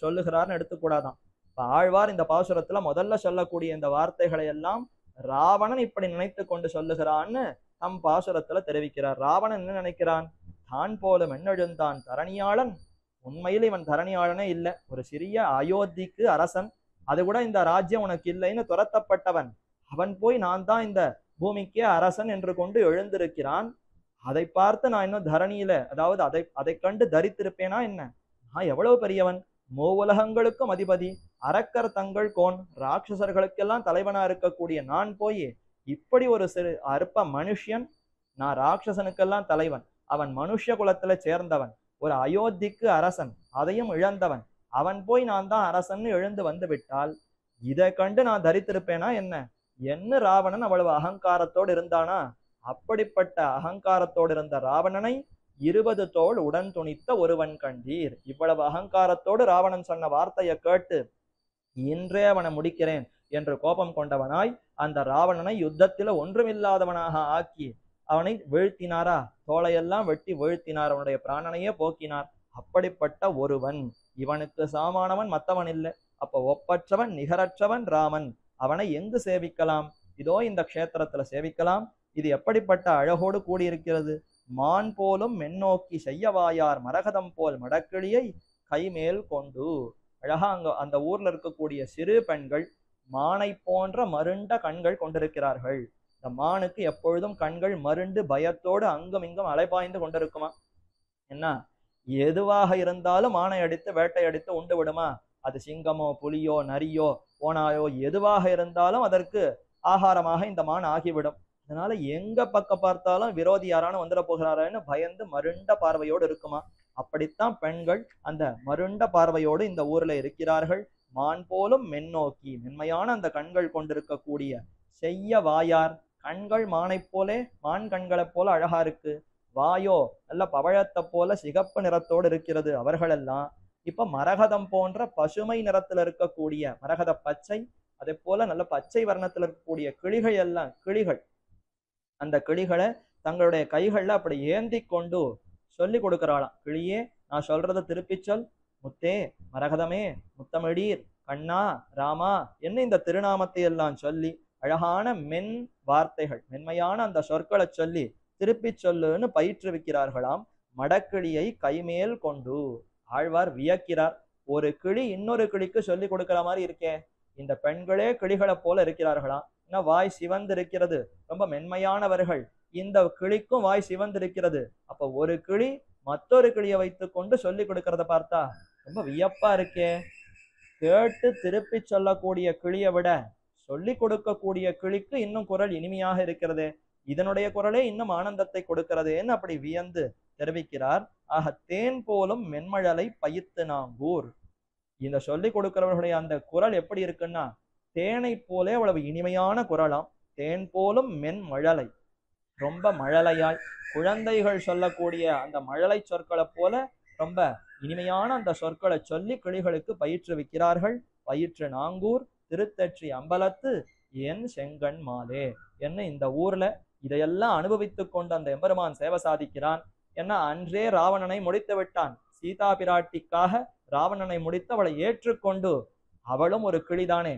சொல்லுகிறார்னு எடுத்துக்கூடாதான். இப்ப ஆழ்வார் இந்த பாசுரத்துல முதல்ல சொல்லக்கூடிய இந்த வார்த்தைகளை எல்லாம் ராவணன் இப்படி நினைத்து கொண்டு சொல்லுகிறான்னு தம் பாசுரத்துல தெரிவிக்கிறார். ராவணன் என்ன நினைக்கிறான்? தான் போலும் என்னெழுந்தான் தரணியாளன். உண்மையில் இவன் தரணியாளனே இல்லை, ஒரு சிறிய அயோத்திக்கு அரசன், அது கூட இந்த ராஜ்யம் உனக்கு இல்லைன்னு துரத்தப்பட்டவன். அவன் போய் நான் தான் இந்த பூமிக்கே அரசன் என்று கொண்டு எழுந்திருக்கிறான். அதை பார்த்து நான் இன்னும் தரணியில, அதாவது அதை கண்டு தரித்திருப்பேனா என்ன? நான் எவ்வளவு பெரியவன், மூவுலகங்களுக்கும் அதிபதி, அரக்கர் தங்கள் கோன், ராட்சசர்களுக்கெல்லாம் தலைவனா இருக்கக்கூடிய நான் போய் இப்படி ஒரு சிறு அற்ப மனுஷன், நான் ராட்சசனுக்கெல்லாம் தலைவன், அவன் மனுஷ குலத்துல சேர்ந்தவன், ஒரு அயோத்திக்கு அரசன், அதையும் இழந்தவன், அவன் போய் நான் தான் அரசன்னு எழுந்து வந்து விட்டால் இதை கண்டு நான் தரித்திருப்பேனா என்ன? என்ன ராவணன் அவ்வளவு அகங்காரத்தோடு இருந்தானா? அப்படிப்பட்ட அகங்காரத்தோடு இருந்த ராவணனை 20 தோள் உடன் துணித்த ஒருவன் கண்டீர். இவ்வளவு அகங்காரத்தோடு ராவணன் சொன்ன வார்த்தையை கேட்டு இன்றே அவனை முடிக்கிறேன் என்று கோபம் கொண்டவனாய் அந்த ராவணனை யுத்தத்தில ஒன்றுமில்லாதவனாக ஆக்கி அவனை வீழ்த்தினாரா? தோளையெல்லாம் வெட்டி வீழ்த்தினார், அவனுடைய பிராணனையே போக்கினார். அப்படிப்பட்ட ஒருவன், இவனுக்கு சாமானவன் மற்றவன் இல்லை. அப்ப ஒப்பற்றவன் நிகரற்றவன் ராமன். அவனை எங்கு சேவிக்கலாம்? இதோ இந்த க்ஷேத்திரத்துல சேவிக்கலாம். இது எப்படிப்பட்ட அழகோடு கூடியிருக்கிறது! மான் போலும் மென்னோக்கி செய்யவாயார் மரகதம் போல் மடக்கிளியை கைமேல் கொண்டு. அழகா அந்த ஊர்ல இருக்கக்கூடிய சிறு பெண்கள் மானை போன்ற மருண்ட கண்கள் கொண்டிருக்கிறார்கள். இந்த மானுக்கு எப்பொழுதும் கண்கள் மருண்டு பயத்தோடு அங்கும் இங்கும் அலைபாய்ந்து கொண்டிருக்குமா? என்ன எதுவாக இருந்தாலும் மானை அடித்து வேட்டையடித்து உண்டு விடுமா? அது சிங்கமோ புலியோ நரியோ ஓனாயோ எதுவாக இருந்தாலும் அதற்கு ஆகாரமாக இந்த மான் ஆகிவிடும். அதனால எங்க பக்கம் பார்த்தாலும் விரோதி யாரானு வந்துட போகிறாருன்னு பயந்து மருண்ட பார்வையோடு இருக்குமா? அப்படித்தான் பெண்கள் அந்த மருண்ட பார்வையோடு இந்த ஊர்ல இருக்கிறார்கள். மான் போலும் மென்னோக்கி, மென்மையான அந்த கண்கள் கொண்டிருக்கக்கூடிய செய்ய வாயார். கண்கள் மானை போலே, மான் கண்களைப் போல அழகா இருக்கு. வாயோ நல்ல பவழத்தை போல சிகப்பு நிறத்தோடு இருக்கிறது. அவர்களெல்லாம் இப்ப மரகதம் போன்ற பசுமை நிறத்துல இருக்கக்கூடிய மரகத பச்சை, அதே போல நல்ல பச்சை வர்ணத்துல இருக்கக்கூடிய கிளிகள் எல்லாம் கிளிகள், அந்த கிளிகளை தங்களுடைய கைகள்ல அப்படி ஏந்தி கொண்டு சொல்லி கொடுக்கிறாளாம். கிளியே நான் சொல்றதை திருப்பி சொல், முத்தே மரகதமே முத்தமிழீர் கண்ணா ராமா என்ன இந்த திருநாமத்தை எல்லாம் சொல்லி அழகான மென் வார்த்தைகள், மென்மையான அந்த சொற்களை சொல்லி திருப்பி சொல்லுன்னு பயிற்றுவிக்கிறார்களாம். மடக்கிளியை கைமேல் கொண்டு. ஆழ்வார் வியக்கிறார். ஒரு கிளி இன்னொரு கிளிக்கு சொல்லி கொடுக்கிற மாதிரி இருக்கே. இந்த பெண்களே கிளிகளை போல இருக்கிறார்களாம். என்ன வாய் சிவந்திருக்கிறது, ரொம்ப மென்மையானவர்கள். இந்த கிளிக்கும் வாய் சிவந்திருக்கிறது. அப்ப ஒரு கிளி மற்றொரு கிளியை வைத்து கொண்டு சொல்லி கொடுக்கறத பார்த்தா ரொம்ப வியப்பா இருக்கே. கேட்டு திருப்பி சொல்லக்கூடிய கிளியை விட சொல்லி கொடுக்கக்கூடிய கிளிக்கு இன்னும் குரல் இனிமையாக இருக்கிறது, இதனுடைய குரலே இன்னும் ஆனந்தத்தை கொடுக்கிறதேன்னு அப்படி வியந்து தெரிவிக்கிறார். ஆக தேன் போலும் மென்மழலை பயித்து நாங்கூர். இந்த சொல்லி கொடுக்கிறவர்களுடைய அந்த குரல் எப்படி இருக்குன்னா தேனை போலே அவ்வளவு இனிமையான குரலாம், தேன் போலும் மென் மழலை, ரொம்ப மழலையாய் குழந்தைகள் சொல்லக்கூடிய அந்த மழலை சொற்களை போல ரொம்ப இனிமையான அந்த சொற்களை சொல்லி கிளிகளுக்கு பயிற்றுவிக்கிறார்கள். பயிற்று நாங்கூர் திருத்தற்றி அம்பலத்து என் செங்கண் மாலே. என்ன இந்த ஊர்ல இதையெல்லாம் அனுபவித்து கொண்டு அந்த எம்பெருமான் சேவை சாதிக்கிறான். என்ன அன்றே ராவணனை முடித்து விட்டான். சீதா பிராட்டிக்காக ராவணனை முடித்து அவளை ஏற்றுக்கொண்டு, அவளும் ஒரு கிளிதானே,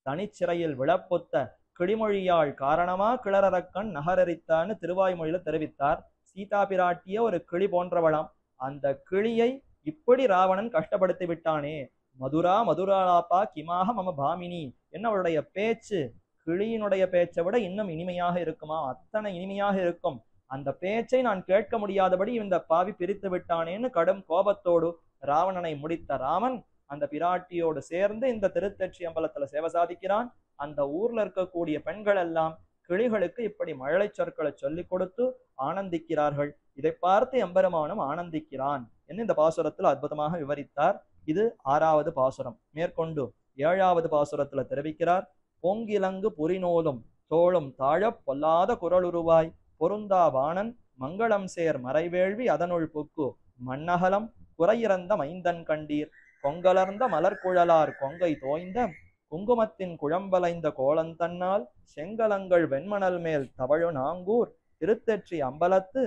தனிச்சிறையில் விழப்பொத்த கிளிமொழியாள் காரணமா கிளரக்கண் நகரரித்தான்னு திருவாய்மொழியில தெரிவித்தார். சீதா பிராட்டிய ஒரு கிளி போன்றவளாம். அந்த கிளியை இப்படி ராவணன் கஷ்டப்படுத்தி விட்டானே. மதுரா மதுராலாப்பா கிமாக மம பாமினி. என்ன அவளுடைய பேச்சு கிளியினுடைய பேச்சை விட இன்னும் இனிமையாக இருக்குமா? அத்தனை இனிமையாக இருக்கும். அந்த பேச்சை நான் கேட்க முடியாதபடி இந்த பாவி பிரித்து விட்டானேன்னு கடும் கோபத்தோடு ராவணனை முடித்த ராமன் அந்த பிராட்டியோடு சேர்ந்து இந்த திருத்தற்றி அம்பலத்துல சேவை சாதிக்கிறான். அந்த ஊர்ல இருக்கக்கூடிய பெண்கள் எல்லாம் கிளிகளுக்கு இப்படி மழலை சொற்களை சொல்லிக் கொடுத்து ஆனந்திக்கிறார்கள். இதை பார்த்து எம்பெருமானும் ஆனந்திக்கிறான் என்று இந்த பாசுரத்தில் அற்புதமாக விவரித்தார். இது 6வது பாசுரம். மேற்கொண்டு 7வது பாசுரத்துல தெரிவிக்கிறார். பொங்கிலங்கு புரிநூலும் தோளும் தாழ பொல்லாத குரலுருவாய் பொருந்தா வாணன் மங்களம் சேர் மறைவேள்வி அதனுள் புக்கு மண்ணகலம் குறையிறந்த மைந்தன் கண்டீர் கொங்கலர்ந்த மலர்குழலார் கொங்கை தோய்ந்த குங்குமத்தின் குழம்பலைந்த கோலந்தன்னால் செங்கலங்கள் வெண்மணல் மேல் தவழு நாங்கூர் திருத்தற்றி அம்பலத்து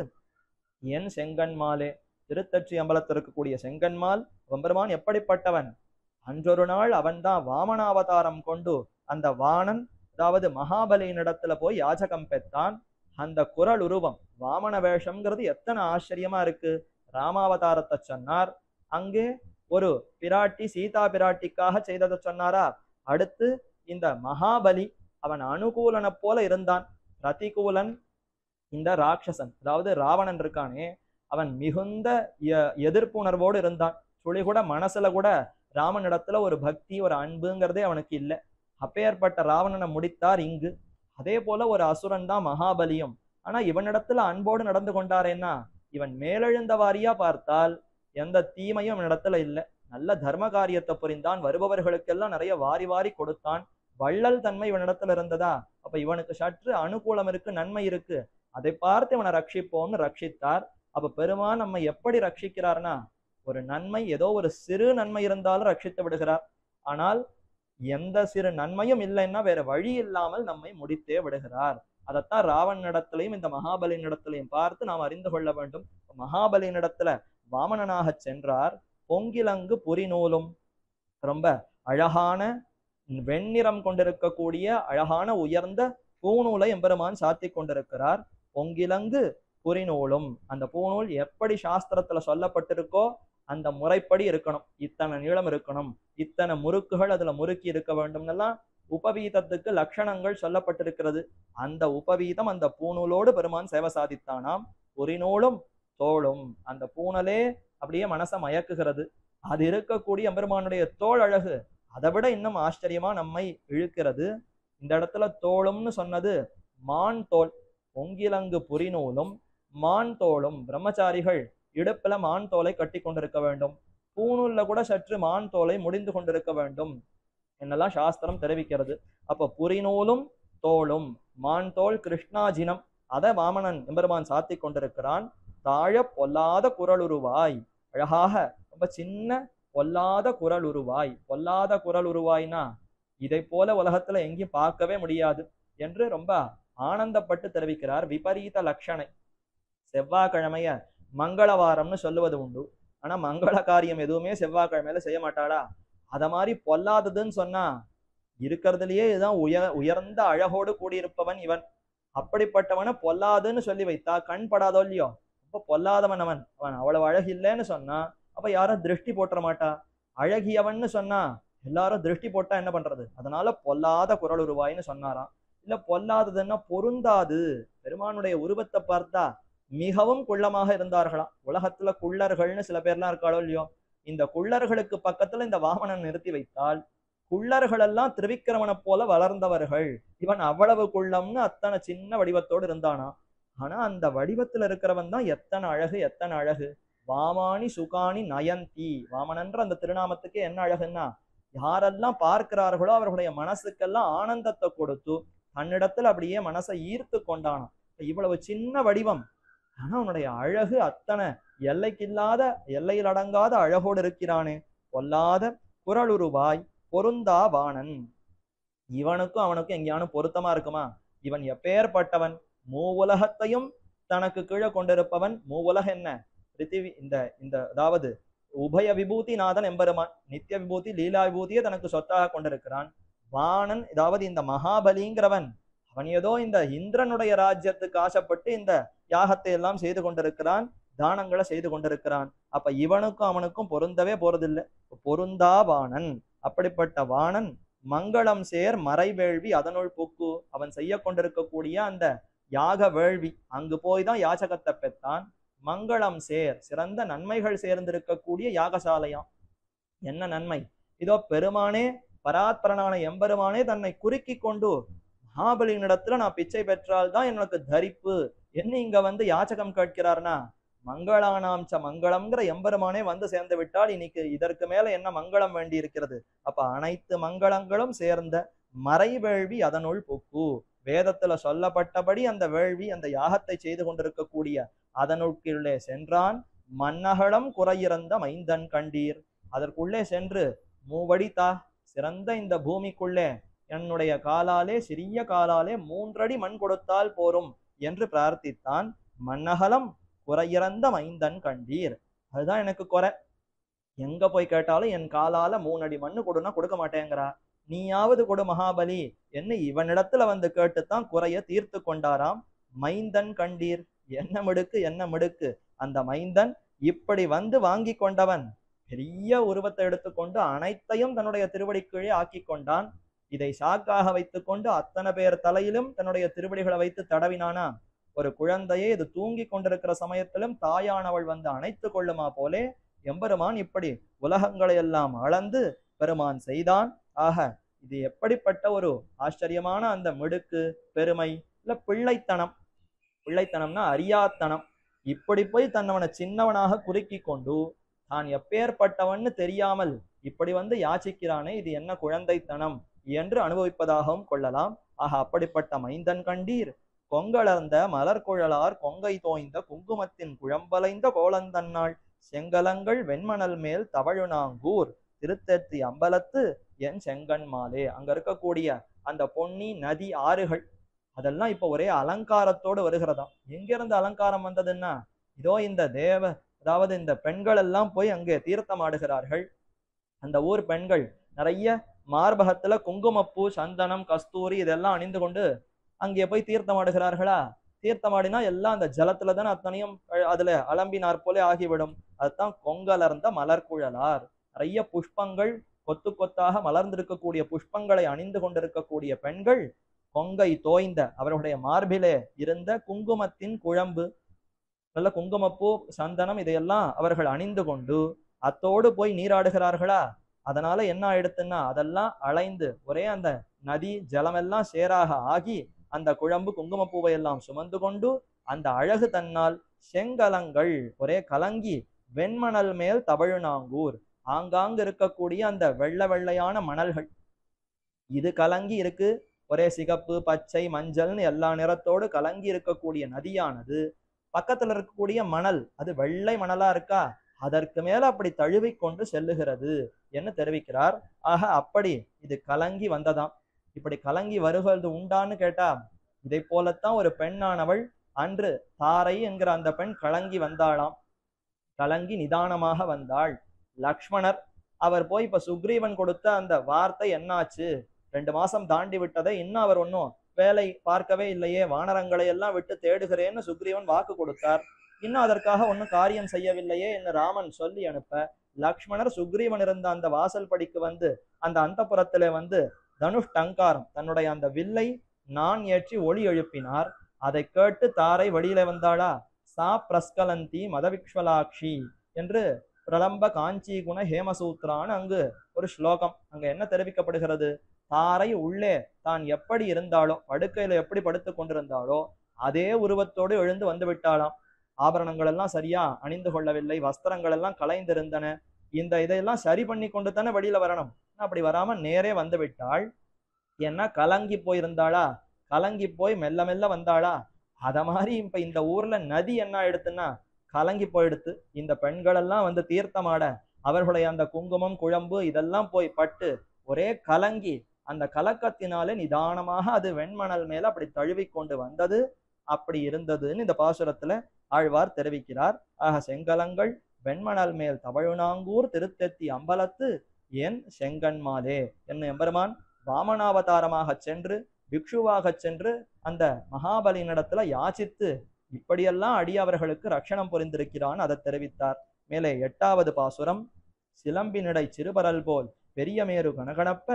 என் செங்கன்மாலே. திருத்தற்றி அம்பலத்தில் இருக்கக்கூடிய செங்கன்மால் எம்பெருமான் எப்படிப்பட்டவன்? அன்றொரு நாள் அவன்தான் வாமனாவதாரம் கொண்டு அந்த வாணன், அதாவது மகாபலியினிடத்துல போய் யாஜகம் பெற்றான். அந்த குரல் உருவம் வாமன வேஷம்ங்கிறது எத்தனை ஆச்சரியமா இருக்கு. ராமாவதாரத்தை சொன்னார், அங்கே ஒரு பிராட்டி சீதா பிராட்டிக்காக செய்ததை சொன்னாரா. அடுத்து இந்த மகாபலி அவன் அனுகூலனை போல இருந்தான். பிரதிகூலன் இந்த ராட்சசன், அதாவது ராவணன் இருக்கானே, அவன் மிகுந்த எதிர்ப்புணர்வோடு இருந்தான். துளி கூட மனசுல கூட ராமனிடத்துல ஒரு பக்தி ஒரு அன்புங்கிறதே அவனுக்கு இல்லை. அப்பேற்பட்ட ராவணனை முடித்தார் இங்கு. அதே போல ஒரு அசுரன் தான் மகாபலியும். ஆனா இவனிடத்துல அன்போடு நடந்து கொண்டாரேன்னா, இவன் மேலெழுந்த வாரியா பார்த்தால் எந்த தீமையும் இவனிடத்துல இல்லை. நல்ல தர்ம காரியத்தை புரிந்தான். வருபவர்களுக்கெல்லாம் நிறைய வாரி வாரி கொடுத்தான். வள்ளல் தன்மை இவனிடத்துல இருந்ததா, அப்ப இவனுக்கு சற்று அனுகூலம் இருக்கு, நன்மை இருக்கு. அதை பார்த்து இவனை ரட்சிப்போம்னு ரட்சித்தார். அப்ப பெருமான் நம்ம எப்படி ரட்சிக்கிறார்னா, ஒரு நன்மை ஏதோ ஒரு சிறு நன்மை இருந்தாலும் ரட்சித்து விடுகிறார். ஆனால் எந்த சிறு நன்மையும் இல்லைன்னா வேற வழி இல்லாமல் நம்மை முடித்தே விடுகிறார். அதைத்தான் ராவணனிடத்திலையும் இந்த மகாபலியினிடத்திலையும் பார்த்து நாம் அறிந்து கொள்ள வேண்டும். மகாபலியினிடத்துல வாமனனாக சென்றார். பொங்கிலங்கு புரிநூலும், ரொம்ப அழகான வெண்ணிறம் கொண்டிருக்கக்கூடிய அழகான உயர்ந்த பூநூலை எம்பெருமான் சாத்தி கொண்டிருக்கிறார். பொங்கிலங்கு புரிநூலும், அந்த பூநூல் எப்படி சாஸ்திரத்துல சொல்லப்பட்டிருக்கோ அந்த முறைப்படி இருக்கணும். இத்தனை நீளம் இருக்கணும், இத்தனை முறுக்குகள் அதுல முறுக்கி இருக்க வேண்டும் எல்லாம் உபவீதத்துக்கு லட்சணங்கள் சொல்லப்பட்டிருக்கிறது. அந்த உபவீதம் அந்த பூநூலோடு பெருமான் சேவை சாதித்தானாம். புரிநூலும் தோளும், அந்த பூனலே அப்படியே மனசை மயக்குகிறது. அது இருக்கக்கூடிய எம்பெருமானுடைய தோள் அழகு அதை விட இன்னும் ஆச்சரியமா நம்மை இழுக்கிறது. இந்த இடத்துல தோளும்னு சொன்னது மான் தோல். பொங்கிலங்கு புரிநூலும் மான் தோளும், பிரம்மச்சாரிகள் இடுப்புல மான் தோலை கட்டி கொண்டிருக்க வேண்டும். பூநூல்ல கூட சற்று மான் தோலை முடிந்து கொண்டிருக்க வேண்டும் என்னெல்லாம் சாஸ்திரம் தெரிவிக்கிறது. அப்ப புரிநூலும் தோளும் மான் தோல் கிருஷ்ணாஜினம் அதை வாமனன் எம்பெருமான் சாத்தி கொண்டிருக்கிறான். தாழ பொல்லாத குரலுருவாய், அழகாக ரொம்ப சின்ன பொல்லாத குரல் உருவாய். பொல்லாத குரல் உருவாய்னா இதை போல உலகத்துல எங்கேயும் பார்க்கவே முடியாது என்று ரொம்ப ஆனந்தப்பட்டு தெரிவிக்கிறார். விபரீத லட்சணை. செவ்வாய்க்கிழமைய மங்களவாரம்னு சொல்லுவது உண்டு. ஆனா மங்கள காரியம் எதுவுமே செவ்வாய்க்கிழமையில செய்ய மாட்டாளா? அத மாதிரி பொல்லாததுன்னு சொன்னா இருக்கிறதுலயே இதுதான் உயர்ந்த அழகோடு கூடியிருப்பவன் இவன். அப்படிப்பட்டவனை பொல்லாதுன்னு சொல்லி வைத்தா கண் படாதோ இல்லையோ, அப்ப பொல்லாதவன் அவன். அவன் அவ்வளவு அழகு இல்லைன்னு சொன்னா அப்ப யாரும் திருஷ்டி போட்டுற மாட்டா. அழகியவன்னு சொன்னா எல்லாரும் திருஷ்டி போட்டா என்ன பண்றது? அதனால பொல்லாத குரல் உருவாயின்னு சொன்னாராம். இல்ல பொல்லாததுன்னா பொருந்தாது. பெருமானுடைய உருவத்தை பார்த்தா மிகவும் குள்ளமாக இருந்தார்களாம். உலகத்துல குள்ளர்கள்னு சில பேர்லாம் இருக்காளோ இல்லையோ, இந்த குள்ளர்களுக்கு பக்கத்துல இந்த வாமனன் நிறுத்தி வைத்தால் குள்ளர்கள் எல்லாம் திருவிக்கிரமனை போல வளர்ந்தவர்கள். இவன் அவ்வளவு குள்ளம்னு அத்தனை சின்ன வடிவத்தோடு இருந்தானா. ஆனா அந்த வடிவத்துல இருக்கிறவன் தான் எத்தனை அழகு, எத்தனை அழகு. வாமானி சுகானி நயந்தி. வாமனன்ற அந்த திருநாமத்துக்கு என்ன அழகுன்னா யாரெல்லாம் பார்க்கிறார்களோ அவர்களுடைய மனசுக்கெல்லாம் ஆனந்தத்தை கொடுத்து தன்னிடத்துல அப்படியே மனசை ஈர்த்து கொண்டானாம். இவ்வளவு சின்ன வடிவம், ஆனா அவனுடைய அழகு அத்தனை எல்லைக்கில்லாத எல்லையில் அடங்காத அழகோடு இருக்கிறானே. பொல்லாத குரலுருவாய் பொருந்தா வாணன். இவனுக்கும் அவனுக்கும் எங்கேயானு பொருத்தமா இருக்குமா? இவன் எப்பேற்பட்டவன்? மூவுலகத்தையும் தனக்கு கீழே கொண்டிருப்பவன். மூவுலக என்ன? பிருத்திவி, இந்த இந்த அதாவது உபய விபூதி நாதன் எம்பெருமான். நித்திய விபூதி லீலா விபூதியை தனக்கு சொத்தாக கொண்டிருக்கிறான். வாணன் அதாவது இந்த மகாபலிங்கிறவன், அவன் ஏதோ இந்த இந்திரனுடைய ராஜ்யத்துக்கு ஆசைப்பட்டு இந்த யாகத்தை எல்லாம் செய்து கொண்டிருக்கிறான், தானங்களை செய்து கொண்டிருக்கிறான். அப்ப இவனுக்கும் அவனுக்கும் பொருந்தவே போறதில்லை. பொருந்தா வாணன். அப்படிப்பட்ட வாணன் மங்களம் சேர் மறை வேள்வி அதனுள் புக்கு. அவன் செய்ய கொண்டிருக்கக்கூடிய அந்த யாக வேள்வி, அங்கு போய்தான் யாச்சகத்தை பெற்றான். மங்களம் சேர், சிறந்த நன்மைகள் சேர்ந்திருக்கக்கூடிய யாகசாலையாம். என்ன நன்மை? இதோ பெருமானே, பராத்பரனான எம்பெருமானே தன்னை குறுக்கி கொண்டு மகாபலியினிடத்துல நான் பிச்சை பெற்றால்தான் எனக்கு தரிப்பு என்ன இங்க வந்து யாச்சகம் கேட்கிறார்னா, மங்களானாம்ச மங்களம்ங்கிற எம்பெருமானே வந்து சேர்ந்து விட்டால் இன்னைக்கு இதற்கு மேல என்ன மங்களம் வேண்டி இருக்கிறது? அப்ப அனைத்து மங்களங்களும் சேர்ந்த மறை வேள்வி அதனுள் புக்கு. வேதத்துல சொல்லப்பட்டபடி அந்த வேள்வி, அந்த யாகத்தை செய்து கொண்டிருக்கக்கூடிய அதனுள்ளே சென்றான். மன்னகலம் குறையிறந்த மைந்தன் கண்டீர். அதற்குள்ளே சென்று மூவடித்தா, சிறந்த இந்த பூமிக்குள்ளே என்னுடைய காலாலே, சிறிய காலாலே 3 அடி மண் கொடுத்தால் போரும் என்று பிரார்த்தித்தான். மன்னகலம் குறையிறந்த மைந்தன் கண்டீர். அதுதான் எனக்கு குறை. எங்க போய் கேட்டாலும் என் காலால 3 அடி மண்ணு கொடுனா கொடுக்க மாட்டேங்கிறா, நீயாவது கொடு மகாபலி என்ன இவனிடத்துல வந்து கேட்டுத்தான் குறைய தீர்த்து கொண்டாராம். மைந்தன் கண்டீர். என்ன மிடுக்கு, என்ன மிடுக்கு! அந்த மைந்தன் இப்படி வந்து வாங்கி கொண்டவன் பெரிய உருவத்தை எடுத்துக்கொண்டு அனைத்தையும் தன்னுடைய திருவடி கீழே ஆக்கி கொண்டான். இதை சாக்காக வைத்துக்கொண்டு அத்தனை பேர் தலையிலும் தன்னுடைய திருவடிகளை வைத்து தடவினானா. ஒரு குழந்தையை இது தூங்கி கொண்டிருக்கிற சமயத்திலும் தாயானவள் வந்து அணைத்து கொள்ளுமா போலே எம்பெருமான் இப்படி உலகங்களை எல்லாம் அளந்து பெருமான் செய்தான். ஆக இது எப்படிப்பட்ட ஒரு ஆச்சரியமான அந்த மிடுக்கு, பெருமை, இல்ல பிள்ளைத்தனம். பிள்ளைத்தனம்னா அறியாத்தனம். இப்படி போய் தன்னவனை சின்னவனாக குறுக்கி கொண்டு தான் எப்பேற்பட்டவன்னு தெரியாமல் இப்படி வந்து யாச்சிக்கிறானே, இது என்ன குழந்தைத்தனம் என்று அனுபவிப்பதாகவும் கொள்ளலாம். ஆக அப்படிப்பட்ட மைந்தன் கண்டீர். கொங்களர்ந்த மலர்குழலார் கொங்கை தோய்ந்த குங்குமத்தின் குழம்பலைந்த கோலந்தன்னாள் செங்கலங்கள் வெண்மணல் மேல் தவழுநாங்கூர் திருத்தெத்தி அம்பலத்து என் செங்கன் மாலே. அங்க இருக்கக்கூடிய அந்த பொன்னி நதி ஆறுகள் அதெல்லாம் இப்ப ஒரே அலங்காரத்தோடு வருகிறதாம். எங்கிருந்து அலங்காரம் வந்ததுன்னா, இதோ இந்த அதாவது இந்த பெண்கள் எல்லாம் போய் அங்கே தீர்த்தம் ஆடுகிறார்கள். அந்த ஊர் பெண்கள் நிறைய மார்பகத்துல குங்குமப்பூ, சந்தனம், கஸ்தூரி இதெல்லாம் அணிந்து கொண்டு அங்கே போய் தீர்த்தம் ஆடுகிறார்களா. தீர்த்தமாடினா எல்லாம் அந்த ஜலத்துல தானே அத்தனையும் அதுல அலம்பினார் போலே ஆகிவிடும். அதுதான் கொங்கலர்ந்த மலர்குழலார். நிறைய புஷ்பங்கள் கொத்து கொத்தாக மலர்ந்திருக்கக்கூடிய புஷ்பங்களை அணிந்து கொண்டிருக்கக்கூடிய பெண்கள் கொங்கை தோய்ந்த அவர்களுடைய மார்பிலே இருந்த குங்குமத்தின் குழம்பு, நல்ல குங்குமப்பூ, சந்தனம் இதையெல்லாம் அவர்கள் அணிந்து கொண்டு அத்தோடு போய் நீராடுகிறார்களா. அதனால என்ன ஆயிடுத்துன்னா அதெல்லாம் அலைந்து ஒரே அந்த நதி ஜலமெல்லாம் சேராக ஆகி அந்த குழம்பு குங்குமப்பூவை எல்லாம் சுமந்து கொண்டு அந்த அழகு தன்னால் செங்கலங்கள் ஒரே கலங்கி வெண்மணல் மேல் தவழுநாங்கூர், ஆங்காங்கு இருக்கக்கூடிய அந்த வெள்ளை வெள்ளையான மணல்கள் இது கலங்கி இருக்கு. ஒரே சிகப்பு, பச்சை, மஞ்சள்னு எல்லா நிறத்தோடு கலங்கி இருக்கக்கூடிய நதியானது பக்கத்துல இருக்கக்கூடிய மணல் அது வெள்ளை மணலா இருக்கா, அதற்கு மேல அப்படி தழுவி கொண்டு செல்லுகிறது என்று தெரிவிக்கிறார். ஆக அப்படி இது கலங்கி வந்ததாம். இப்படி கலங்கி வருவது உண்டான்னு கேட்டா, இதை போலத்தான் ஒரு பெண்ணானவள் அன்று தாரை என்கிற அந்த பெண் கலங்கி வந்தாளாம். கலங்கி நிதானமாக வந்தாள். லக்ஷ்மணர் அவர் போய் இப்ப சுக்ரீவன் கொடுத்த அந்த வார்த்தை என்னாச்சு, 2 மாசம் தாண்டி விட்டதை இன்னும் அவர் ஒன்னும் வேலை பார்க்கவே இல்லையே, வானரங்களை எல்லாம் விட்டு தேடுகிறேன்னு சுக்ரீவன் வாக்கு கொடுத்தார், இன்னும் அதற்காக ஒன்னும் காரியம் செய்யவில்லையே என்று ராமன் சொல்லி அனுப்ப லக்ஷ்மணர் சுக்ரீவன் இருந்த அந்த வாசல் படிக்கு வந்து அந்த அந்தப்புறத்திலே வந்து தனுஷ் டங்காரம் தன்னுடைய அந்த வில்லை நான் ஏற்றி ஒளி எழுப்பினார். அதை கேட்டு தாரை வெளியில வந்தாளா. சா பிரஸ்கலந்தி மதவிக்ஷ்வலாட்சி என்று பிரலம்ப காஞ்சி குண ஹேமசூத்ரான்னு அங்கு ஒரு ஸ்லோகம். அங்க என்ன தெரிவிக்கப்படுகிறது, தாரை உள்ளே தான் எப்படி இருந்தாலோ, படுக்கையில எப்படி படுத்து கொண்டிருந்தாலோ அதே உருவத்தோடு எழுந்து வந்து விட்டாளாம். ஆபரணங்கள் எல்லாம் சரியா அணிந்து கொள்ளவில்லை, வஸ்திரங்கள் எல்லாம் கலைந்திருந்தன. இதையெல்லாம் சரி பண்ணி கொண்டு தானே வெளியில வரணும். அப்படி வராம நேரே வந்து விட்டாள். ஏன்னா கலங்கி போயிருந்தாளா, கலங்கி போய் மெல்ல மெல்ல வந்தாளா, அத மாதிரி இப்ப இந்த ஊர்ல நதி என்ன ஆயிடுத்துன்னா கலங்கி போயிடுத்து. இந்த பெண்கள் எல்லாம் வந்து தீர்த்தமாட அவர்களுடைய அந்த குங்குமம் குழம்பு இதெல்லாம் போய் பட்டு ஒரே கலங்கி அந்த கலக்கத்தினாலே நிதானமாக அது வெண்மணல் மேல அப்படி தழுவி கொண்டு வந்தது. அப்படி இருந்ததுன்னு இந்த பாசுரத்துல ஆழ்வார் தெரிவிக்கிறார். ஆக செங்கலங்கள் வெண்மணல் மேல் தவழுநாங்கூர் திருத்தெத்தி அம்பலத்து என் செங்கன்மாலே என்ன எம்பெருமான் வாமனாவதாரமாக சென்று பிக்ஷுவாக சென்று அந்த மகாபலியினிடத்துல யாச்சித்து இப்படியெல்லாம் அடியவர்களுக்கு ரட்சணம் புரிந்திருக்கிறான் அதை தெரிவித்தார். மேலே 8வது பாசுரம். சிலம்பினிடை சிறுபரல் போல் பெரிய மேரு கணகணப்ப.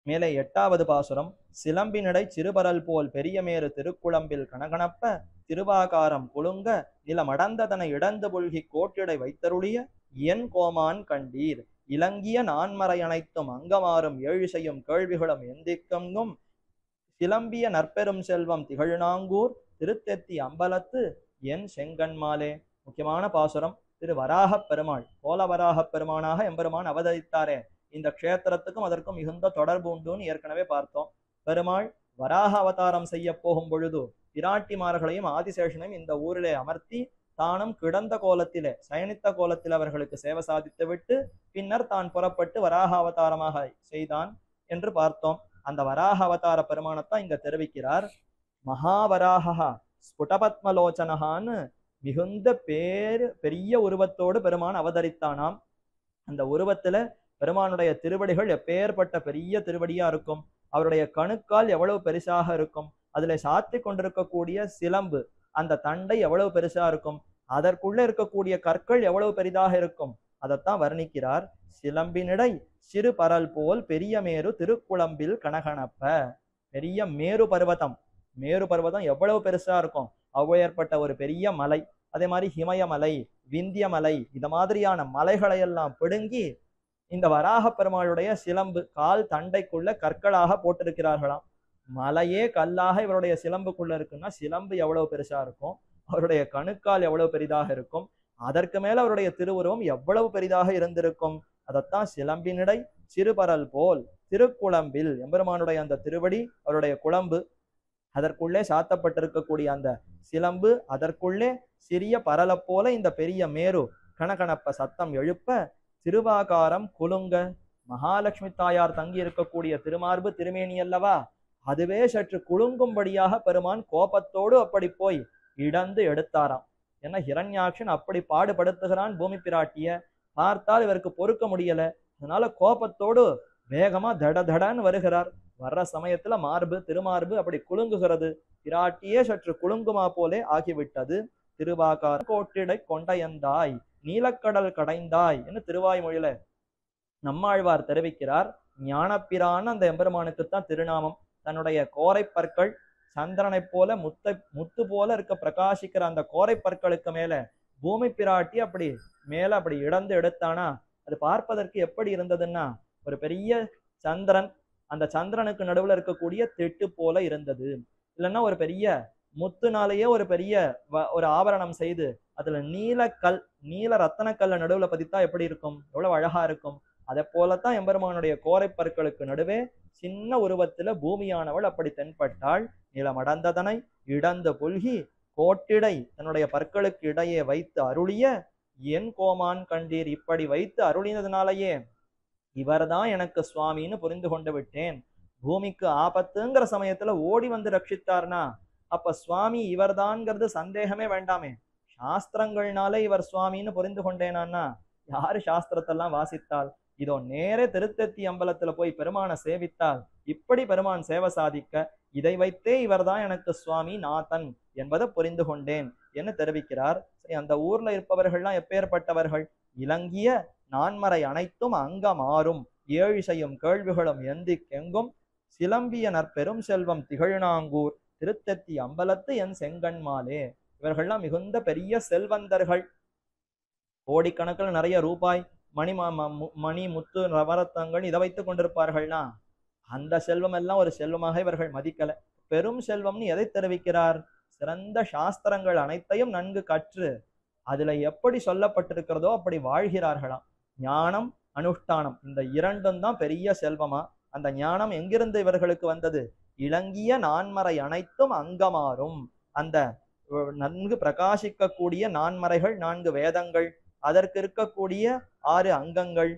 மேலே 8வது பாசுரம். சிலம்பினிடை சிறுபரல் போல் பெரிய மேரு திருக்குளம்பில் கணகணப்ப திருவாகாரம் குலுங்க நிலமடந்ததனை இடந்து புல்கி கோட்டிடை வைத்தருளிய என் கோமான் கண்டீர் இலங்கிய நான்மறை அனைத்தும் அங்கமாறும் ஏழிசையும் கேள்விகளும் எந்திக்கங்கும் சிலம்பிய நற்பெரும் செல்வம் திகழ்நாங்கூர் திருத்தெத்தி அம்பலத்து என் செங்கன்மாலே. முக்கியமான பாசுரம். திரு வராக பெருமாள் கோலவராக பெருமானாக எம்பெருமான் அவதரித்தாரே, இந்த க்ஷேத்திரத்துக்கும் அதற்கும் மிகுந்த தொடர்பு உண்டுன்னு ஏற்கனவே பார்த்தோம். பெருமாள் வராக அவதாரம் செய்ய போகும் பொழுது பிராட்டிமார்களையும் ஆதிசேஷனையும் இந்த ஊரிலே அமர்த்தி தானும் கிடந்த கோலத்திலே சயனித்த கோலத்தில் அவர்களுக்கு சேவை சாதித்து விட்டு பின்னர் தான் புறப்பட்டு வராக அவதாரமாக செய்தான் என்று பார்த்தோம். அந்த வராக அவதார பெருமானத்தான் இங்க தெரிவிக்கிறார். மகாவராகா ஸ்புடபத்மலோச்சனகான்னு மிகுந்த பெரிய உருவத்தோடு பெருமான் அவதரித்தானாம். அந்த உருவத்துல பெருமானுடைய திருவடிகள் எப்பேற்பட்ட பெரிய திருவடியா இருக்கும், அவருடைய கணுக்கால் எவ்வளவு பெருசாக இருக்கும், அதுல சாத்தி கொண்டிருக்கக்கூடிய சிலம்பு அந்த தண்டை எவ்வளவு பெருசா இருக்கும், அதற்குள்ள இருக்கக்கூடிய கற்கள் எவ்வளவு பெரிதாக இருக்கும், அதைத்தான் வர்ணிக்கிறார். சிலம்பினிடை சிறு பரல் போல் பெரிய மேரு திருக்குளம்பில் கணகணப்ப. பெரிய மேரு பர்வதம், மேரு பர்வதம் எவ்வளவு பெருசா இருக்கும், அவ்வேற்பட்ட ஒரு பெரிய மலை. அதே மாதிரி ஹிமயமலை, விந்திய மலை, இந்த மாதிரியான மலைகளை எல்லாம் பிடுங்கி இந்த வராக பெருமாளுடைய சிலம்பு கால் தண்டைக்குள்ள கற்களாக போட்டிருக்கிறார்களாம். மலையே கல்லாக இவருடைய சிலம்புக்குள்ள இருக்குன்னா சிலம்பு எவ்வளவு பெருசா இருக்கும், அவருடைய கணுக்கால் எவ்வளவு பெரிதாக இருக்கும், அதற்கு மேல அவருடைய திருவுருவம் எவ்வளவு பெரிதாக இருந்திருக்கும். அதைத்தான் சிலம்பினிடை சிறுபரல் போல் திருக்குளம்பில் எம்பெருமானுடைய அந்த திருவடி அவருடைய குளம்பு அதற்குள்ளே சாத்தப்பட்டிருக்கக்கூடிய அந்த சிலம்பு அதற்குள்ளே சிறிய பரலை போல இந்த பெரிய மேரு கணகணப்ப சத்தம் எழுப்ப திருவாகாரம் குலுங்க. மகாலட்சுமி தாயார் தங்கி இருக்கக்கூடிய திருமார்பு திருமேனி அல்லவா, அதுவே சற்று குலுங்கும்படியாக பெருமான் கோபத்தோடு அப்படி போய் இடந்து எடுத்தாராம். ஏன்னா ஹிரண்யாக்ஷன் அப்படி பாடுபடுத்துகிறான் பூமி பிராட்டிய, பார்த்தால் இவருக்கு பொறுக்க முடியல, அதனால கோபத்தோடு வேகமா தடன்னு வருகிறார். வர்ற சமயத்துல மார்பு திருமார்பு அப்படி குலுங்குகிறது, பிராட்டியே சற்று குலுங்குமா போலே ஆகிவிட்டது. திருவாகார கோட்டிடை கொண்டையந்தாய் நீலக்கடல் கடைந்தாய் என்று திருவாய்மொழியில நம்மாழ்வார் தெரிவிக்கிறார். ஞானப்பிரான் அந்த எம்பெருமானுக்குத்தான் திருநாமம். தன்னுடைய கோரை பற்கள் சந்திரனை போல முத்து போல இருக்க பிரகாசிக்கிற அந்த கோரை பற்களுக்கு மேல பூமி பிராட்டி அப்படி மேல அப்படி இடந்து எடுத்தானா அது பார்ப்பதற்கு எப்படி இருந்ததுன்னா ஒரு பெரிய சந்திரன், அந்த சந்திரனுக்கு நடுவுல இருக்கக்கூடிய திட்டு போல இருந்தது. இல்லைன்னா ஒரு பெரிய முத்துனாலேயே ஒரு பெரிய ஒரு ஆபரணம் செய்து அதுல நீலக்கல் நீல ரத்தனக்கல்ல நடுவுல பதித்தா எப்படி இருக்கும், எவ்வளவு அழகா இருக்கும். அதை போலத்தான் எம்பெருமானுடைய கோரை பற்களுக்கு நடுவே சின்ன உருவத்துல பூமியானவள் அப்படி தென்பட்டாள். நிலமடந்ததனை இடந்த புல்கி கோட்டிடை தன்னுடைய பற்களுக்கு இடையே வைத்து அருளிய என் கோமான் கண்டீர். இப்படி வைத்து அருளினதுனாலேயே இவர்தான் எனக்கு சுவாமின்னு புரிந்து கொண்டு விட்டேன். பூமிக்கு ஆபத்துங்கிற சமயத்துல ஓடி வந்து ரட்சித்தார்னா அப்ப சுவாமி இவர்தான்ங்கிறது சந்தேகமே வேண்டாமே. சாஸ்திரங்கள்னாலே இவர் சுவாமின்னு புரிந்து கொண்டேனான்னா யாரு சாஸ்திரத்தெல்லாம் வாசித்தால், இதோ நேரே திருத்தெத்தி அம்பலத்துல போய் பெருமானை சேவித்தால் இப்படி பெருமான் சேவை சாதிக்க இதை வைத்தே இவர்தான் எனக்கு சுவாமி நாதன் என்பதை புரிந்து கொண்டேன் என்று தெரிவிக்கிறார். அந்த ஊர்ல இருப்பவர்கள்லாம் எப்பேற்பட்டவர்கள், இலங்கிய நான்மறை அனைத்தும் அங்க மாறும் ஏழிசையும் கேள்விகளும் எந்திக்கெங்கும் சிலம்பிய நற்பெரும் செல்வம் திகழ்நாங்கூர் திருத்தெத்தி அம்பலத்து என் செங்கன்மாலே. இவர்கள்லாம் மிகுந்த பெரிய செல்வந்தர்கள், கோடிக்கணக்கில் நிறைய ரூபாய் மணி முத்து நவரத்தங்கள் இதை வைத்துக் கொண்டிருப்பார்கள்னா அந்த செல்வம் எல்லாம் ஒரு செல்வமாக இவர்கள் மதிக்கல. பெரும் செல்வம்னு எதை தெரிவிக்கிறார், சிறந்த சாஸ்திரங்கள் அனைத்தையும் நன்கு கற்று அதுல எப்படி சொல்லப்பட்டிருக்கிறதோ அப்படி வாழ்கிறார்களாம். ஞானம் அனுஷ்டானம், இந்த இரண்டும் தான் பெரிய செல்வமா. அந்த ஞானம் எங்கிருந்து இவர்களுக்கு வந்தது? இளங்கிய நான்மறை அனைத்தும் அங்கமாறும். அந்த நன்கு பிரகாசிக்கக்கூடிய நான்மறைகள், 4 வேதங்கள், அதற்கு இருக்கக்கூடிய 6 அங்கங்கள்,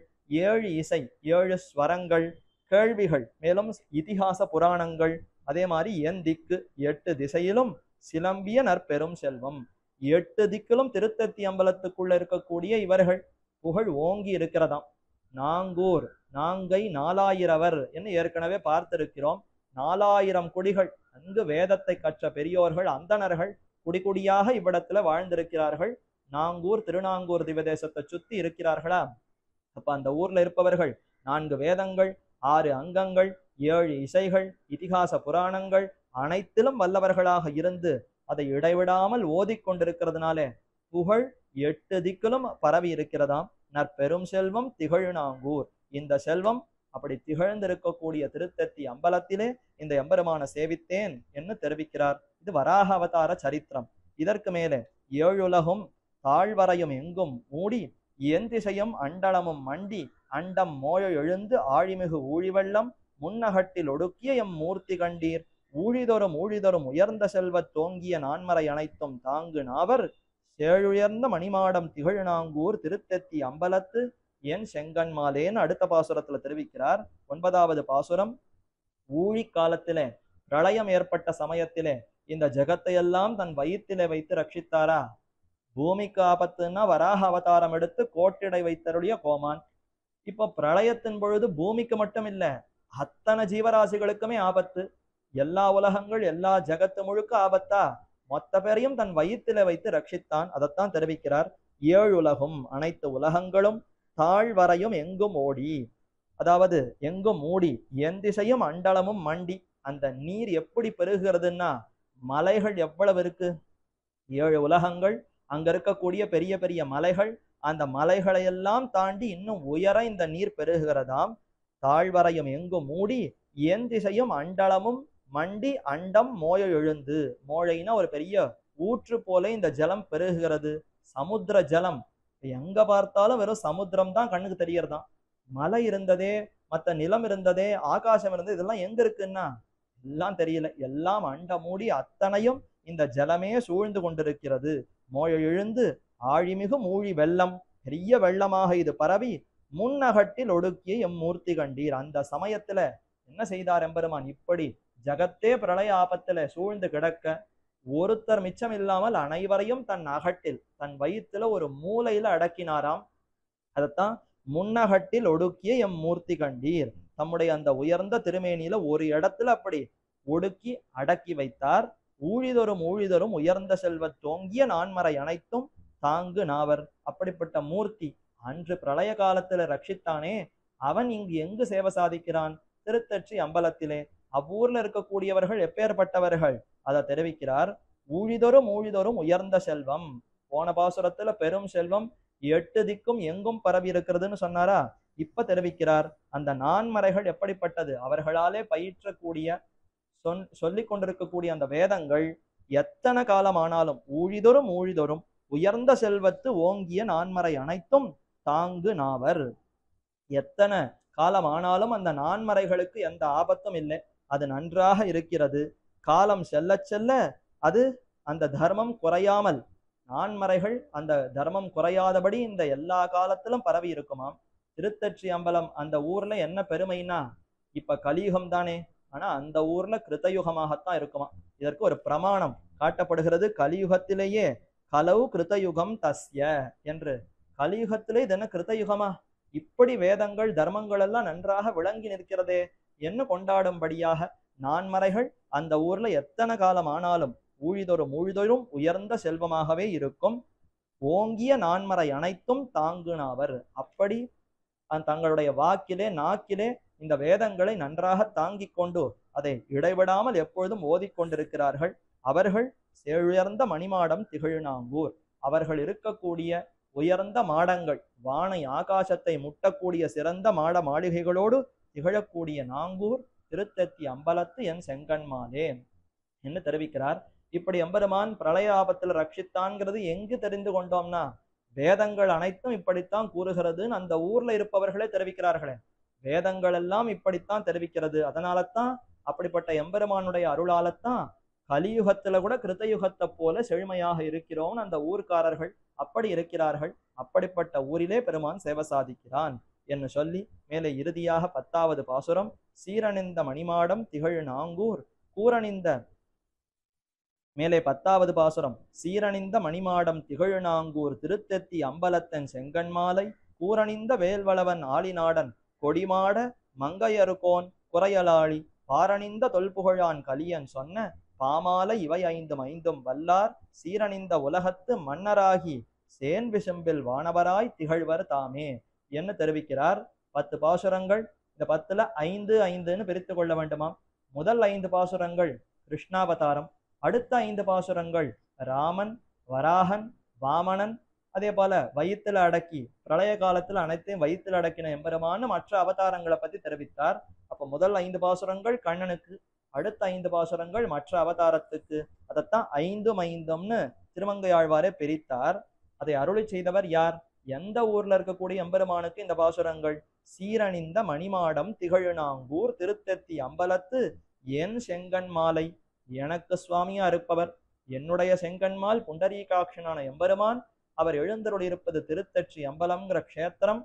7 இசை, 7 ஸ்வரங்கள், கேள்விகள், மேலும் இதிகாச புராணங்கள், அதே மாதிரி என் திக்கு 8 திசையிலும் சிலம்பிய நற்பெரும் செல்வம். 8 திக்கிலும் திருத்தத்தி அம்பலத்துக்குள்ள இருக்கக்கூடிய இவர்கள் புகழ் ஓங்கி இருக்கிறதாம். நாங்கூர், நாங்கை 4000 என்று ஏற்கனவே பார்த்திருக்கிறோம். 4000 குடிகள், நன்கு வேதத்தை கற்ற பெரியோர்கள், அந்தணர்கள் குடிகுடியாக இவ்விடத்துல வாழ்ந்திருக்கிறார்கள். நாங்கூர், திருநாங்கூர் திவதேசத்தை சுத்தி இருக்கிறார்களா? அப்ப அந்த ஊர்ல இருப்பவர்கள் 4 வேதங்கள், 6 அங்கங்கள், 7 இசைகள், இதிகாச புராணங்கள் அனைத்திலும் வல்லவர்களாக இருந்து அதை இடைவிடாமல் ஓதிக்கொண்டிருக்கிறதுனாலே புகழ் 8 திக்கிலும் பரவி இருக்கிறதாம். நற்பெரும் செல்வம் திகழ்நாங்கூர். இந்த செல்வம் அப்படி திகழ்ந்திருக்கக்கூடிய திருத்தத்தி அம்பலத்திலே இந்த எம்பெருமான சேவித்தேன் என்று தெரிவிக்கிறார். இது வராக அவதார சரித்திரம். இதற்கு மேலே 7 உலகும் தாழ்வரையும் எங்கும் மூடி என் திசையும் அண்டலமும் மண்டி அண்டம் மோய எழுந்து ஆழிமிகு ஊழிவெள்ளம் முன்னகட்டில் ஒடுக்கிய எம் மூர்த்தி கண்டீர் ஊழிதொரும் ஊழிதொரும் உயர்ந்த செல்வத் தோங்கிய நான்மறை அனைத்தும் தாங்கு நாவர் சேழுயர்ந்த மணிமாடம் திகழ்நாங்கூர் திருத்தத்தி அம்பலத்து என் செங்கன்மாலேன்னு அடுத்த பாசுரத்துல தெரிவிக்கிறார். 9வது பாசுரம், ஊழி காலத்திலே பிரளயம் ஏற்பட்ட சமயத்திலே இந்த ஜெகத்தையெல்லாம் தன் வயிற்றிலே வைத்து ரட்சித்தாரா? பூமிக்கு ஆபத்துன்னா வராக அவதாரம் எடுத்து கோட்டிடை வைத்தருடைய கோமான். இப்போ பிரளயத்தின் பொழுது பூமிக்கு மட்டும் இல்ல, அத்தனை ஜீவராசிகளுக்குமே ஆபத்து. எல்லா உலகங்கள், எல்லா ஜகத்து முழுக்க ஆபத்தா? மொத்த பேரையும் தன் வயிற்றில வைத்து ரட்சித்தான். அதைத்தான் தெரிவிக்கிறார். 7 உலகும், அனைத்து உலகங்களும் தாழ்வரையும் எங்கும் ஓடி, அதாவது எங்கும் மூடி, என் திசையும் அண்டலமும் மண்டி. அந்த நீர் எப்படி பெருகிறதுன்னா, மலைகள் எவ்வளவு இருக்கு? 7 உலகங்கள், அங்க இருக்கக்கூடிய பெரிய பெரிய மலைகள், அந்த மலைகளையெல்லாம் தாண்டி இன்னும் உயர இந்த நீர் பெருகிறதாம். தாழ்வரையும் எங்கும் மூடி என் திசையும் அண்டலமும் மண்டி அண்டம் மோய எழுந்து. மோழைனா ஒரு பெரிய ஊற்று போல இந்த ஜலம் பெருகிறது. சமுத்திர ஜலம், எங்க பார்த்தாலும் வெறும் சமுத்திரம் தான் கண்ணுக்கு தெரியறதாம். மலை இருந்ததே, மற்ற நிலம் இருந்ததே, ஆகாசம் இருந்தது, இதெல்லாம் எங்க இருக்குன்னா எல்லாம் தெரியல. எல்லாம் அண்ட மூடி அத்தனையும் இந்த ஜலமே சூழ்ந்து கொண்டிருக்கிறது. மோய எழுந்து ஆழிமிகு மூழி வெள்ளம், பெரிய வெள்ளமாக இது பரவி முன்னகட்டில் ஒடுக்கிய எம் மூர்த்தி கண்டீர். அந்த சமயத்துல என்ன செய்தார் எம்பெருமான்? இப்படி ஜகத்தே பிரளய ஆபத்துல சூழ்ந்து கிடக்க ஒருத்தர் மிச்சம் இல்லாமல் அனைவரையும் தன் அகட்டில், தன் வயிற்றுல ஒரு மூலையில அடக்கினாராம். அதத்தான் முன்னகட்டில் ஒடுக்கிய எம் மூர்த்தி கண்டீர். தம்முடைய அந்த உயர்ந்த திருமேனியில ஒரு இடத்துல அப்படி ஒடுக்கி அடக்கி வைத்தார். ஊழிதொரும் ஊழிதொரும் உயர்ந்த செல்வத் தோங்கிய நான்மறை அனைத்தும் தாங்கு நாவர். அப்படிப்பட்ட மூர்த்தி அன்று பிரளய காலத்துல ரட்சித்தானே, அவன் இங்கு எங்கு சேவை சாதிக்கிறான்? திருத்தற்றி அம்பலத்திலே. அவ்வூர்ல இருக்கக்கூடியவர்கள் எப்பேற்பட்டவர்கள்? அதை தெரிவிக்கிறார். ஊழிதொரும் ஊழிதொரும் உயர்ந்த செல்வம். போன பாசுரத்துல பெரும் செல்வம் 8 திக்கும் எங்கும் பரவி இருக்கிறதுன்னு சொன்னாரா? இப்ப தெரிவிக்கிறார் அந்த நான்மறைகள் எப்படிப்பட்டது? அவர்களாலே பயிற்றக்கூடிய சொல்லிக் கொண்டிருக்கக்கூடிய அந்த வேதங்கள் எத்தனை காலம் ஆனாலும் ஊழிதொரும் ஊழிதொரும் உயர்ந்த செல்வத்து ஓங்கிய நான்மறை அனைத்தும் தாங்கு நாவர். எத்தனை காலம் ஆனாலும் அந்த நான்மறைகளுக்கு எந்த ஆபத்தும் இல்லை, அது நன்றாக இருக்கிறது. காலம் செல்ல செல்ல அது அந்த தர்மம் குறையாமல், நான்மறைகள் அந்த தர்மம் குறையாதபடி இந்த எல்லா காலத்திலும் பரவி இருக்குமாம். திருத்தற்றி அம்பலம் அந்த ஊர்ல என்ன பெருமைனா, இப்ப கலியுகம் தானே, ஆனா அந்த ஊர்ல கிருத்தயுகமாகத்தான் இருக்குமா. இதற்கு ஒரு பிரமாணம் காட்டப்படுகிறது. கலியுகத்திலேயே கலவு கிருத்தயுகம் தஸ்ய என்று. கலியுகத்திலே இது என்ன கிருத்தயுகமா? இப்படி வேதங்கள் தர்மங்கள் எல்லாம் நன்றாக விளங்கி நிற்கிறதே என்ன கொண்டாடும்படியாக நான்மறைகள் அந்த ஊர்ல எத்தனை காலம் ஆனாலும் ஊழிதொரும் ஊழிதொரும் உயர்ந்த செல்வமாகவே இருக்கும். ஓங்கிய நான்மறை அனைத்தும் தாங்குனாவர். அப்படி தங்களுடைய வாக்கிலே நாக்கிலே இந்த வேதங்களை நன்றாக தாங்கிக் கொண்டு அதை இடைவிடாமல் எப்பொழுதும் ஓதிக்கொண்டிருக்கிறார்கள். அவர்கள் செழுயர்ந்த மணிமாடம் திகழ்நாங்கூர். அவர்கள் இருக்கக்கூடிய உயர்ந்த மாடங்கள், வானை ஆகாசத்தை முட்டக்கூடிய சிறந்த மாட மாளிகைகளோடு திகழக்கூடிய நாங்கூர் திருத்தத்தி அம்பலத்து என் செங்கன்மாலே என்று தெரிவிக்கிறார். இப்படி எம்பெருமான் பிரளய ஆபத்தில் ரட்சித்தான்கிறது எங்கு தெரிந்து கொண்டோம்னா, வேதங்கள் அனைத்தும் இப்படித்தான் கூறுகிறதுன்னு அந்த ஊர்ல இருப்பவர்களே தெரிவிக்கிறார்களே. வேதங்கள் எல்லாம் இப்படித்தான் தெரிவிக்கிறது. அதனாலதான் அப்படிப்பட்ட எம்பெருமானுடைய அருளாலத்தான் கலியுகத்துல கூட கிருத்தயுகத்தை போல செழுமையாக இருக்கிறோம்னு அந்த ஊர்க்காரர்கள் அப்படி இருக்கிறார்கள். அப்படிப்பட்ட ஊரிலே பெருமான் சேவை சாதிக்கிறான் என்று சொல்லி மேலே இறுதியாக 10வது பாசுரம், சீரணிந்த மணிமாடம் திகழ் நாங்கூர் கூரணிந்த மேலே 10வது பாசுரம், சீரணிந்த மணிமாடம் திகழ்நாங்கூர் திருத்தெத்தி அம்பலத்தன் செங்கண்மாலை கூரணிந்த வேல்வளவன் ஆளிநாடன் கொடிமாட மங்கையருகோன் குறையலாளி பாரணிந்த தொல்புகழான் கலியன் சொன்ன பாமாலை இவை ஐந்தும் வல்லார் சீரணிந்த உலகத்து மன்னராகி சேன் விசும்பில் வானவராய் திகழ்வர் தாமே என்று தெரிவிக்கிறார். 10 பாசுரங்கள். இந்த 10ல 5 பிரித்து கொள்ள வேண்டுமாம். முதல் 5 பாசுரங்கள் கிருஷ்ணாவதாரம், அடுத்த 5 பாசுரங்கள் ராமன், வராகன், வாமனன், அதே போல வயிற்றுல அடக்கி பிரளய காலத்துல அனைத்தையும் வயிற்றுல அடக்கின எம்பெருமான் மற்ற அவதாரங்களை பத்தி தெரிவித்தார். அப்ப முதல் 5 பாசுரங்கள் கண்ணனுக்கு, அடுத்த 5 பாசுரங்கள் மற்ற அவதாரத்துக்கு. அதைத்தான் 5 திருமங்கையாழ்வாரே பிரித்தார். அதை அருளி செய்தவர் யார்? எந்த ஊர்ல இருக்கக்கூடிய எம்பெருமானுக்கு இந்த பாசுரங்கள்? சீரணிந்த மணிமாடம் திகழ்நாங்கூர் திருத்தெத்தி அம்பலத்து என் செங்கன் மாலை, எனக்கு சுவாமியா இருப்பவர், என்னுடைய செங்கன்மால் புண்டரீகாட்சனான எம்பெருமான், அவர் எழுந்தருள் இருப்பது திருத்தெற்றி அம்பலம்ங்கிற க்ஷேத்திரம்.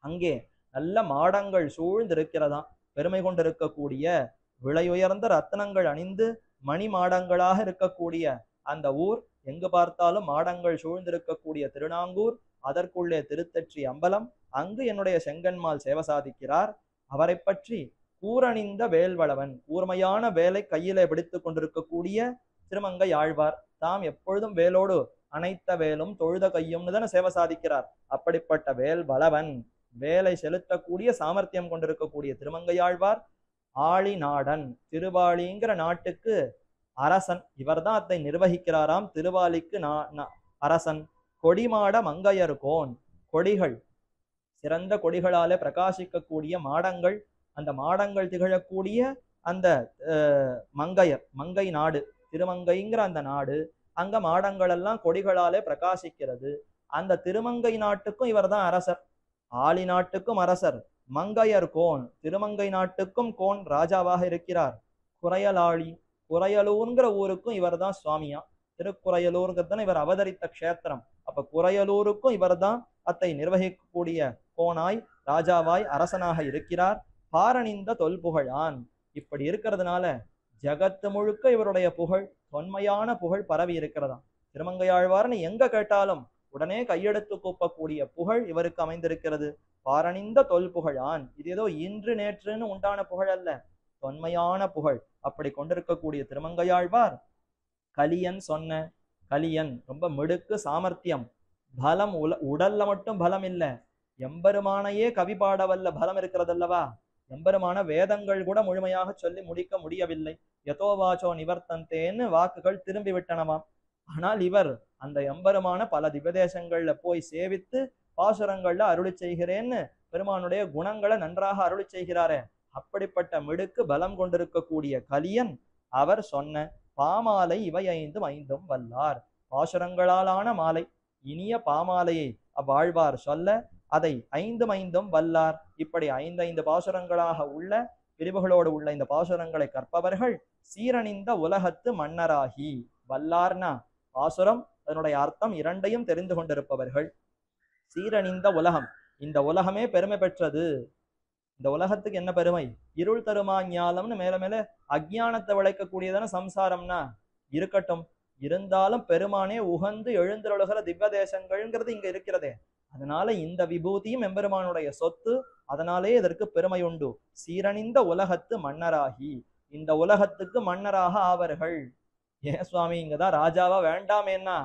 அங்கே நல்ல மாடங்கள் சூழ்ந்திருக்கிறதாம். பெருமை கொண்டிருக்கக்கூடிய விலையுயர்ந்த ரத்னங்கள் அணிந்து மணி மாடங்களாக இருக்கக்கூடிய அந்த ஊர், எங்கு பார்த்தாலும் மாடங்கள் சூழ்ந்திருக்கக்கூடிய திருநாங்கூர், அதற்குள்ளே திருத்தெற்றி அம்பலம், அங்கு என்னுடைய செங்கன்மால் சேவை சாதிக்கிறார். அவரை பற்றி கூரணிந்த வேல்வளவன், கூர்மையான வேலை கையிலே பிடித்து கொண்டிருக்கக்கூடிய திருமங்கை ஆழ்வார், தாம் எப்பொழுதும் வேலோடு அனைத்த வேலும் தொழுத கையும்னு தானே சேவை சாதிக்கிறார். அப்படிப்பட்ட வேல் வளவன், வேலை செலுத்தக்கூடிய சாமர்த்தியம் கொண்டிருக்கக்கூடிய திருமங்கையாழ்வார் ஆளி நாடன், திருவாளிங்கிற நாட்டுக்கு அரசன், இவர்தான் அதை நிர்வகிக்கிறாராம். திருவாலிக்கு அரசன். கொடிமாட மங்கையர்கோன், கொடிகள் சிறந்த கொடிகளாலே பிரகாசிக்கக்கூடிய மாடங்கள், அந்த மாடங்கள் திகழக்கூடிய அந்த மங்கையர், மங்கை நாடு, திருமங்கைங்கிற அந்த நாடு, அங்க மாடங்கள் எல்லாம் கொடிகளாலே பிரகாசிக்கிறது. அந்த திருமங்கை நாட்டுக்கும் இவர் தான் அரசர், ஆளி நாட்டுக்கும் அரசர். மங்கையர் கோன், திருமங்கை நாட்டுக்கும் கோன் ராஜாவாக இருக்கிறார். குறையலாளி, குறையலூர்ங்கிற ஊருக்கும் இவர் தான் சுவாமியா. திருக்குறையலூர்ங்கிறது இவர் அவதரித்த க்ஷேத்திரம். அப்ப குறையலூருக்கும் இவர் தான் அத்தை நிர்வகிக்கக்கூடிய கோனாய், ராஜாவாய், அரசனாக இருக்கிறார். பாரணிந்த தொல்புகழான், இப்படி இருக்கிறதுனால ஜகத்து முழுக்க இவருடைய புகழ், தொன்மையான புகழ் பரவி இருக்கிறதாம். திருமங்கையாழ்வார்னு எங்க கேட்டாலும் உடனே கையெடுத்து கூப்பக்கூடிய புகழ் இவருக்கு அமைந்திருக்கிறது. பாரணிந்த தொல்புகழான், இது ஏதோ இன்று நேற்றுன்னு உண்டான புகழ் அல்ல, தொன்மையான புகழ். அப்படி கொண்டிருக்கக்கூடிய திருமங்கையாழ்வார் கலியன் சொன்ன, கலியன் ரொம்ப மிடுக்கு, சாமர்த்தியம், பலம், உடல்ல மட்டும் பலம் இல்ல, எம்பெருமானையே கவி பாடவல்ல பலம் இருக்கிறதல்லவா. எம்பெருமான வேதங்கள் கூட முழுமையாக சொல்லி முடிக்க முடியவில்லை. யதோவாச்சோ நிவர்த்தந்தேன்னு வாக்குகள் திரும்பி விட்டனவாம். ஆனால் இவர் அந்த எம்பெருமான பல திவ்யதேசங்கள்ல போய் சேவித்து பாசுரங்கள்ல அருளி செய்கிறேன்னு பெருமானுடைய குணங்களை நன்றாக அருளி செய்கிறாரே. அப்படிப்பட்ட மிடுக்கு பலம் கொண்டிருக்கக்கூடிய கலியன் அவர் சொன்ன பாமாலை இவை ஐந்தும் வல்லார், பாசுரங்களாலான மாலை, இனிய பாமாலையை அவ்வாழ்வார் சொல்ல அதை 5 வல்லார். இப்படி 5 பாசுரங்களாக உள்ள பிரிவுகளோடு உள்ள இந்த பாசுரங்களை கற்பவர்கள் சீரணிந்த உலகத்து மன்னராகி, வல்லார்னா பாசுரம், அதனுடைய அர்த்தம் இரண்டையும் தெரிந்து கொண்டிருப்பவர்கள். சீரணிந்த உலகம், இந்த உலகமே பெருமை பெற்றது. இந்த உலகத்துக்கு என்ன பெருமை? இருள் தருமா ஞாலம்னு மேல மேல அஜ்ஞானத்தை விளைக்கக்கூடியதான சம்சாரம்னா இருக்கட்டும், இருந்தாலும் பெருமானே உகந்து எழுந்தருளுகிற திவ்ய தேசங்கள்ங்கிறது இங்க இருக்கிறதே. அதனால இந்த விபூதியும் எம்பெருமானுடைய சொத்து, அதனாலே இதற்கு பெருமை உண்டு. சீரணிந்த உலகத்து மன்னராகி, இந்த உலகத்துக்கு மன்னராக ஆவர்கள். ஏன் சுவாமி இங்கதான் ராஜாவா வேண்டாமேன்னா,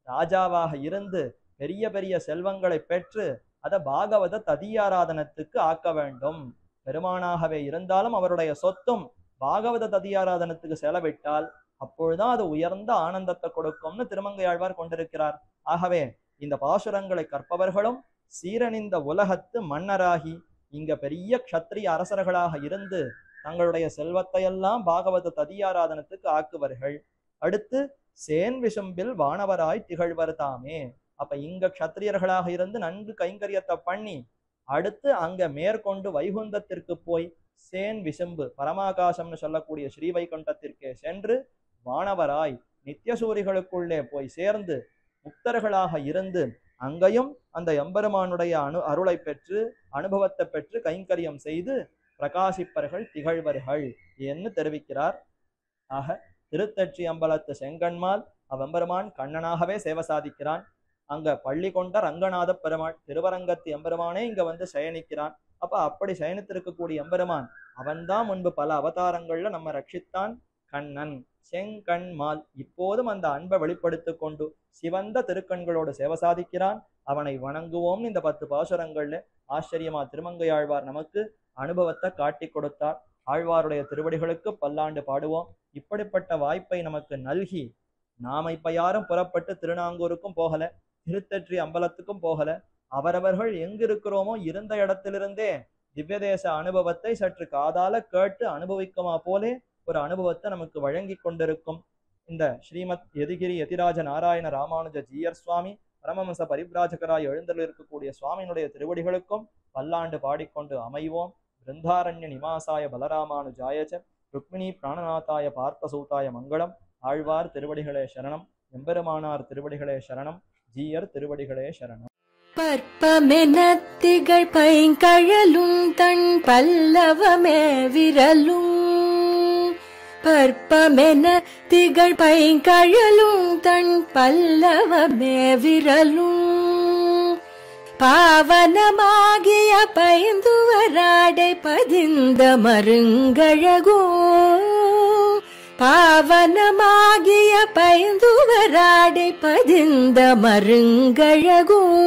ராஜாவாக இருந்து பெரிய பெரிய செல்வங்களை பெற்று அதை பாகவத ததியாராதனத்துக்கு ஆக்க வேண்டும். பெருமானாகவே இருந்தாலும் அவருடைய சொத்தும் பாகவத ததியாராதனத்துக்கு செலவிட்டால் அப்பொழுதுதான் அது உயர்ந்த ஆனந்தத்தை கொடுக்கும்னு திருமங்கையாழ்வார் கொண்டிருக்கிறார். ஆகவே இந்த பாசுரங்களை கற்பவர்களும் சீரணிந்த உலகத்து மன்னராகி இங்க பெரிய க்ஷத்ரிய அரசர்களாக இருந்து தங்களுடைய செல்வத்தையெல்லாம் பாகவத ததியாராதனத்துக்கு ஆக்குவர்கள். அடுத்து சேன் விசும்பில் வானவராய் திகழ்வர் தாமே, அப்ப இங்க க்ஷத்திரியர்களாக இருந்து நன்கு கைங்கரியத்தை பண்ணி அடுத்து அங்க மேற்கொண்டு வைகுந்தத்திற்கு போய் சேன் விசும்பு பரமாகாசம்னு சொல்லக்கூடிய ஸ்ரீவைகுண்டத்திற்கே சென்று வானவராய் நித்தியசூரிகளுக்குள்ளே போய் சேர்ந்து முக்தர்களாக இருந்து அங்கேயும் அந்த எம்பெருமானுடைய அருளை பெற்று அனுபவத்தை பெற்று கைங்கரியம் செய்து பிரகாசிப்பர்கள் திகழ்வர்கள் என்று தெரிவிக்கிறார். ஆக திருத்தச்சி அம்பலத்து செங்கன்மால் அவ்வெம்பெருமான் கண்ணனாகவே சேவை சாதிக்கிறான். அங்க பள்ளி கொண்ட ரங்கநாத பெருமாள் திருவரங்கத்து எம்பெருமானே இங்க வந்து சயனிக்கிறான். அப்ப அப்படி சயனித்திருக்கக்கூடிய எம்பெருமான் அவன்தான் முன்பு பல அவதாரங்கள்ல நம்ம ரட்சித்தான். கண்ணன் செங்கண்மால் இப்போதும் அந்த அன்பை வெளிப்படுத்தி கொண்டு சிவந்த திருக்கண்களோடு சேவை சாதிக்கிறான். அவனை வணங்குவோம். இந்த 10 பாசுரங்கள்ல ஆச்சரியமா திருமங்கையாழ்வார் நமக்கு அனுபவத்தை காட்டி கொடுத்தார். ஆழ்வாருடைய திருவடிகளுக்கு பல்லாண்டு பாடுவோம். இப்படிப்பட்ட வாய்ப்பை நமக்கு நல்கி நாம இப்ப யாரும் புறப்பட்டு திருநாங்கூருக்கும் போகல, திருத்தற்றி அம்பலத்துக்கும் போகல. அவரவர்கள் எங்கிருக்கிறோமோ இருந்த இடத்திலிருந்தே திவ்யதேச அனுபவத்தை சற்று காதால கேட்டு அனுபவிக்குமா போலே ஒரு அனுபவத்தை நமக்கு வழங்கி கொண்டிருக்கும் இந்த ஸ்ரீமத் யதிகிரி யதிராஜ நாராயண ராமானுஜ ஜீயர் சுவாமி பரமஹம்ச பரிப்ராஜகராய் எழுந்தருள் இருக்கக்கூடிய சுவாமியினுடைய திருவடிகளுக்கும் பல்லாண்டு பாடிக்கொண்டு அமைவோம். பிருந்தாரண்ய நிவாசாய பலராமானுஜாயச்ச ருக்மிணி பிராணநாதாய பார்த்தசூதாய மங்களம். ஆழ்வார் திருவடிகளே சரணம், எம்பெருமானார் திருவடிகளே சரணம், ஜீயர் திருவடிகளே சரணம். பற்பமென திகழ் பைங்கழலும் தன் பல்லவமே விரலும், பற்பமென திகழ் பைங்கழலும் தன் பல்லவமே விரலும், பாவனமாகிய பைந்துவராடை பதிந்த மருங்கழகும், பாவனமாகிய பைந்துவராடை பதிந்த மருங்கழகும்,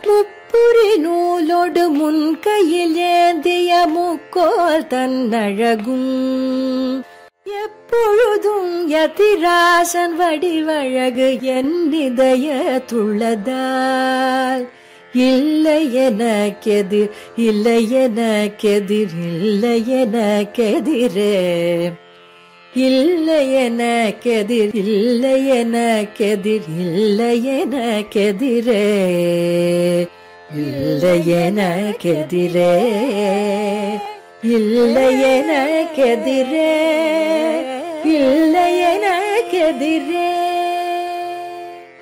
முப்புரி நூலோடு முன் கையில் ஏந்திய முக்கோல் தன்னழகும், எப்பொழுதும் யதிராசன் வடிவழகு என் இதயத்துள்ளதால், இல்லை எனக்கெதிர் இல்லை எனக்கெதிர் இல்லை எனக்கெதிரே, இல்லை எனக்கெதிர் இல்லை எனக்கெதிர் இல்லை எனக்கெதிரே, இல்லை எனக்கெதிரே, இல்லை எனக்கெதிரே, இல்லை எனக்கெதிரே.